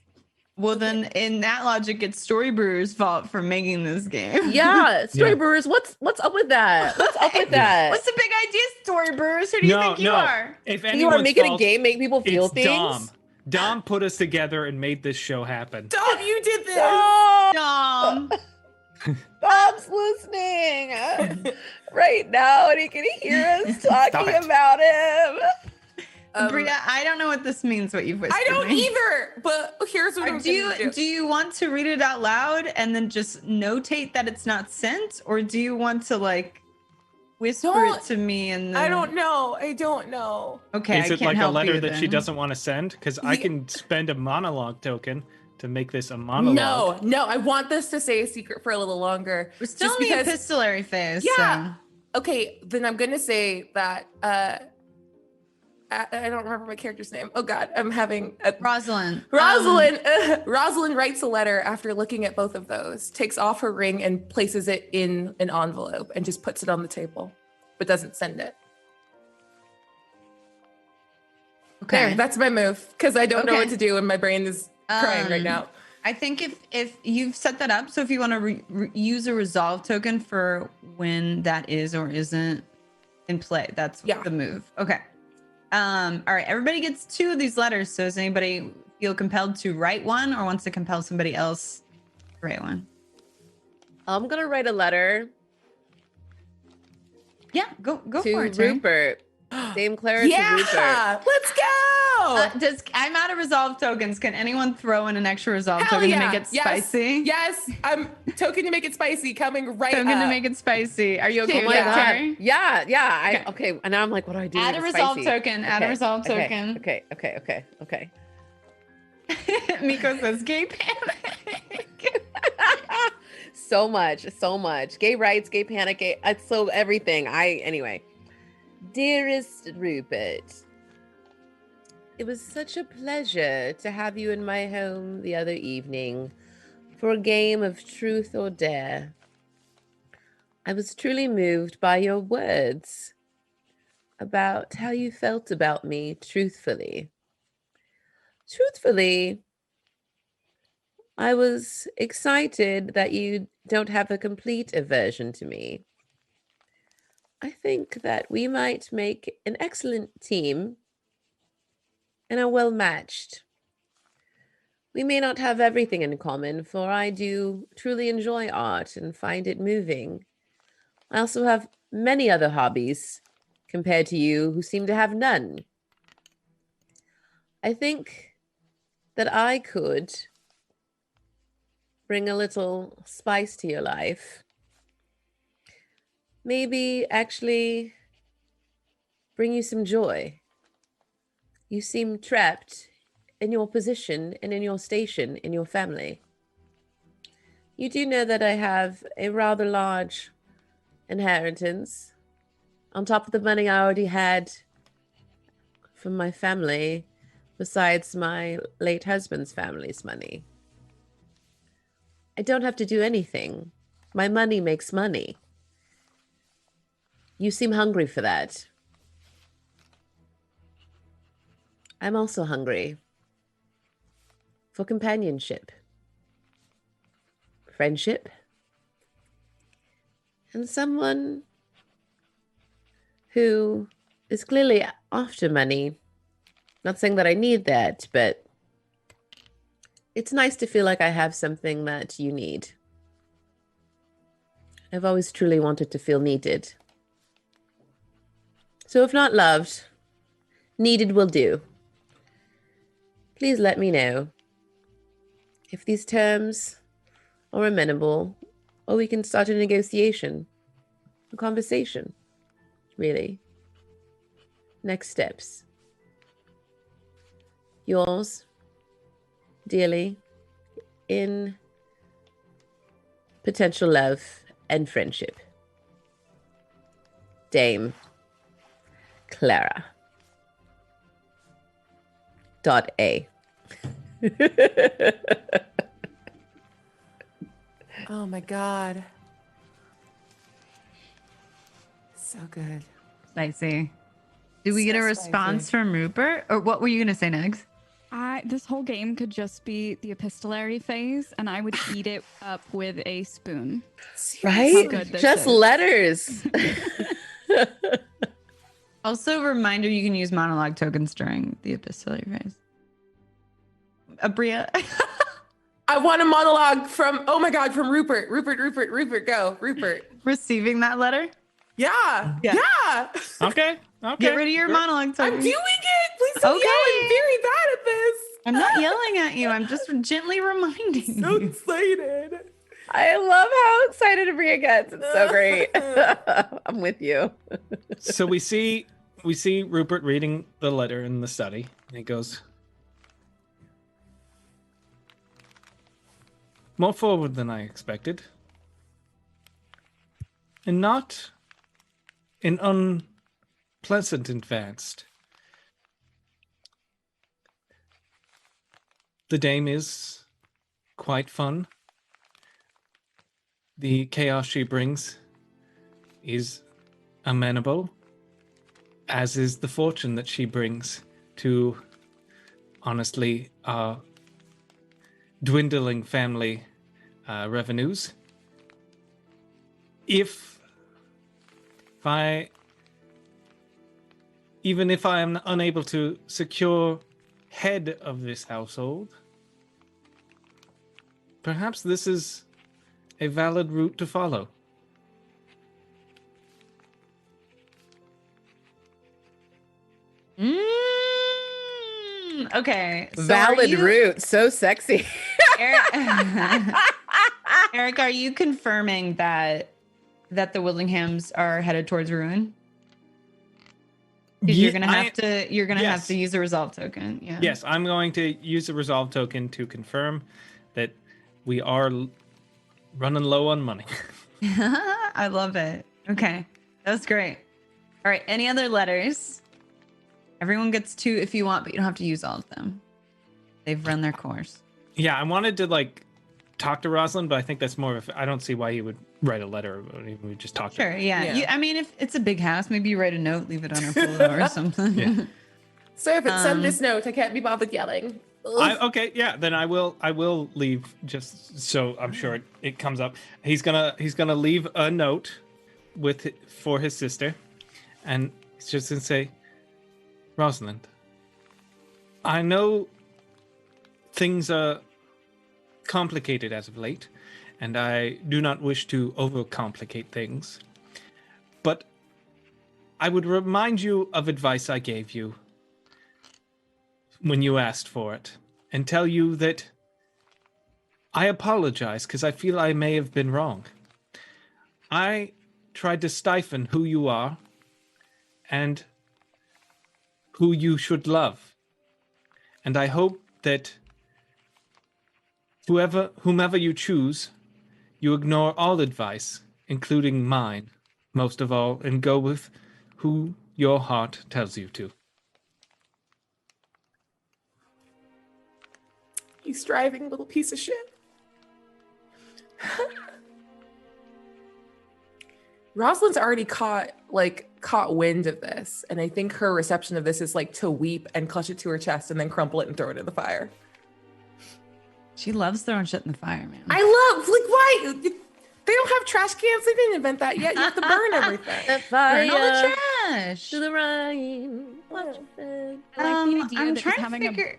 Well, then, in that logic, it's Storybrewers' fault for making this game. Yeah, Storybrewers, what's up with that? What's up with that? What's the big idea, Storybrewers? Who do you think you are? If You are making a fault, game, make people feel it's things. Dom put us together and made this show happen. Dom, you did this. Dom. Bob's listening right now, and he can hear us talking about him. Bria, I don't know what this means. What you've whispered. I don't either. But here's what I'm do you gonna do. do you want to read it out loud and then just notate that it's not sent, or do you want to like whisper it to me and then... I don't know. Okay, is I it can't like a help letter you that she then. doesn't want to send? Because I can spend a monologue token to make this a monologue. No, I want this to stay a secret for a little longer. We're still just in the because- epistolary phase. Yeah. So. Okay, then I'm gonna say that I don't remember my character's name. Oh God, I'm having a Rosalind. Rosalind writes a letter after looking at both of those, takes off her ring and places it in an envelope and just puts it on the table, but doesn't send it. Okay. There, that's my move because I don't know what to do and my brain is crying right now. I think if you've set that up, so if you want to use a resolve token for when that is or isn't in play, that's the move. Okay. All right, everybody gets 2 of these letters. So does anybody feel compelled to write one or wants to compel somebody else to write one? I'm gonna write a letter. Yeah, go to for it, Terry. Rupert. Dame Clara to Rupert. Let's go. I'm out of resolve tokens. Can anyone throw in an extra resolve Hell token yeah. to make it spicy? Yes, I'm token to make it spicy coming right Token up. to make it spicy. Are you okay Oh with my that, God. Terry? Yeah. Okay. And now I'm like, what do I do? Add to a make it resolve spicy? token. Add a resolve token. Okay. Miko says gay panic. so much. Gay rights, gay panic, gay. It's so everything. Anyway. Dearest Rupert, it was such a pleasure to have you in my home the other evening for a game of truth or dare. I was truly moved by your words about how you felt about me truthfully. Truthfully, I was excited that you don't have a complete aversion to me. I think that we might make an excellent team and are well matched. We may not have everything in common, for I do truly enjoy art and find it moving. I also have many other hobbies compared to you who seem to have none. I think that I could bring a little spice to your life. Maybe actually bring you some joy. You seem trapped in your position and in your station in your family. You do know that I have a rather large inheritance on top of the money I already had from my family, besides my late husband's family's money. I don't have to do anything. My money makes money. You seem hungry for that. I'm also hungry for companionship, friendship, and someone who is clearly after money. Not saying that I need that, but it's nice to feel like I have something that you need. I've always truly wanted to feel needed. So if not loved, needed will do. Please let me know if these terms are amenable, or we can start a negotiation, a conversation, really. Next steps. Yours, dearly, in potential love and friendship. Dame Clara. .A. Oh my god. So good. Spicy. Did we get a So response spicy. from Rupert? Or what were you going to say next? This whole game could just be the epistolary phase, and I would eat it up with a spoon. Right? How good this Just is. letters. Also, reminder, you can use monologue tokens during the epistolary phase. Abria. I want a monologue from, oh my god, from Rupert. Rupert, go. Rupert. Receiving that letter? Yeah. Yeah. Okay. Get rid of your monologue I'm tokens. doing it. Please don't Okay. yell. I'm very bad at this. I'm not yelling at you. I'm just gently reminding So you. excited. I love how excited Abria gets. It's so great. I'm with you. So we see Rupert reading the letter in the study. And he goes, more forward than I expected. And not an unpleasant advanced. The dame is quite fun. The chaos she brings is amenable, as is the fortune that she brings to, honestly, our dwindling family revenues. Even if I am unable to secure head of this household, perhaps this is a valid route to follow. Okay. So Valid route. So sexy. Eric, are you confirming that the Wildinghams are headed towards ruin? Because you're gonna have to have to use a resolve token. Yeah. Yes, I'm going to use a resolve token to confirm that we are running low on money. I love it. Okay. That was great. All right. Any other letters? Everyone gets 2 if you want, but you don't have to use all of them. They've run their course. Yeah, I wanted to talk to Rosalind, but I think that's more of I don't see why he would write a letter. We would just talk to her. Sure. Yeah. Yeah. I mean, if it's a big house, maybe you write a note, leave it on her pillow or something. Yeah. Servant, send this note. I can't be bothered yelling. Okay, yeah, then I will leave just so I'm sure it comes up. He's gonna leave a note for his sister, and he's just gonna say, Rosalind, I know things are complicated as of late, and I do not wish to overcomplicate things, but I would remind you of advice I gave you when you asked for it, and tell you that I apologize because I feel I may have been wrong. I tried to stifle who you are and who you should love. And I hope that whomever you choose, you ignore all advice, including mine, most of all, and go with who your heart tells you to. You striving little piece of shit. Rosalind's already caught wind of this, and I think her reception of this is to weep and clutch it to her chest and then crumple it and throw it in the fire. She loves throwing shit in the fire, man. I love why they don't have trash cans. They didn't invent that yet. You have to burn everything. The fire Burn all the trash. to the rain. Watch it. I like the idea I'm that trying to having figure.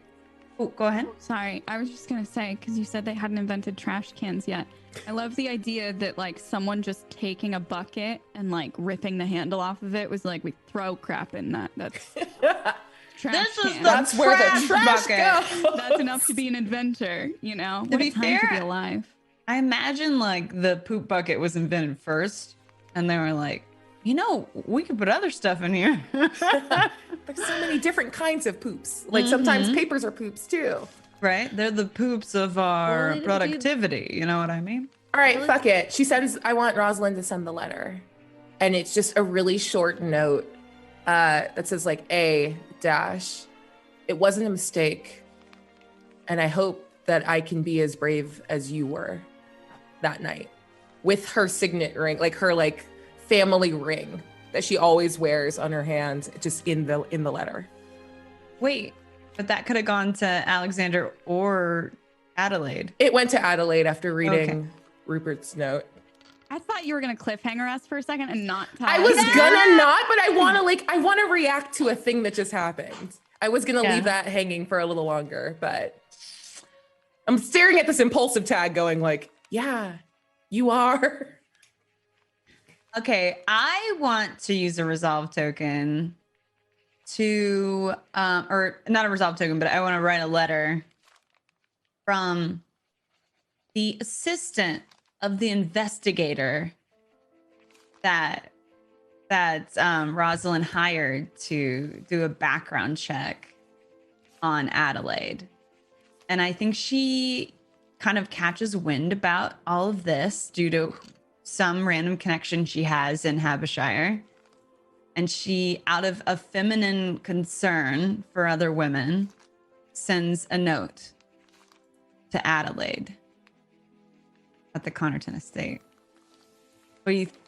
Oh, go ahead. Sorry, I was just gonna say, because you said they hadn't invented trash cans yet. I love the idea that someone just taking a bucket and ripping the handle off of it was we throw crap in that. That's trash This is can. the That's where the trash trash bucket. goes. That's enough to be an inventor, What be a time to be fair, alive. I imagine the poop bucket was invented first, and they were like, we could put other stuff in here. There's so many different kinds of poops. Sometimes papers are poops too. Right? They're the poops of our Well, productivity. You know what I mean? All right, fuck it. I want Rosalind to send the letter. And it's just a really short note that says A dash. It wasn't a mistake. And I hope that I can be as brave as you were. that night with her signet ring, like her like family ring that she always wears on her hand, just in the letter. Wait, but that could have gone to Alexander or Adelaide. It went to Adelaide after reading Rupert's note. I thought you were gonna cliffhanger us for a second and not tell I us. was gonna not, but I want to react to a thing that just happened. I was gonna leave that hanging for a little longer, but I'm staring at this impulsive tag going like, yeah, you are. Okay, I want to use a resolve token to, or not a resolve token, but I want to write a letter from the assistant of the investigator that Rosalind hired to do a background check on Adelaide. And I think she kind of catches wind about all of this due to some random connection she has in Habishire. And she, out of a feminine concern for other women, sends a note to Adelaide at the Connerton estate.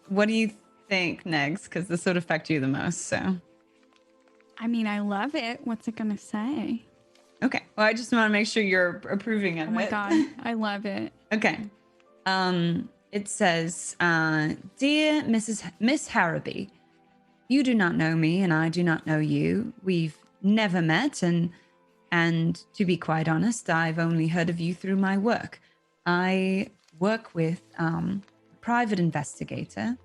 What do you think, Negs? Because this would affect you the most, so. I mean, I love it. What's it gonna say? Okay. Well, I just want to make sure you're approving of it. Oh my god, I love it. Okay. It says, "Dear Miss Harraby, you do not know me, and I do not know you. We've never met, and to be quite honest, I've only heard of you through my work. I work with a private investigator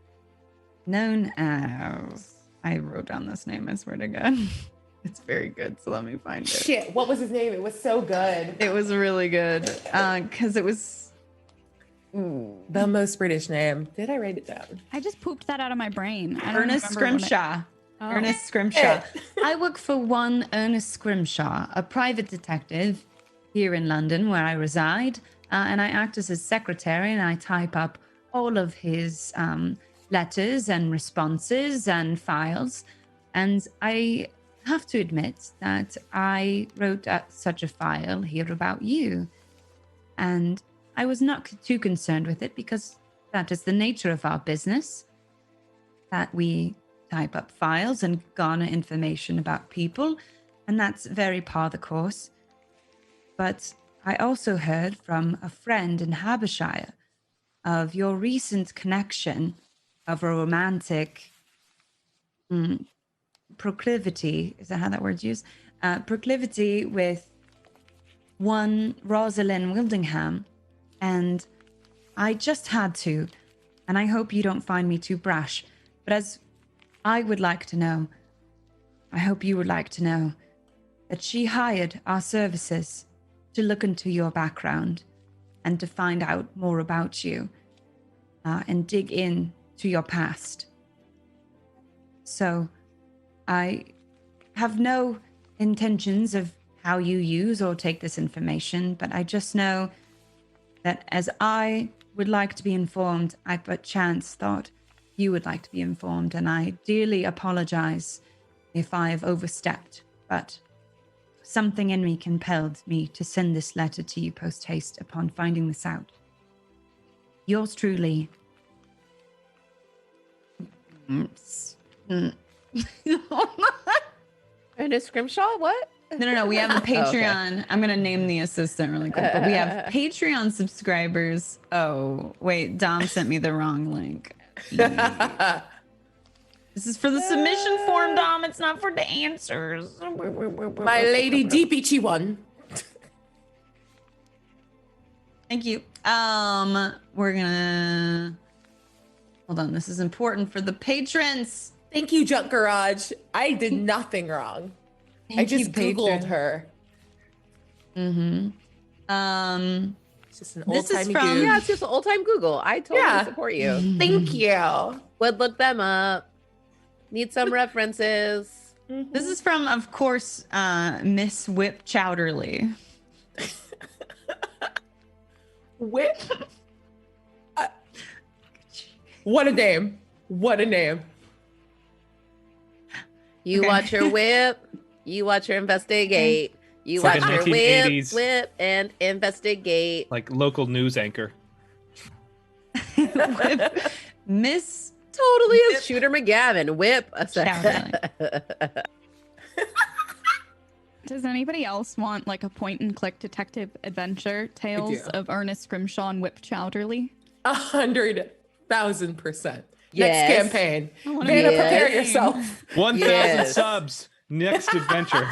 known as, I wrote down this name, I swear to God." It's very good, so let me find it. Shit, what was his name? It was so good. It was really good, because it was the most British name. Did I write it down? I just pooped that out of my brain. I don't Ernest remember what Scrimshaw. Oh. Ernest Scrimshaw. I work for one Ernest Scrimshaw, a private detective here in London where I reside, and I act as his secretary, and I type up all of his letters and responses and files. And I have to admit that I wrote such a file here about you. And I was not too concerned with it because that is the nature of our business, that we type up files and garner information about people, and that's very par the course. But I also heard from a friend in Habishire of your recent connection of a romantic proclivity, is that how that word's used? Proclivity with one Rosalind Wildingham, and I just had to, and I hope you don't find me too brash, but as I would like to know, I hope you would like to know, that she hired our services to look into your background and to find out more about you and dig in to your past. So I have no intentions of how you use or take this information, but I just know that as I would like to be informed, I but chance thought you would like to be informed, and I dearly apologize if I have overstepped, but something in me compelled me to send this letter to you post-haste upon finding this out. Yours truly. Ernest Scrimshaw, what? No. We have a Patreon. Okay. I'm going to name the assistant really quick, but we have Patreon subscribers. Oh, wait. Dom sent me the wrong link. This is for the submission form, Dom. It's not for the answers. My lady DPG one. Thank you. We're gonna hold on. This is important for the patrons. Thank you, Junk Garage. I did nothing wrong. I just Googled her. Mm-hmm. It's just an old This is timey from- dude. Yeah, it's just old time Google. I totally support you. Thank you. Would look them up. Need some references. This is from, of course, Miss Whip Chowderly. Whip. What a name. What a name. You Okay. watch her whip. You watch her investigate. You It's like watch a her whip, 1980s whip, and investigate. Like local news anchor. Miss Totally Whip is Shooter McGavin. Whip a second. Does anybody else want like a point and click detective adventure tales do. of Ernest Scrimshaw and Whip Chowderly? 100,000%. Yes. Next campaign. I wanna Vanna, be prepare the yourself. 1,000 Yes. subs. Next adventure.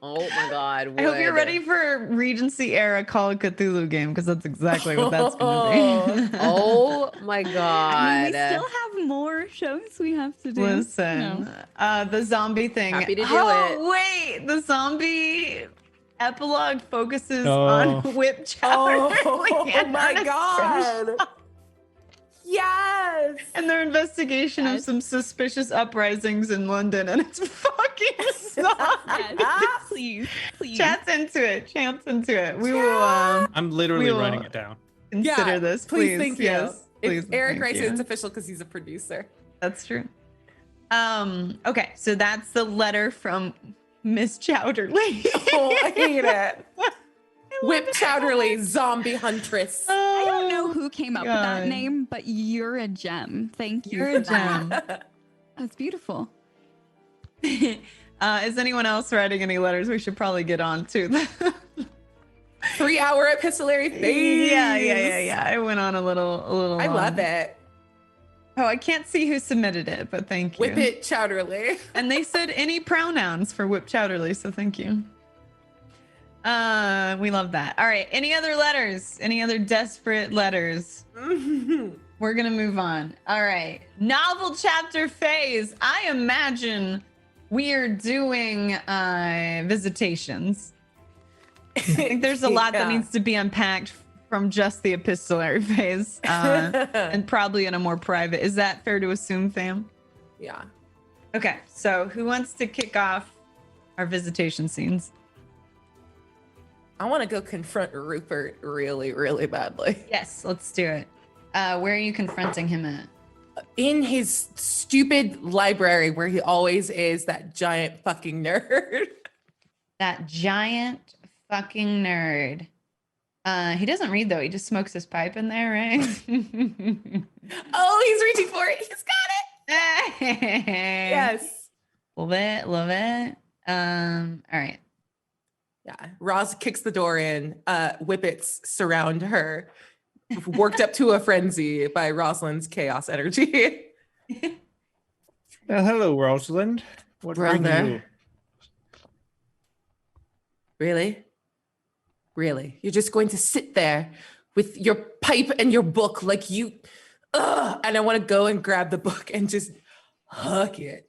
Oh my God. I hope you're would. ready for Regency era Call of Cthulhu game because that's exactly what that's going to be. Oh my God. I mean, we still have more shows we have to do. Listen, No. the zombie thing. Happy to do oh, wait, the zombie epilogue focuses Oh. on Whip Chowderly. Oh and my Ernest God. Scrimshaw Yes. and their investigation of Yes. some suspicious uprisings in London, and it's fucking zombie. Yes. Please. Chat's into it. Chat's into it. We will I'm literally We will- writing it down. consider this, please. Thank you. Yes, please. If Eric thank writes you. it, it's official because he's a producer. That's true. Okay, so that's the letter from Miss Chowderly. Oh, I hate it. Whip Chowderly, zombie huntress. I don't know who came up with that God. name, but you're a gem. Thank you. You're for a that. gem. That's beautiful. Is anyone else writing any letters? We should probably get on to the 3-hour epistolary phase. Yeah. I went on a little. I long. love it. Oh, I can't see who submitted it, but thank you. Whip it, Chowderly. And they said any pronouns for Whip Chowderly, so thank you. We love that. All right. Any other letters? Any other desperate letters? We're gonna move on. All right. Novel chapter phase. I imagine we are doing visitations. I think there's a lot that needs to be unpacked from just the epistolary phase, and probably in a more private. Is that fair to assume, fam? Yeah. Okay. So who wants to kick off our visitation scenes? I want to go confront Rupert really, really badly. Yes, let's do it. Where are you confronting him at? In his stupid library where he always is, that giant fucking nerd. That giant fucking nerd. He doesn't read though. He just smokes his pipe in there, right? Oh, he's reaching for it. He's got it. Yes. Love it. All right. Yeah. Roz kicks the door in. Whippets surround her, worked up to a frenzy by Rosalind's chaos energy. Well, hello, Rosalind. What brings Brother. you? Really? Really? You're just going to sit there with your pipe and your book like you... Ugh, and I want to go and grab the book and just hug it.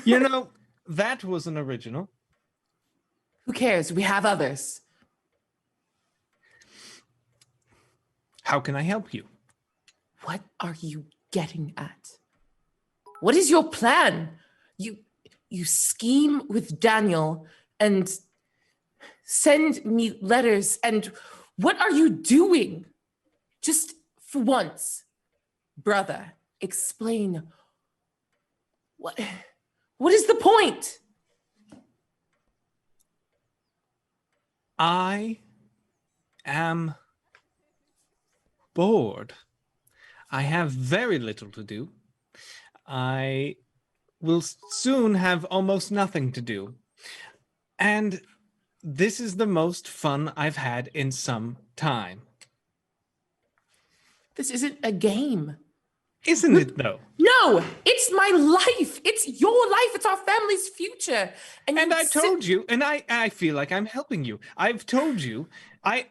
You know, that was an original. Who cares? We have others. How can I help you? What are you getting at? What is your plan? You scheme with Daniel and send me letters, and what are you doing? Just for once, brother, explain what is the point? I am bored. I have very little to do. I will soon have almost nothing to do. And this is the most fun I've had in some time. This isn't a game. Isn't it, though? No, it's my life. It's your life. It's our family's future. And I told you, and I feel like I'm helping you. I've told you, I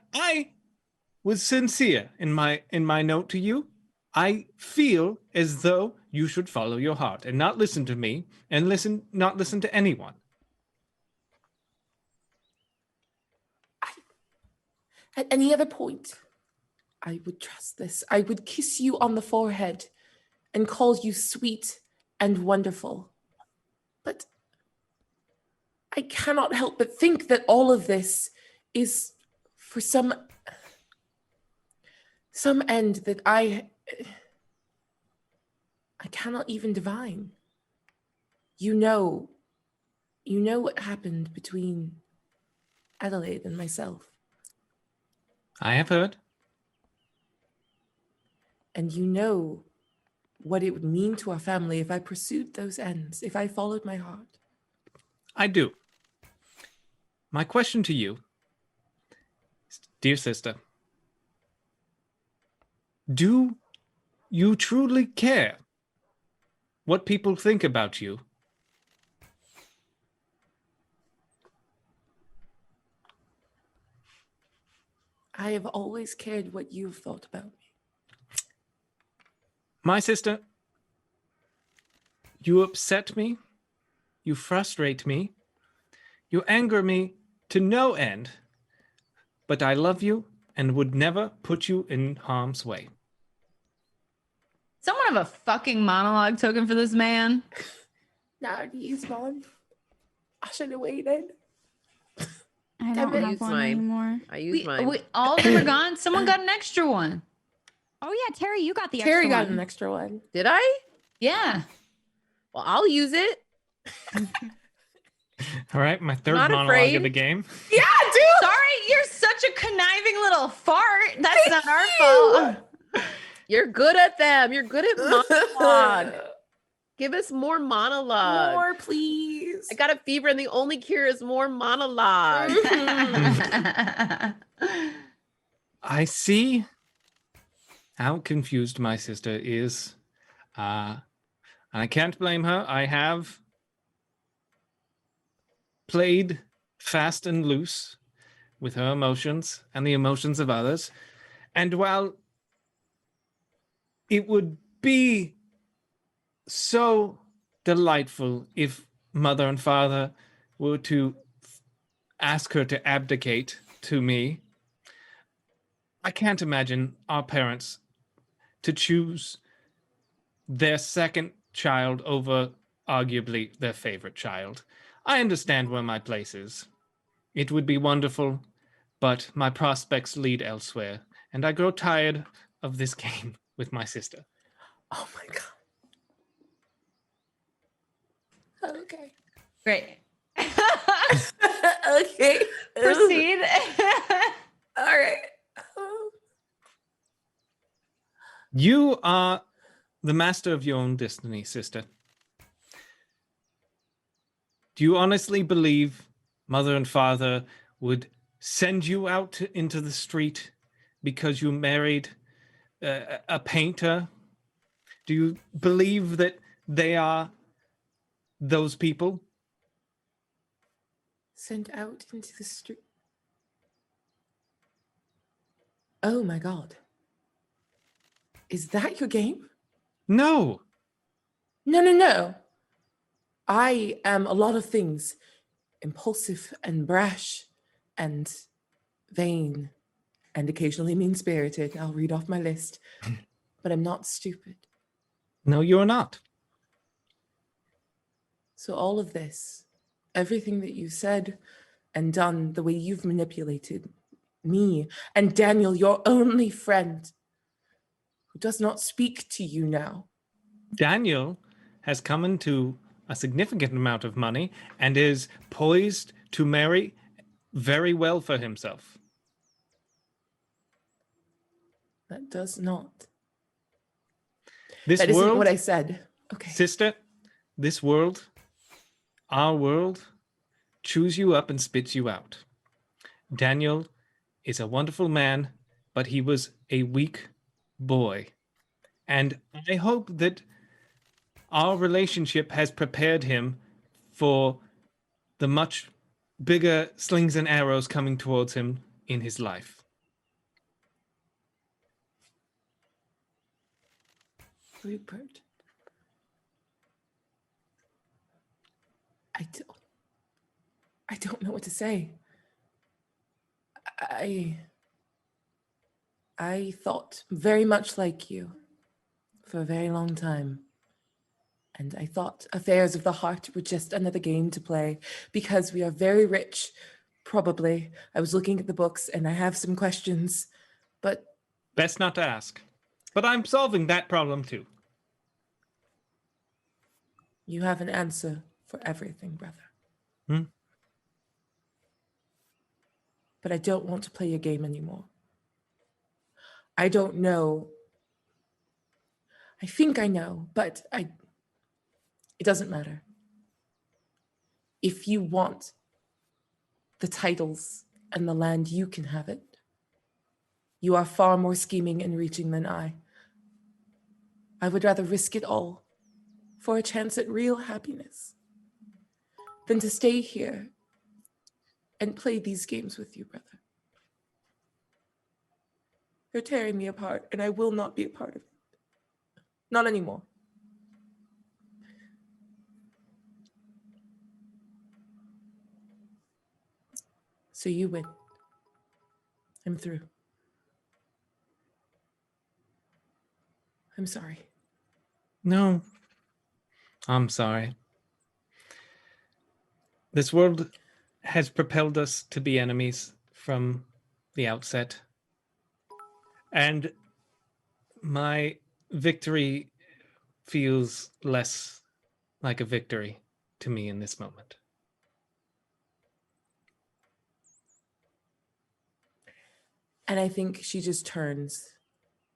was sincere in my note to you. I feel as though you should follow your heart and not listen to me and not listen to anyone. At any other point, I would trust this. I would kiss you on the forehead and call you sweet and wonderful. But I cannot help but think that all of this is for some end that I cannot even divine. You know what happened between Adelaide and myself. I have heard. And you know what it would mean to our family if I pursued those ends, if I followed my heart. I do. My question to you, dear sister, do you truly care what people think about you? I have always cared what you've thought about me. My sister, you upset me, you frustrate me, you anger me to no end, but I love you and would never put you in harm's way. Someone have a fucking monologue token for this man. Now use one. I should have waited. I Damn don't it. have Use one mine. anymore. I use mine. We all of them are gone. Someone got an extra one. Oh yeah, Terry, you got the Terry extra got one. an extra one. Did I? Yeah. Well, I'll use it. All right, my third Not monologue afraid. of the game. Yeah, dude. Sorry, you're such a conniving little fart. That's not our fault. You're good at them. You're good at monologue. Give us more monologue. More, please. I got a fever, and the only cure is more monologue. I see how confused my sister is. I can't blame her. I have played fast and loose with her emotions and the emotions of others. And while it would be so delightful if mother and father were to ask her to abdicate to me, I can't imagine our parents to choose their second child over arguably their favorite child. I understand where my place is. It would be wonderful, but my prospects lead elsewhere, and I grow tired of this game with my sister. Oh my god. Okay. Great. Okay. Proceed. All right. You are the master of your own destiny, sister. Do you honestly believe mother and father would send you out into the street because you married a painter? Do you believe that they are those people? Sent out into the street. Oh my god. Is that your game? No. No. I am a lot of things. Impulsive and brash and vain and occasionally mean-spirited. I'll read off my list. But I'm not stupid. No, you're not. So all of this, everything that you said and done, the way you've manipulated me and Daniel, your only friend, who does not speak to you now. Daniel has come into a significant amount of money and is poised to marry very well for himself. That does not. This That isn't world, what I said. Okay. sister, this world, our world, chews you up and spits you out. Daniel is a wonderful man, but he was a weak boy. And I hope that our relationship has prepared him for the much bigger slings and arrows coming towards him in his life. Rupert. I don't know what to say. I thought very much like you for a very long time. And I thought affairs of the heart were just another game to play because we are very rich, probably. I was looking at the books and I have some questions, but... Best not to ask. But I'm solving that problem too. You have an answer for everything, brother. Hmm? But I don't want to play your game anymore. I don't know I think I know, but it doesn't matter. If you want the titles and the land, you can have it. You are far more scheming and reaching than I. I would rather risk it all for a chance at real happiness than to stay here and play these games with you, brother. You're tearing me apart, and I will not be a part of it. Not anymore. So you win. I'm through. I'm sorry. No, I'm sorry. This world has propelled us to be enemies from the outset. And my victory feels less like a victory to me in this moment. And I think she just turns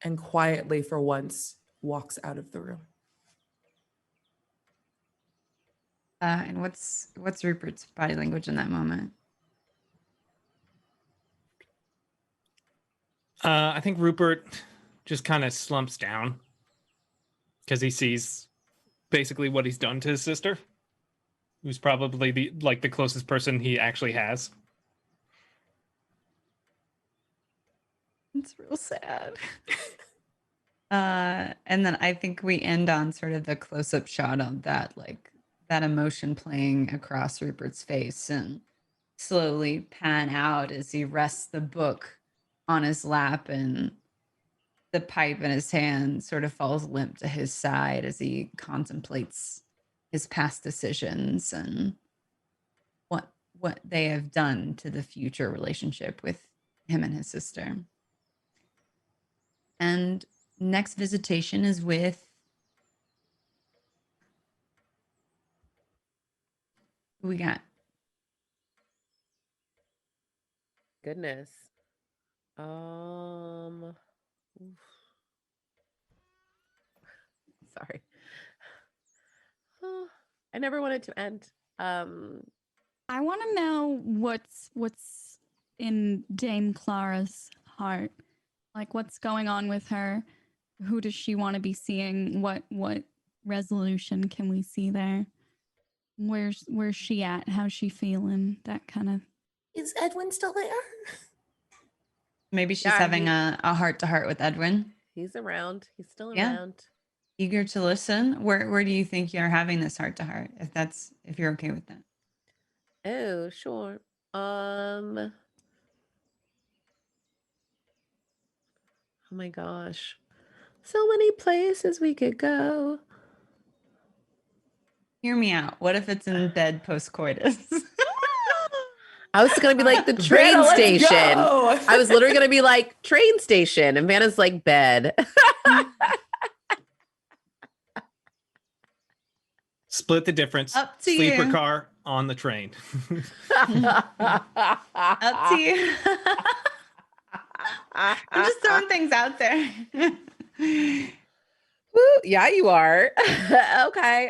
and quietly, for once, walks out of the room. And what's Rupert's body language in that moment? I think Rupert just kind of slumps down because he sees basically what he's done to his sister, who's probably the closest person he actually has. It's real sad. And then I think we end on sort of the close-up shot of that, like that emotion playing across Rupert's face, and slowly pan out as he rests the book on his lap, and the pipe in his hand sort of falls limp to his side as he contemplates his past decisions and what they have done to the future relationship with him and his sister. And next visitation is with who we got? Goodness. Oof. Sorry. Oh, I never wanted to end. I want to know what's in Dame Clara's heart. Like, what's going on with her? Who does she want to be seeing? What resolution can we see there? Where's she at? How's she feeling? That kind of. Is Edwin still there? Maybe she's Yeah, having a heart-to-heart with Edwin. He's around. He's still Yeah. around. Eager to listen. Where do you think you're having this heart-to-heart? If you're okay with that. Oh, sure. Oh my gosh. So many places we could go. Hear me out. What if it's in bed post-coitus? I was gonna be like the train Vanna, let's station. go! I was literally gonna be like train station, and Vanna's like bed. Split the difference. Up to Sleeper you. car on the train. Up to you. I'm just throwing things out there. Woo, yeah, you are. Okay.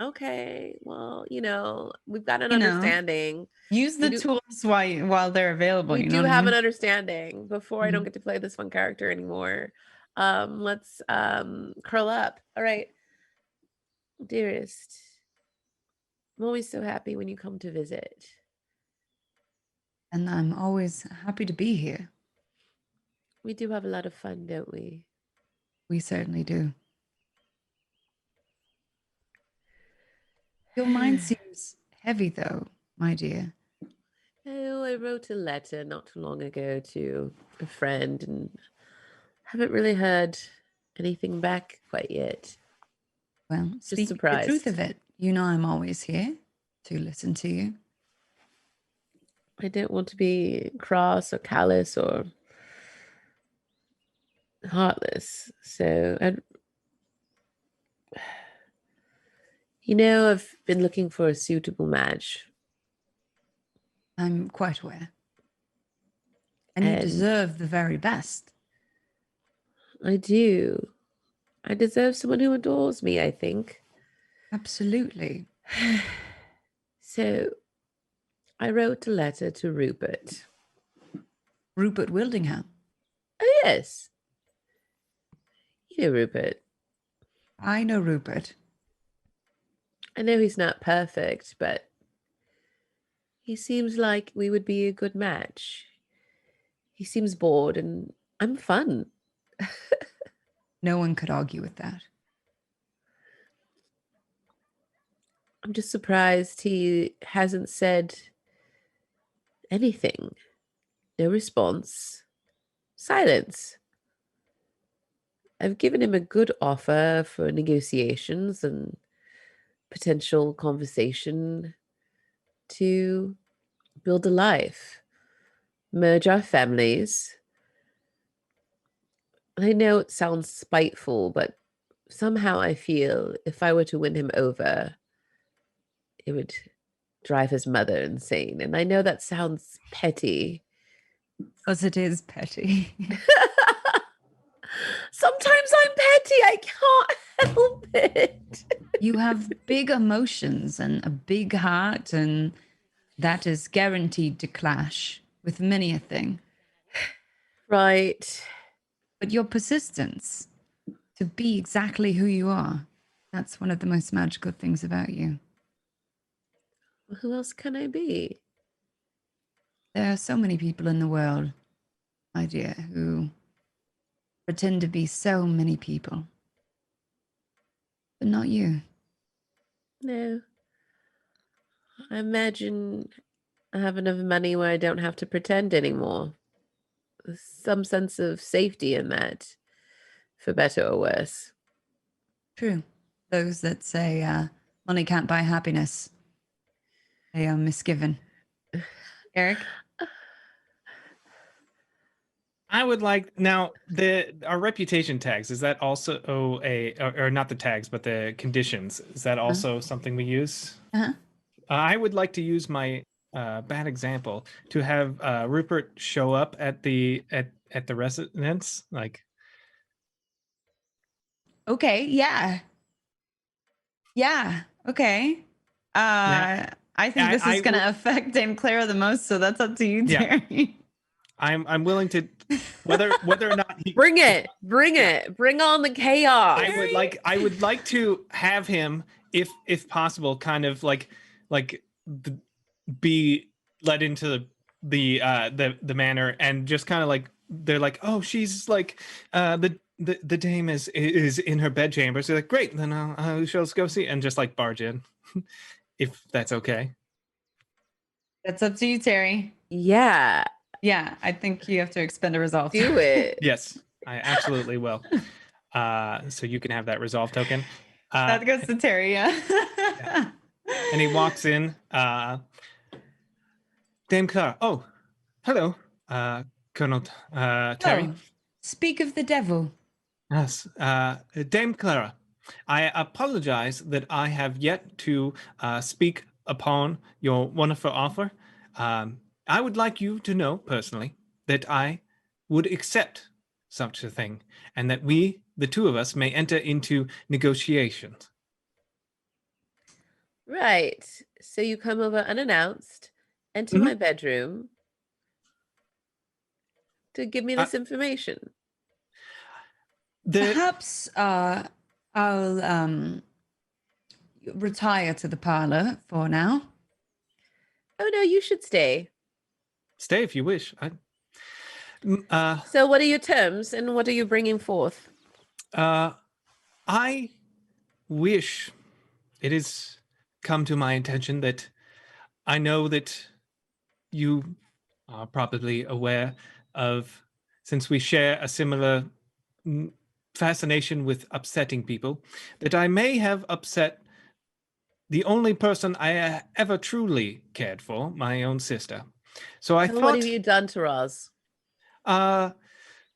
Okay. Well, we've got an understanding. Use the tools while they're available. We You do know what I have an mean? understanding before I don't get to play this fun character anymore. Let's curl up. All right. Dearest, I'm always so happy when you come to visit. And I'm always happy to be here. We do have a lot of fun, don't we? We certainly do. Your mind seems heavy, though, my dear. Oh, I wrote a letter not too long ago to a friend and haven't really heard anything back quite yet. Well, Just speak surprised. the truth of it. You know I'm always here to listen to you. I don't want to be cross or callous or heartless. So, I've been looking for a suitable match. I'm quite aware. And you deserve the very best. I do. I deserve someone who adores me, I think. Absolutely. So I wrote a letter to Rupert. Rupert Wildingham. Oh, yes. You know Rupert. I know Rupert. I know he's not perfect, but he seems like we would be a good match. He seems bored and I'm fun. No one could argue with that. I'm just surprised he hasn't said anything. No response. Silence. I've given him a good offer for negotiations and potential conversation to build a life, merge our families. I know it sounds spiteful, but somehow I feel if I were to win him over, it would drive his mother insane. And I know that sounds petty. Because it is petty. Sometimes I'm petty. I can't help it. You have big emotions and a big heart, and that is guaranteed to clash with many a thing. Right. But your persistence to be exactly who you are, that's one of the most magical things about you. Who else can I be? There are so many people in the world, my dear, who pretend to be so many people. But not you. No. I imagine I have enough money where I don't have to pretend anymore. There's some sense of safety in that, for better or worse. True. Those that say money can't buy happiness, they are misgiven. Eric? I would like now our reputation tags. Is that also or not the tags, but the conditions? Is that also something we use? Uh-huh. I would like to use my bad example to have Rupert show up at the residence. Like, Okay, yeah. Yeah, okay. I think this is going to affect Dame Clara the most, so that's up to you, Yeah. Terry. I'm willing to whether or not he Bring it. Bring on the chaos. I would like to have him, if possible, kind of be led into the manor, and just kind of like they're like, oh, she's like the dame is in her bedchamber. So like, great, then we shall go see, and just like barge in, if that's okay. That's up to you, Terry. Yeah. Yeah, I think you have to expend a resolve. Do it. Yes, I absolutely will. So you can have that resolve token. That goes to Terry, yeah. Yeah. And he walks in. Dame Clara. Oh, hello, Colonel Terry. Oh, speak of the devil. Yes, Dame Clara. I apologize that I have yet to speak upon your wonderful offer. I would like you to know personally that I would accept such a thing, and that we, the two of us, may enter into negotiations. Right. So you come over unannounced, enter my bedroom to give me this information. Perhaps I'll retire to the parlor for now. Oh no, you should stay. Stay if you wish. So what are your terms and what are you bringing forth? I wish it has come to my attention that I know that you are probably aware of, since we share a similar fascination with upsetting people, that I may have upset the only person I ever truly cared for, my own sister. So I thought, what have you done to Roz?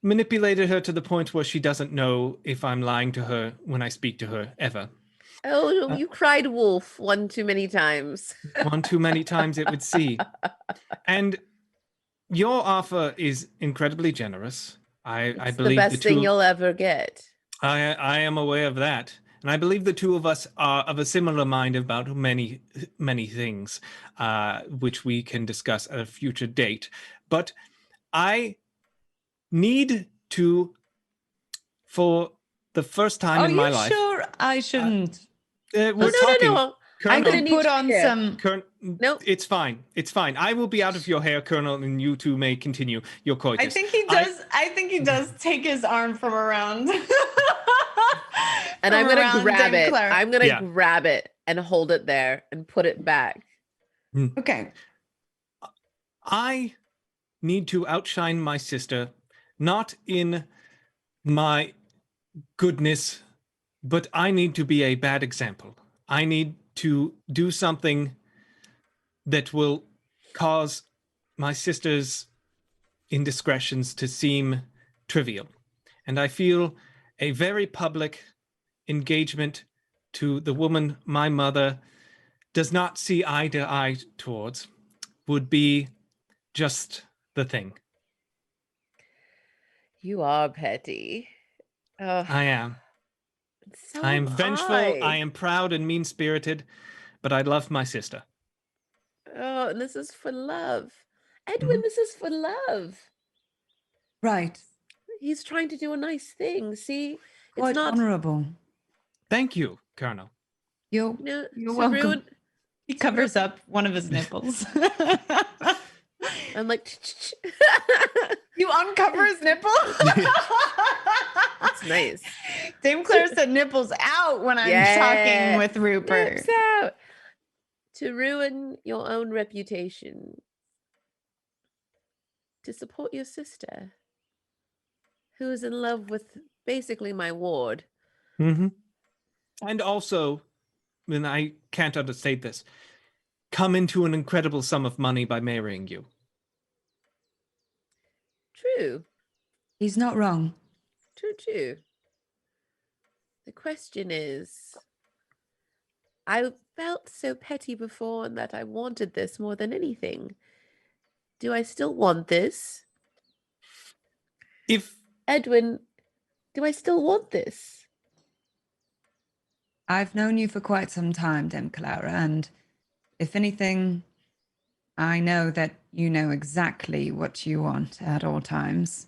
Manipulated her to the point where she doesn't know if I'm lying to her when I speak to her, ever. Oh, you cried wolf one too many times. One too many times, it would seem. And your offer is incredibly generous. I It's the believe best thing you'll ever get. I am aware of that. And I believe the two of us are of a similar mind about many, many things, which we can discuss at a future date. But I need to, for the first time in my life. Sure I shouldn't? We're No. talking. I Colonel, could put on hair. some. Nope. It's fine. It's fine. I will be out of your hair, Colonel, and you two may continue your coitus. I think he does. I think he does take his arm from around. And I'm going to grab Dame it. Clara. I'm going to grab it and hold it there and put it back. Okay. I need to outshine my sister, not in my goodness, but I need to be a bad example. I need to do something that will cause my sister's indiscretions to seem trivial. And I feel a very public engagement to the woman my mother does not see eye to eye towards would be just the thing. You are petty. Oh, I am. so I am vengeful. I am proud and mean-spirited, but I love my sister. Oh, and this is for love. Edwin, this is for love. Right. He's trying to do a nice thing. See? Quite It's not honorable. Thank you, Colonel. You're to welcome. ruin. He covers up one of his nipples. I'm like, You uncover his nipple? that's nice. Dame Claire said nipples out when I'm Yeah. talking with Rupert. Nips out. To ruin your own reputation. To support your sister, who is in love with basically my ward. Mm-hmm. And also, and I can't understate this, come into an incredible sum of money by marrying you. True. He's not wrong. True. The question is, I felt so petty before and that I wanted this more than anything. Do I still want this? If Edwin, do I still want this? I've known you for quite some time, Dame Clara, and if anything, I know that you know exactly what you want at all times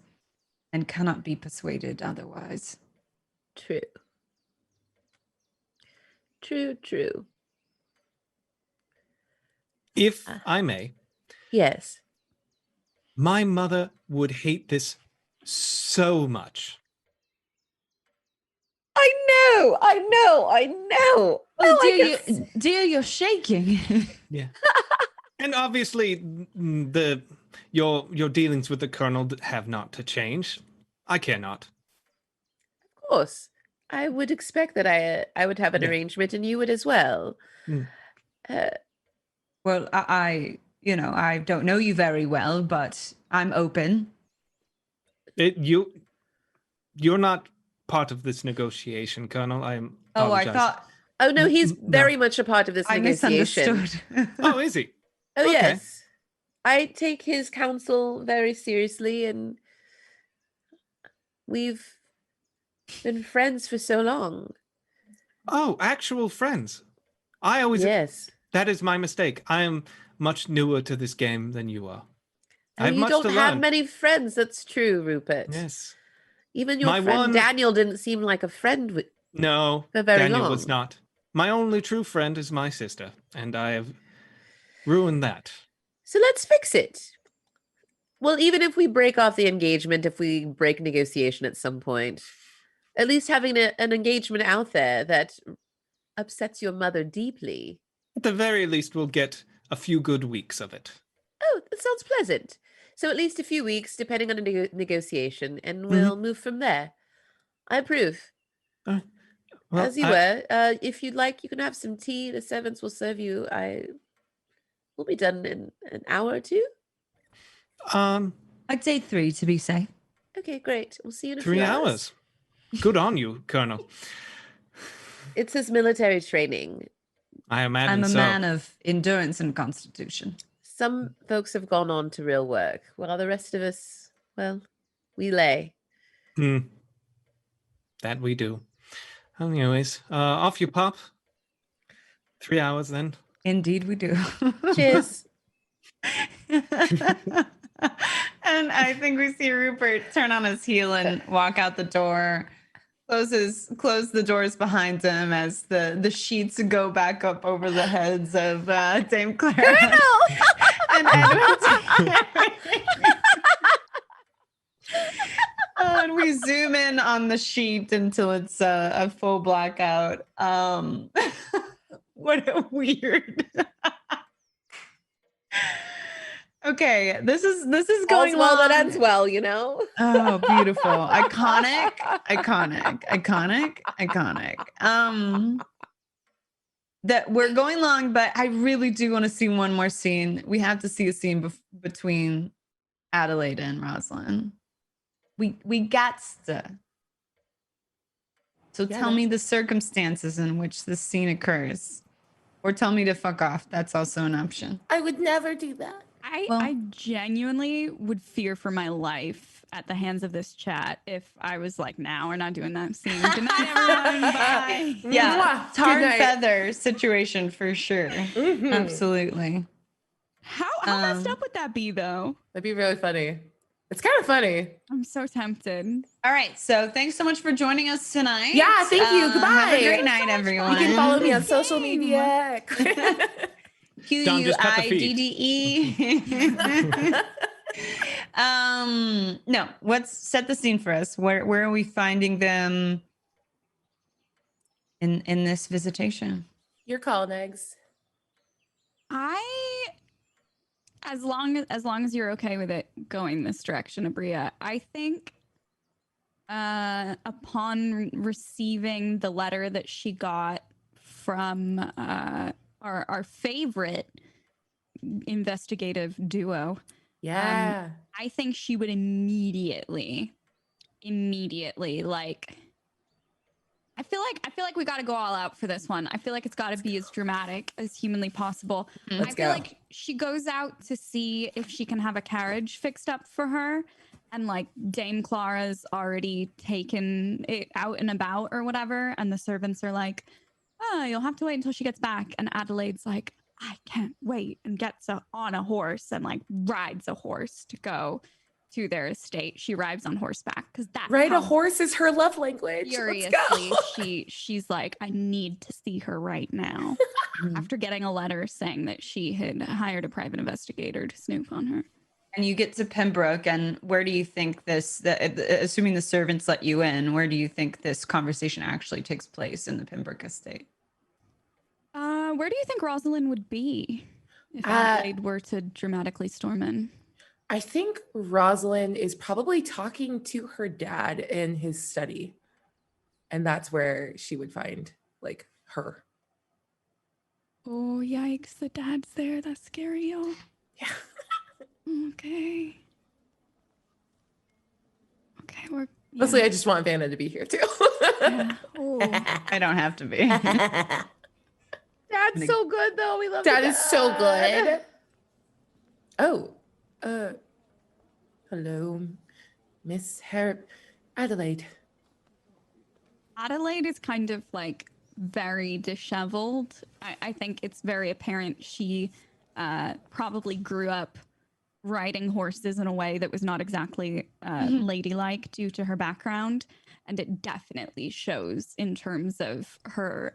and cannot be persuaded otherwise. True. if I may, Yes. my mother would hate this so much. I know. Oh, dear, you're shaking. Yeah. And obviously your dealings with the colonel have not to change. I cannot. Of course. I would expect that I would have an arrangement and you would as well. Mm. Well, I don't know you very well, but I'm open. You're not part of this negotiation, Colonel. I apologize. I thought Oh no, he's No. very much a part of this I negotiation. misunderstood. Oh, is he? Oh Okay. yes. I take his counsel very seriously and we've been friends for so long. Oh, actual friends. I always Yes. That is my mistake. I am much newer to this game than you are. I have And you much don't to have learn. many friends, that's true, Rupert. Yes. Even your My friend one- Daniel didn't seem like a friend with No, for very Daniel long. was not. My only true friend is my sister, and I have ruined that. So let's fix it. Well, even if we break off the engagement, if we break negotiation at some point, at least having an engagement out there that upsets your mother deeply. At the very least, we'll get a few good weeks of it. Oh, that sounds pleasant. So at least a few weeks, depending on a negotiation, and we'll move from there. I approve. Well, As you were. If you'd like, you can have some tea. The servants will serve you. We'll be done in an hour or two. I'd say 3 to be safe. Okay, great. We'll see you in a 3 few hours. Good on you, Colonel. It's his military training. I imagine I'm a so. man of endurance and constitution. Some folks have gone on to real work, while the rest of us, well, we lay. That we do. Anyways, off you pop. 3 hours then. Indeed, we do. Cheers. And I think we see Rupert turn on his heel and walk out the door, close the doors behind him as the sheets go back up over the heads of Dame Clara and Edwin. And we zoom in on the sheet until it's a full blackout. What a weird. Okay, this is going All's well that long. ends well, you know? Oh, beautiful. Iconic. That we're going long, but I really do want to see one more scene. We have to see a scene between Adelaide and Rosalind. We got to. So tell me the circumstances in which this scene occurs. Or tell me to fuck off. That's also an option. I would never do that. I genuinely would fear for my life at the hands of this chat if I was like, now we're not doing that scene. Good night, everyone. Bye. Yeah, Mwah. tar Good and night. feather situation for sure. Mhm. Absolutely. How messed up would that be, though? That'd be really funny. It's kind of funny. I'm so tempted. All right. So thanks so much for joining us tonight. Yeah, thank you. Goodbye. Have a great It was night, everyone. You can follow me on social Same. media. Don't just cut the feed. QUIDDE. No, let's set the scene for us. Where are we finding them in this visitation? Your call, Negs. As long as you're okay with it going this direction, Abria, I think upon receiving the letter that she got from our favorite investigative duo, Yeah. I think she would immediately like. I feel like we got to go all out for this one. I feel like it's got to be as dramatic as humanly possible. Let's I feel go. like she goes out to see if she can have a carriage fixed up for her, and like Dame Clara's already taken it out and about or whatever, and the servants are like, "Oh, you'll have to wait until she gets back." And Adelaide's like, "I can't wait," and gets on a horse and like rides a horse to go to their estate. She rides on horseback because that's Right, how a horse is her love language. furiously Let's go. she's like, I need to see her right now. After getting a letter saying that she had hired a private investigator to snoop on her. And you get to Pembroke, and where do you think assuming the servants let you in, where do you think this conversation actually takes place in the Pembroke estate? Where do you think Rosalind would be if Adelaide were to dramatically storm in? I think Rosalind is probably talking to her dad in his study. And that's where she would find like her. Oh, yikes, the dad's there. That's scary, y'all. Yeah. Okay. Okay, we're... Yeah. Mostly I just want Vanna to be here too. Yeah. Oh. I don't have to be. Dad's so good, though. We love That you, is so Dad. good. Oh, hello, Miss Adelaide. Adelaide is kind of like very disheveled. I think it's very apparent she probably grew up riding horses in a way that was not exactly ladylike due to her background. And it definitely shows in terms of her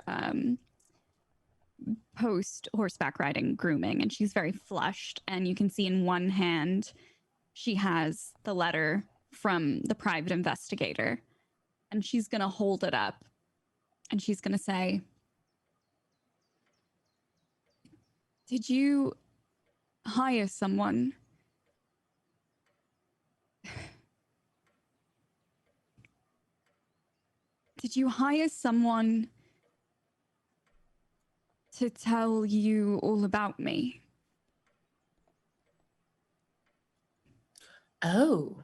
post horseback riding grooming. And she's very flushed. And you can see in one hand, she has the letter from the private investigator. And she's going to hold it up. And she's going to say, "Did you hire someone? Did you hire someone to tell you all about me?" Oh.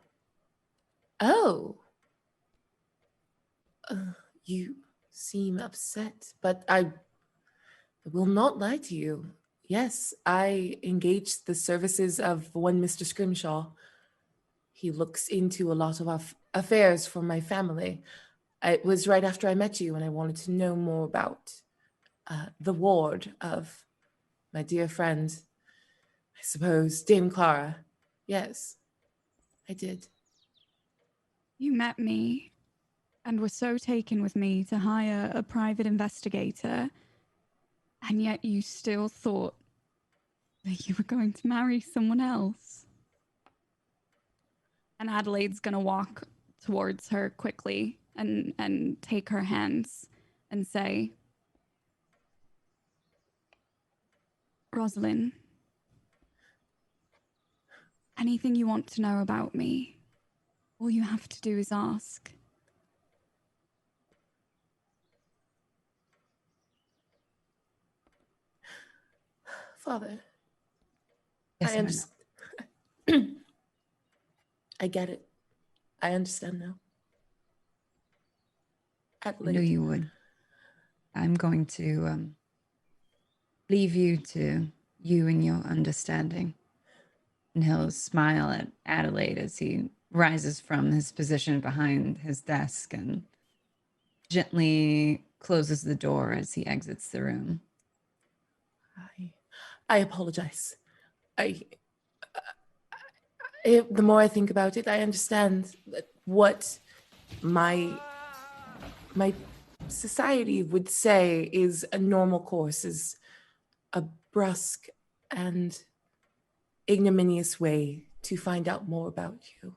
You seem upset, but I will not lie to you. Yes, I engaged the services of one Mr. Scrimshaw. He looks into a lot of affairs for my family. It was right after I met you and I wanted to know more about the ward of my dear friend, I suppose, Dame Clara. Yes, I did. You met me and were so taken with me to hire a private investigator, and yet you still thought that you were going to marry someone else. And Adelaide's going to walk towards her quickly and take her hands and say, Rosalind, anything you want to know about me, all you have to do is ask. Father, Yes, I Emma. understand. I get it. I understand now. I knew Adelaide, you would. I'm going to leave you to you and your understanding. And he'll smile at Adelaide as he rises from his position behind his desk and gently closes the door as he exits the room. I apologize. The more I think about it, I understand that what my society would say is a normal course, is a brusque and ignominious way to find out more about you.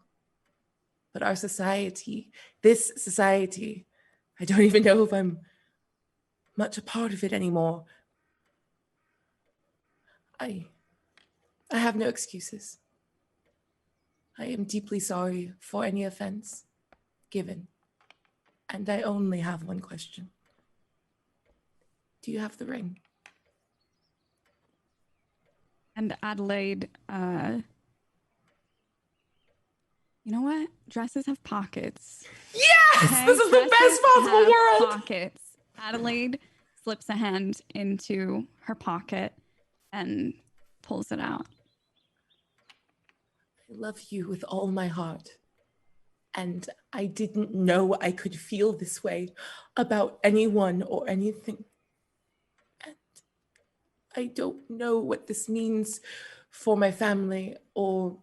But our society, this society, I don't even know if I'm much a part of it anymore. I have no excuses. I am deeply sorry for any offense given. And I only have one question. Do you have the ring? And Adelaide, you know what? Dresses have pockets. Yes! Okay? This is the best possible have world! Pockets. Adelaide slips a hand into her pocket and pulls it out. I love you with all my heart. And I didn't know I could feel this way about anyone or anything. And I don't know what this means for my family or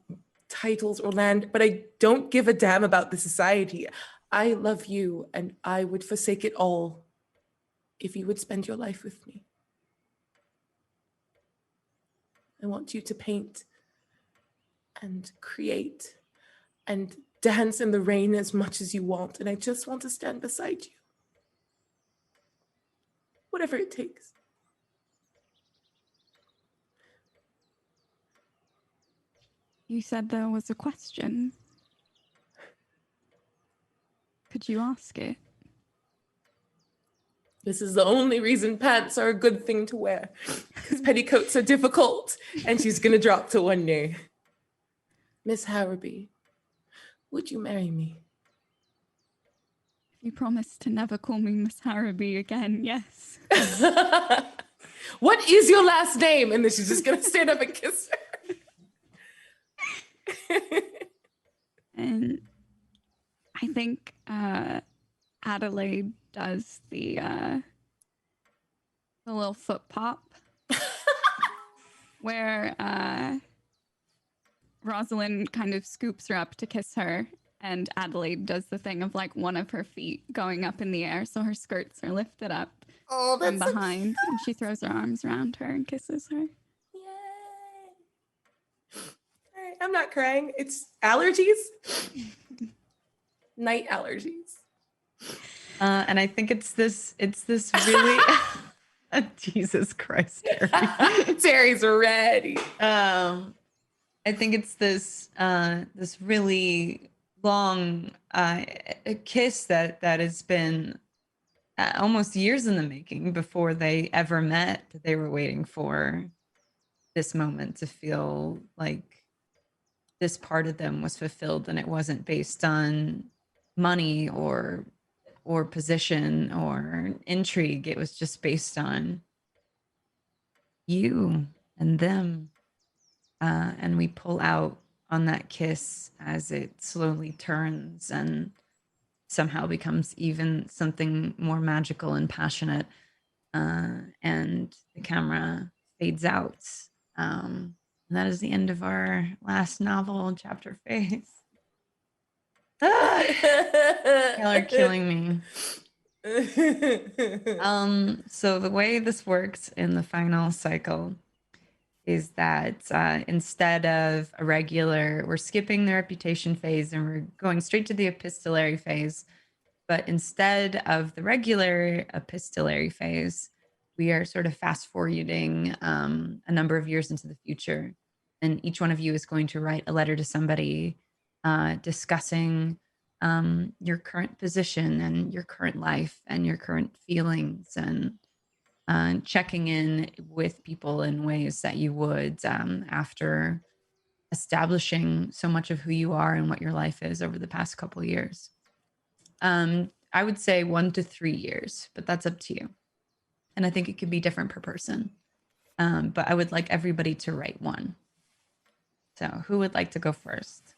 titles or land, but I don't give a damn about the society. I love you and I would forsake it all if you would spend your life with me. I want you to paint and create and dance in the rain as much as you want, and I just want to stand beside you. Whatever it takes. You said there was a question. Could you ask it? This is the only reason pants are a good thing to wear, because petticoats are difficult, and she's gonna drop to one knee. Miss Harrowby, would you marry me? If you promise to never call me Miss Harrowby again, yes. What is your last name? And then she's just gonna stand up and kiss her. And I think Adelaide does the little foot pop where Rosalind kind of scoops her up to kiss her, and Adelaide does the thing of like one of her feet going up in the air so her skirts are lifted up from behind, and she throws her arms around her and kisses her. Yay. All right, I'm not crying. It's allergies. Night allergies. And I think it's this really Jesus Christ, Terry. Terry's ready. I think it's this really long kiss that has been almost years in the making before they ever met. They were waiting for this moment to feel like this part of them was fulfilled, and it wasn't based on money or position or intrigue. It was just based on you and them. And we pull out on that kiss as it slowly turns and somehow becomes even something more magical and passionate. And the camera fades out. And that is the end of our last novel, Chapter Phase. Y'all are killing me. So the way this works in the final cycle is that instead of a regular, we're skipping the reputation phase and we're going straight to the epistolary phase. But instead of the regular epistolary phase, we are sort of fast forwarding a number of years into the future. And each one of you is going to write a letter to somebody discussing your current position and your current life and your current feelings and checking in with people in ways that you would after establishing so much of who you are and what your life is over the past couple of years. I would say 1 to 3 years, but that's up to you. And I think it could be different per person. But I would like everybody to write one. So who would like to go first?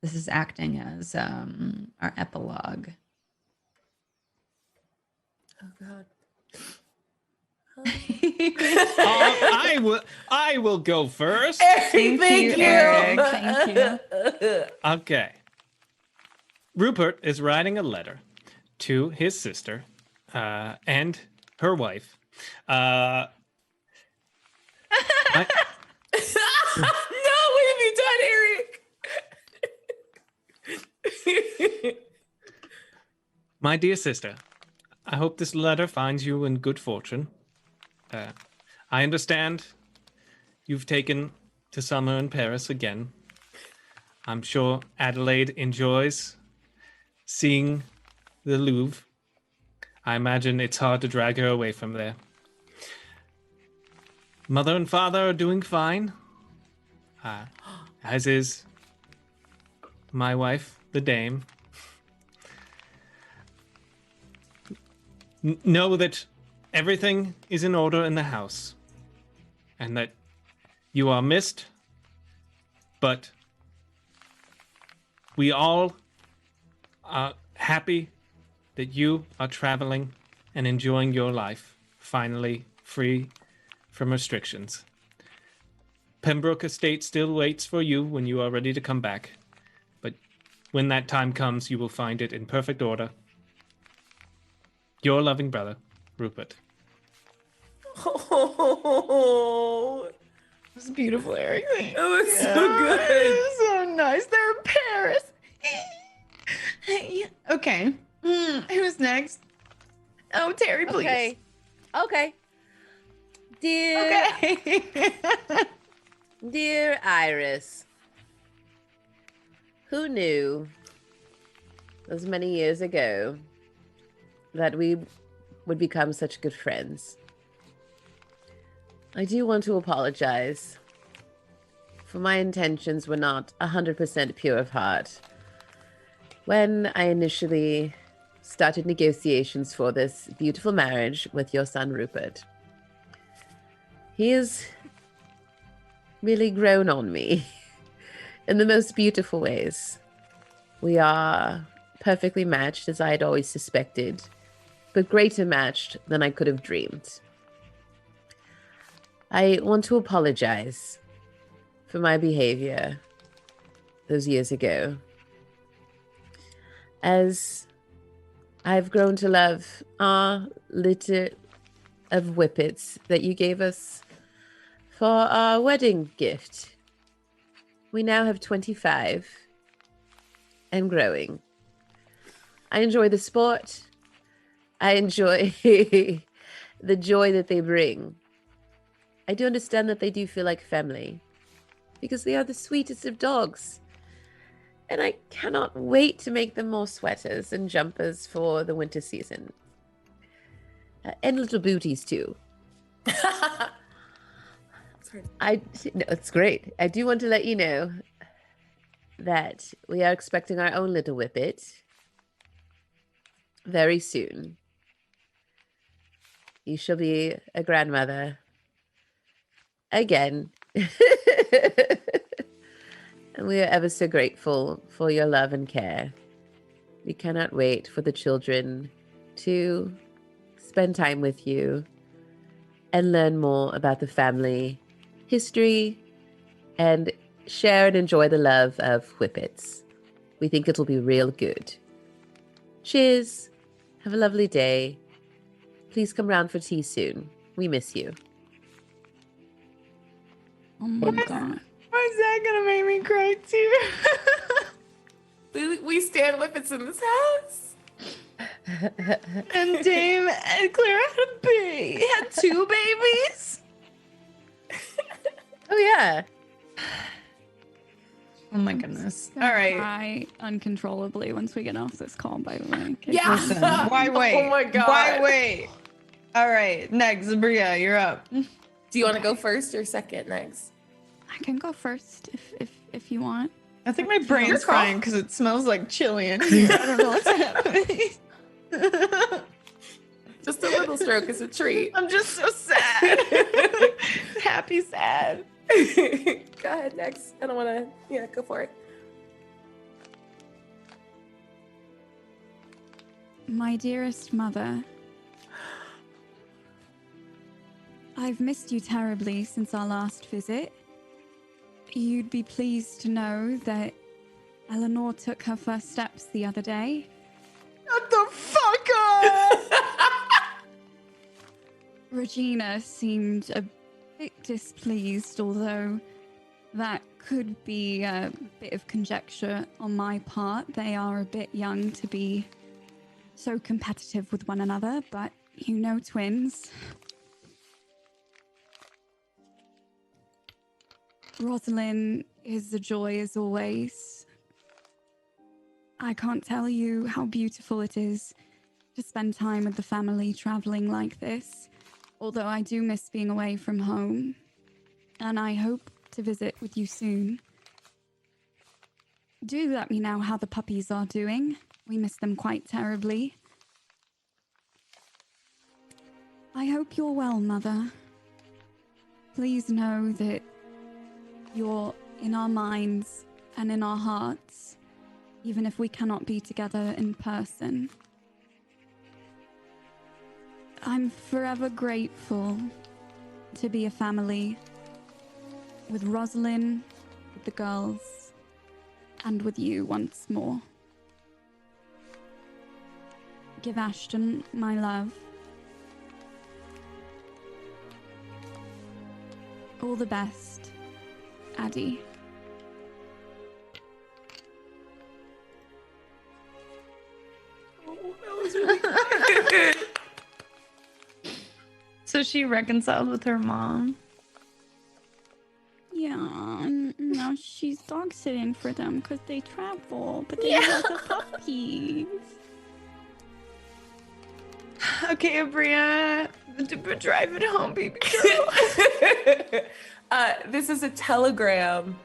This is acting as our epilogue. Oh God. I will go first. Thank you, Eric. Thank you. Okay. Rupert is writing a letter to his sister and her wife. No, what have you done, Eric? My dear sister, I hope this letter finds you in good fortune. I understand you've taken to summer in Paris again. I'm sure Adelaide enjoys seeing the Louvre. I imagine it's hard to drag her away from there. Mother and father are doing fine, as is my wife, the dame. Know that everything is in order in the house, and that you are missed, but we all are happy that you are traveling and enjoying your life, finally free from restrictions. Pembroke Estate still waits for you when you are ready to come back, but when that time comes, you will find it in perfect order. Your loving brother, Rupert. Oh, It was beautiful, Eric. it was so good. So nice. They're in Paris. Okay. Who's next? Oh, Terry, please. Okay. Dear, Okay. dear Iris, who knew those many years ago that we would become such good friends? I do want to apologize, for my intentions were not 100% pure of heart. When I initially started negotiations for this beautiful marriage with your son, Rupert, he has really grown on me in the most beautiful ways. We are perfectly matched, as I had always suspected, but greater matched than I could have dreamed. I want to apologize for my behavior those years ago, as I've grown to love our litter of whippets that you gave us for our wedding gift. We now have 25 and growing. I enjoy the sport. I enjoy the joy that they bring. I do understand that they do feel like family, because they are the sweetest of dogs. And I cannot wait to make them more sweaters and jumpers for the winter season. And little booties too. No, it's great. I do want to let you know that we are expecting our own little whippet very soon. You shall be a grandmother again. and we are ever so grateful for your love and care. We cannot wait for the children to spend time with you and learn more about the family history and share and enjoy the love of Whippets. We think it'll be real good. Cheers. Have a lovely day. Please come round for tea soon. We miss you. Oh my god. Why is that gonna make me cry too? We stand Whippets in this house. And Dame and Clara had two babies. Oh, yeah. Oh my goodness. Gonna All right. cry uncontrollably once we get off this call, by the way. Okay. Yeah. Listen, why wait? Oh my god. Why wait? All right. Next, Bria, you're up. Do you want to go first or second next? I can go first if you want. I think my brain's Your call. crying because it smells like chili in here. I don't know what's happening. Just a little stroke is a treat. I'm just so sad. Happy sad. Go ahead, next. I don't want to, go for it. My dearest mother, I've missed you terribly since our last visit. You'd be pleased to know that Eleanor took her first steps the other day. Shut the fuck up! Regina seemed a bit displeased, although that could be a bit of conjecture on my part. They are a bit young to be so competitive with one another, but you know twins. Rosalind is a joy as always. I can't tell you how beautiful it is to spend time with the family traveling like this, although I do miss being away from home, and I hope to visit with you soon. Do let me know how the puppies are doing. We miss them quite terribly. I hope you're well, Mother. Please know that you're in our minds and in our hearts, even if we cannot be together in person. I'm forever grateful to be a family with Rosalind, with the girls, and with you once more. Give Ashton my love. All the best, Addie. Oh, that was really good. So she reconciled with her mom. Yeah, now she's dog sitting for them because they travel, but they have the puppies. Okay, Bria, drive it home, baby girl. This is a telegram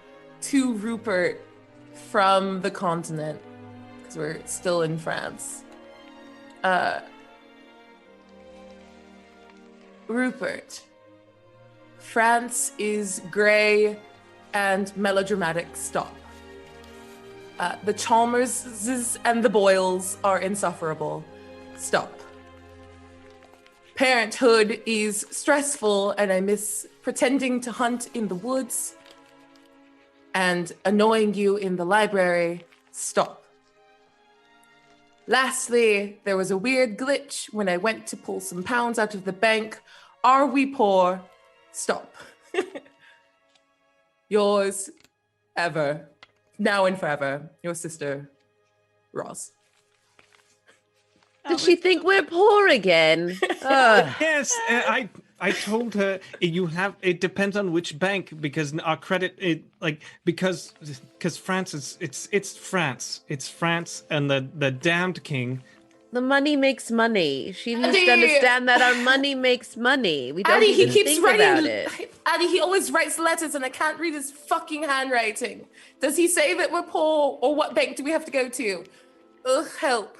to Rupert from the continent, because we're still in France. Rupert, France is grey and melodramatic. Stop. The Chalmerses and the Boyles are insufferable. Stop. Parenthood is stressful, and I miss pretending to hunt in the woods and annoying you in the library. Stop. Lastly, there was a weird glitch when I went to pull some pounds out of the bank. Are we poor? Stop. Yours, ever, now and forever, your sister, Roz. Did she think we're poor again? Ugh. Yes, I told her it depends on which bank, because our credit because France is it's France and the damned king. The money makes money. She needs to understand that our money makes money. We don't Addie, he even keeps think writing. about it. Addie, he always writes letters, and I can't read his fucking handwriting. Does he say that we're poor, or what bank do we have to go to? Ugh, help.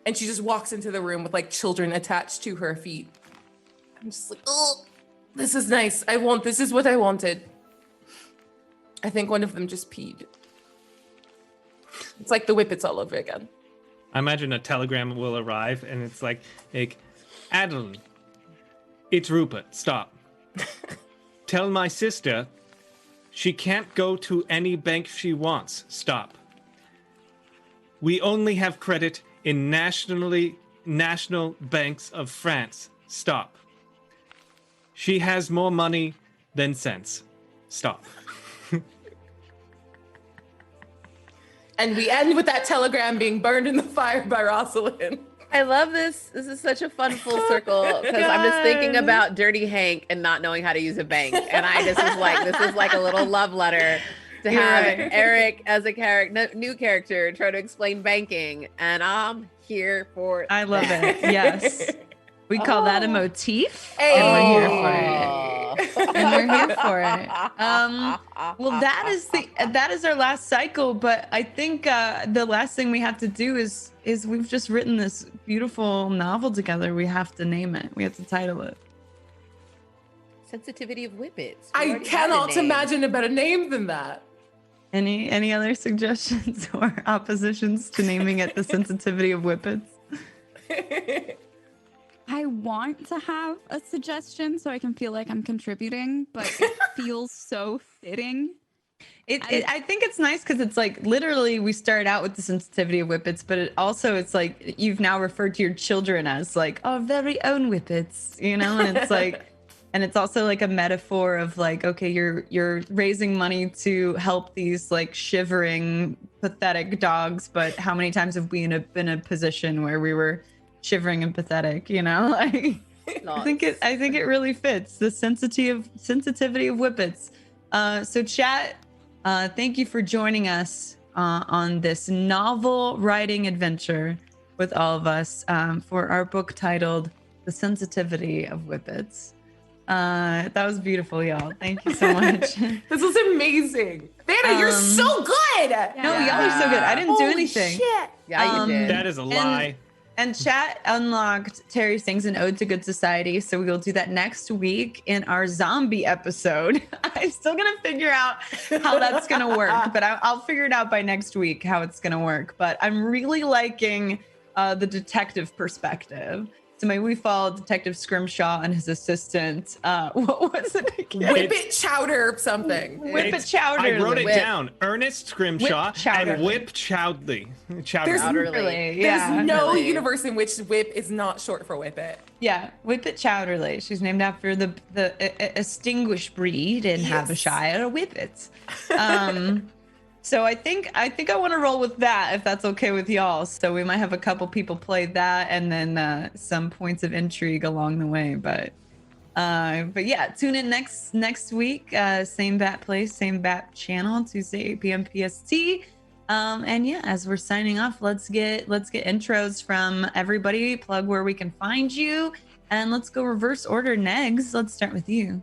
And she just walks into the room with like children attached to her feet. I'm just like, oh, this is nice. This is what I wanted. I think one of them just peed. It's like the Whippets all over again. I imagine a telegram will arrive, and it's like Adeline, it's Rupert. Stop. Tell my sister she can't go to any bank she wants. Stop. We only have credit in national banks of France. Stop. She has more money than sense. Stop. And we end with that telegram being burned in the fire by Rosalind. I love this. This is such a fun full circle because I'm just thinking about Dirty Hank and not knowing how to use a bank. And I just was like, this is like a little love letter to have Eric as a character, new character, try to explain banking. And I'm here for it. I love it. Yes. We call that a motif. Hey. And we're here for it. And we're here for it. Well, that is our last cycle, but I think the last thing we have to do is we've just written this beautiful novel together. We have to name it. We have to title it. Sensitivity of Whippets. I cannot imagine a better name than that. Any other suggestions or oppositions to naming it The Sensitivity of Whippets? I want to have a suggestion so I can feel like I'm contributing, but it feels so fitting. I think it's nice because it's like literally we start out with the sensitivity of Whippets, but it's like you've now referred to your children as like our very own Whippets, you know, and it's like, and it's also like a metaphor of like, okay, you're raising money to help these like shivering, pathetic dogs, but how many times have we been in a position where we were shivering and pathetic, you know? Like, I think it really fits the sensitivity of Whippets. So chat, thank you for joining us on this novel writing adventure with all of us for our book titled The Sensitivity of Whippets. That was beautiful, y'all. Thank you so much. This was amazing. Vanna, you're so good. No, y'all are so good. I didn't do anything. Shit. Yeah, you did. That is a lie. And chat unlocked Terry Sings an Ode to Good Society. So we will do that next week in our zombie episode. I'm still going to figure out how that's going to work, but I'll figure it out by next week how it's going to work. But I'm really liking the detective perspective. So maybe we follow Detective Scrimshaw and his assistant. What was it again? Whippet Chowder something. Whippet Chowder. I wrote it down. Ernest Scrimshaw and Whip Chowderly. There's no universe in which Whip is not short for Whippet. Yeah, Whippet Chowderly. She's named after the extinguished breed in Havishire, Whippets. So I think I want to roll with that if that's okay with y'all. So we might have a couple people play that and then some points of intrigue along the way. But yeah, tune in next week. Same bat place, same bat channel, Tuesday 8 p.m. PST. And yeah, as we're signing off, let's get intros from everybody. Plug where we can find you, and let's go reverse order. Negs, let's start with you.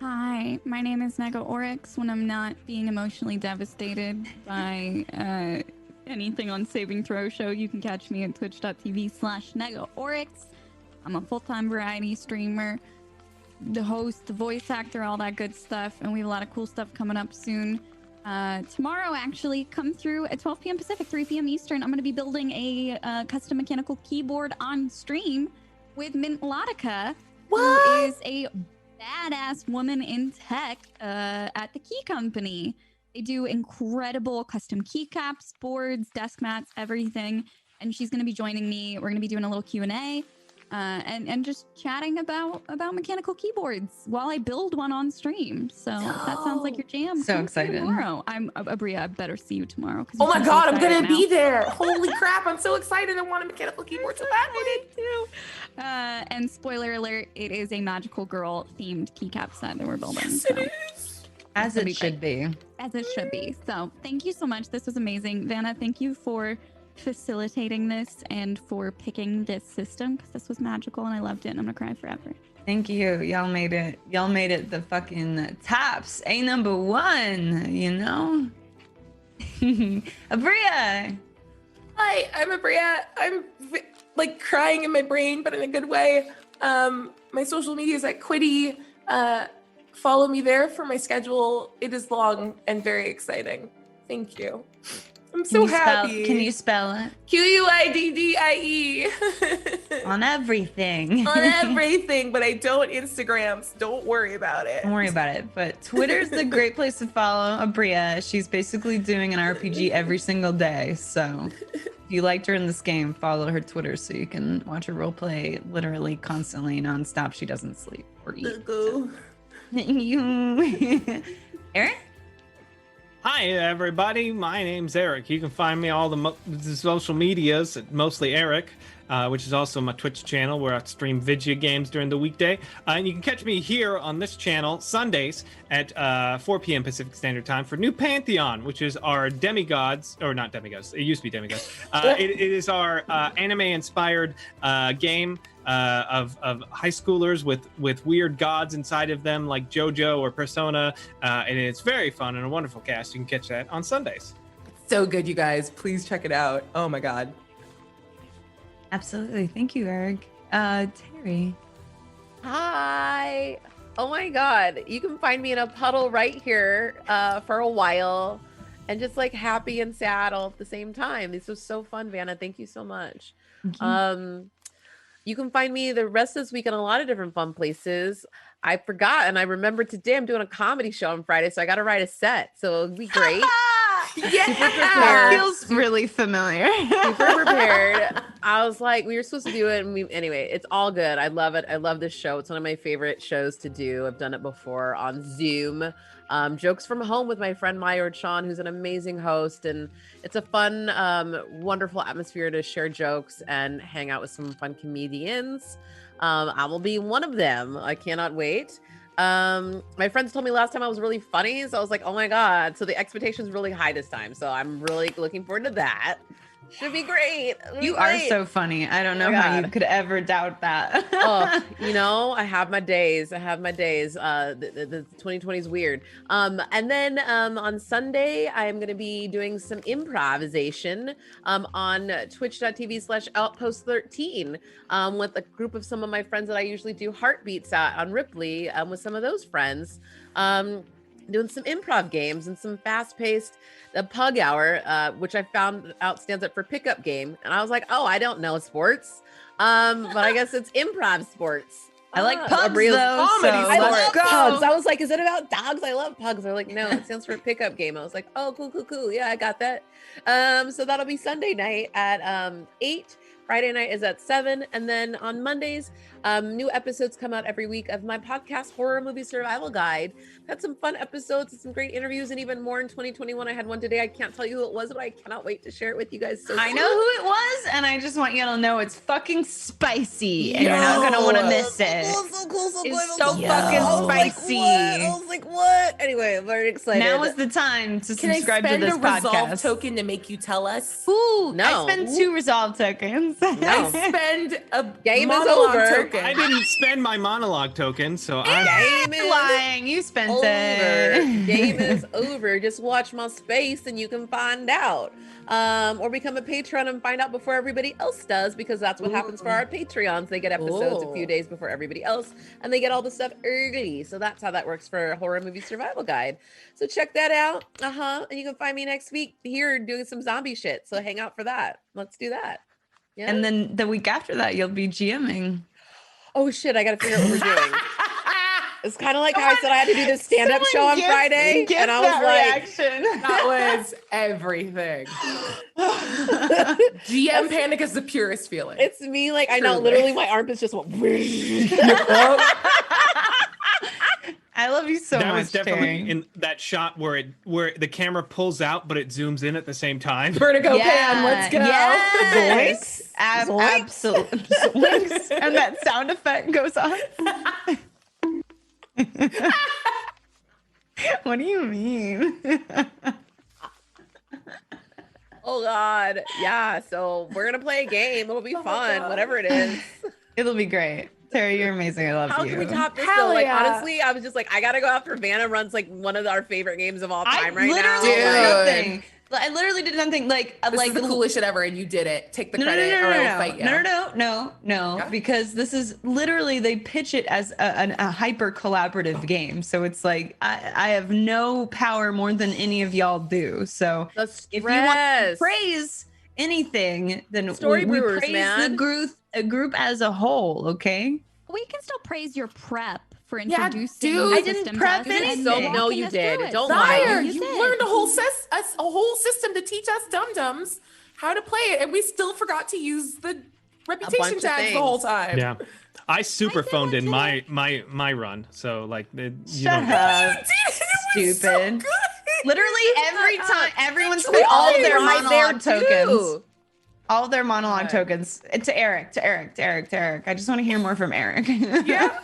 Hi, my name is Nega Oryx. When I'm not being emotionally devastated by anything on Saving Throw Show, you can catch me at twitch.tv/Nega Oryx. I'm a full-time variety streamer, the host, the voice actor, all that good stuff, and we have a lot of cool stuff coming up soon. Tomorrow, actually, come through at 12 p.m. Pacific, 3 p.m. Eastern. I'm going to be building a custom mechanical keyboard on stream with Mint Melodica, who is a badass woman in tech at the Key Company. They do incredible custom keycaps, boards, desk mats, everything. And she's going to be joining me. We're going to be doing a little Q&A and just chatting about mechanical keyboards while I build one on stream. So that sounds like your jam. So excited. Tomorrow. I'm Abria. I better see you tomorrow. Oh my God, I'm going to be there. Holy crap. I'm so excited. I want a mechanical keyboard so badly. I did too. And spoiler alert, it is a magical girl themed keycap set that we're building. Yes, it is. As it should be. As it should be. So thank you so much. This was amazing. Vanna, thank you for facilitating this and for picking this system, because this was magical and I loved it and I'm gonna cry forever. Thank you. Y'all made it the fucking tops. #1, you know? Abria! Hi, I'm Abria. I'm like crying in my brain, but in a good way. My social media is at Quiddy. follow me there for my schedule. It is long and very exciting. Thank you. I'm so happy. Can you spell it? QUIDDIE. On everything. On everything, but I don't Instagram, so don't worry about it. Don't worry about it. But Twitter's the great place to follow Abria. She's basically doing an RPG every single day. So if you liked her in this game, follow her Twitter so you can watch her roleplay literally constantly, nonstop. She doesn't sleep or eat. Eric? Hi, everybody. My name's Eric. You can find me all the social medias, mostly Eric, which is also my Twitch channel where I stream video games during the weekday. And you can catch me here on this channel Sundays at 4 p.m. Pacific Standard Time for New Pantheon, which is our demigods, or not demigods. It used to be demigods. It is our anime-inspired game. Of high schoolers with weird gods inside of them, like JoJo or Persona, and it's very fun and a wonderful cast. You can catch that on Sundays. So good, you guys. Please check it out. Oh my god. Absolutely. Thank you, Eric. Terry. Hi. Oh my god. You can find me in a puddle right here for a while, and just like happy and sad all at the same time. This was so fun, Vanna. Thank you so much. You can find me the rest of this week in a lot of different fun places. I forgot, and I remembered today I'm doing a comedy show on Friday, so I got to write a set. So it'll be great. Yeah, feels really familiar. Super prepared. I was like, we were supposed to do it, and anyway, it's all good. I love it. I love this show. It's one of my favorite shows to do. I've done it before on Zoom. Jokes from home with my friend Maya Sean, who's an amazing host, and it's a fun, wonderful atmosphere to share jokes and hang out with some fun comedians. I will be one of them. I cannot wait. My friends told me last time I was really funny, so I was like, oh my god. So the expectation's really high this time, so I'm really looking forward to that. Should be great. You are so funny. I don't know how you could ever doubt that. I have my days. The 2020 is weird. And then on Sunday, I am going to be doing some improvisation on twitch.tv/outpost13 with a group of some of my friends that I usually do heartbeats at on Ripley with some of those friends. Doing some improv games and some fast-paced Pug Hour, which I found out stands up for pickup game. And I was like, oh, I don't know sports. But I guess it's improv sports. I like pugs, though. I love pugs. I was like, is it about dogs? I love pugs. They're like, no, it stands for pickup game. I was like, oh, cool. Yeah, I got that. So that'll be Sunday night at 8. Friday night is at 7. And then on Mondays, new episodes come out every week of my podcast, Horror Movie Survival Guide. Had some fun episodes and some great interviews, and even more in 2021. I had one today. I can't tell you who it was, but I cannot wait to share it with you guys. So I know who it was, and I just want you to know it's fucking spicy, and you're not gonna want to miss it. So cool. It's so fucking spicy. I was like, what? Anyway, I'm very excited. Now is the time to subscribe to this Can I spend a podcast. resolve token to make you tell us? Ooh, No. I spend 2 resolve tokens. No. Spend a Game is monologue over. token. I didn't spend my monologue token, so Game is Lying, you spent over. it. Game is over. Just watch my space and you can find out. Or become a patron and find out before everybody else does, because that's what happens for our Patreons. They get episodes a few days before everybody else, and they get all the stuff early. So that's how that works for Horror Movie Survival Guide. So check that out. And you can find me next week here doing some zombie shit. So hang out for that. Let's do that. Yeah. And then the week after that, you'll be GMing. Oh shit, I gotta figure out what we're doing. It's kind of like how I said I had to do this stand-up show on Friday, and I was like, That was everything. GM panic is the purest feeling. it's me, like I know, literally my armpits just went. I love you so much. that was definitely Terry. in that shot where the camera pulls out but it zooms in at the same time. Vertigo pan, let's go. Yes. Zoinks. Absolutely. Zoinks. And that sound effect goes on. What do you mean? Oh God, yeah. So we're gonna play a game. It'll be fun, whatever it is. It'll be great. Terry, you're amazing. I love How you. can we top this Hell though? Like yeah. honestly, I was just like, I gotta go after Vanna runs like one of our favorite games of all time right now. literally Dude. nothing. I literally did something like This like is the coolest shit ever, and you did it. Take the no, credit, or I will no, fight you. no, Yeah. because this is literally they pitch it as a hyper collaborative game. So it's like I have no power more than any of y'all do. So The if you want to stress. praise anything, then Story we brewers, praise man. the group as a whole. Okay. We can still praise your prep for Yeah, introducing dude. the I didn't system prep to us anything. and So- no, walking you us did. through it. Don't Sire, lie. you did. learned a whole system to teach us dum-dums how to play it, and we still forgot to use the reputation bunch of tags the whole things. time. Yeah. I super did phoned one in today. my run. So like you Shut don't up. It was so Stupid. good. Literally every Shut time up. everyone It's spent all of their right monologue there, tokens. too. All of their monologue God. tokens to Eric. I just want to hear more from Eric. Yeah.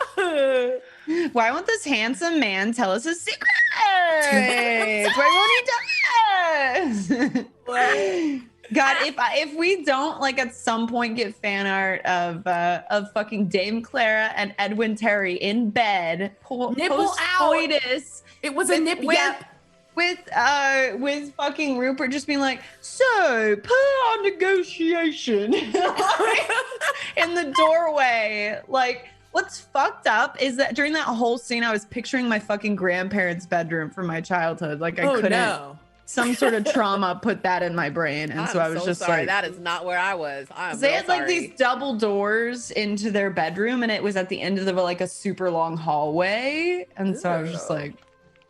Why won't this handsome man tell us his secrets? Why won't he tell us? God, if we don't like at some point get fan art of fucking Dame Clara and Edwin Terry in bed, Nipple out. post-coitus, It was a nip yap. with fucking Rupert just being like, so put on negotiation in the doorway. Like, what's fucked up is that during that whole scene, I was picturing my fucking grandparents' bedroom from my childhood. Like, I couldn't. No. Some sort of trauma put that in my brain, and so I was just sorry. like, That is not where I was. I'm they real had like sorry. these double doors into their bedroom, and it was at the end of the like a super long hallway, and so I was just Ew. like,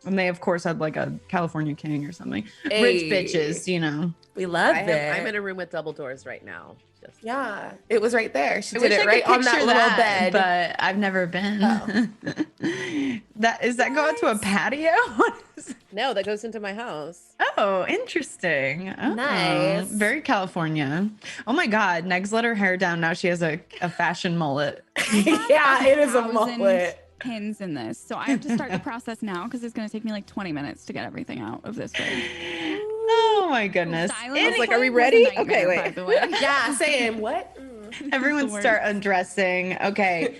and they of course had like a California King or something, Hey. rich bitches, you know. We love I'm it. in a room with double doors right now. Just Yeah, it was right there. She I did wish it I right could on that picture little that, bed. but I've never been. Oh. That is that go out to a patio? What is- no, that goes into my house. Oh, interesting. Oh, Nice. Very California. Oh my God, Negs let her hair down. Now she has a fashion mullet. Yeah, it is a 1,000 mullet. pins in this, so I have to start the process now because it's going to take me like 20 minutes to get everything out of this wig. Oh my goodness. Styling I was like, this are we wig was a ready? nightmare, Okay, wait. By the way. Yeah, same. What? Everyone the start worst. undressing. Okay.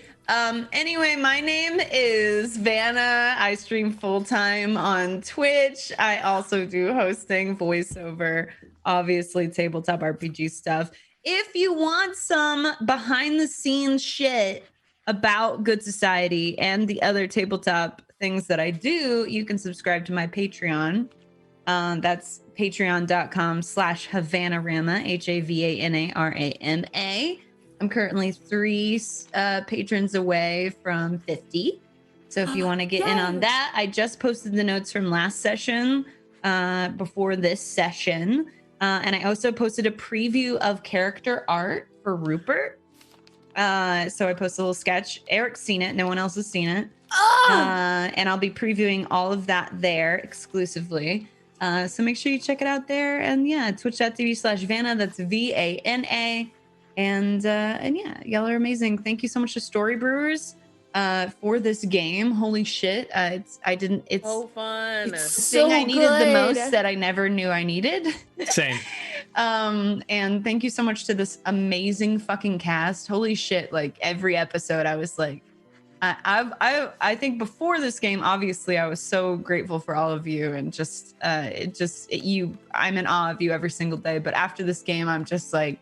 Anyway, my name is Vanna. I stream full-time on Twitch. I also do hosting, voiceover, obviously tabletop RPG stuff. If you want some behind the scenes shit about Good Society and the other tabletop things that I do, you can subscribe to my Patreon. That's patreon.com/Havanarama, HAVANARAMA. I'm currently 3 patrons away from 50. So if you want to get in on that, I just posted the notes from last session before this session. And I also posted a preview of character art for Rupert. So I posted a little sketch. Eric's seen it. No one else has seen it. And I'll be previewing all of that there exclusively. So make sure you check it out there. And yeah, twitch.tv/Vanna. That's VANA. And yeah, y'all are amazing. Thank you so much to Story Brewers for this game. Holy shit. It's So fun. the So thing I needed the good. most that I never knew I needed. Same. And thank you so much to this amazing fucking cast. Holy shit. Like every episode I was like, I think before this game, obviously I was so grateful for all of you and I'm in awe of you every single day. But after this game, I'm just like,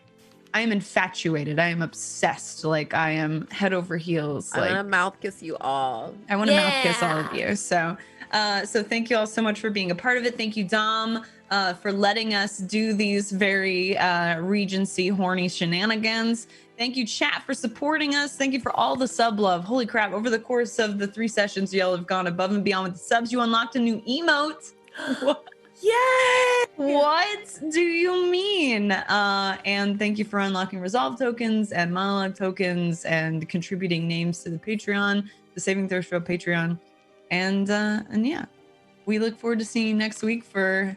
I am infatuated. I am obsessed. Like I am head over heels. I Like want to mouth kiss you all. I want to mouth kiss all of you. So thank you all so much for being a part of it. Thank you, Dom, for letting us do these very Regency horny shenanigans. Thank you, chat, for supporting us. Thank you for all the sub love. Holy crap. Over the course of the 3 sessions, y'all have gone above and beyond with the subs. You unlocked a new emote. Yay! What do you mean? And thank you for unlocking resolve tokens and monologue tokens and contributing names to the Patreon, the Saving Thirst Row Patreon. And yeah, we look forward to seeing you next week for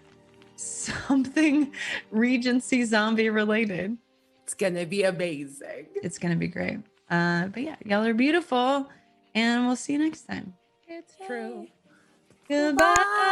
something Regency zombie related. It's gonna be amazing. It's gonna be great. But yeah, y'all are beautiful, and we'll see you next time. It's true. Goodbye.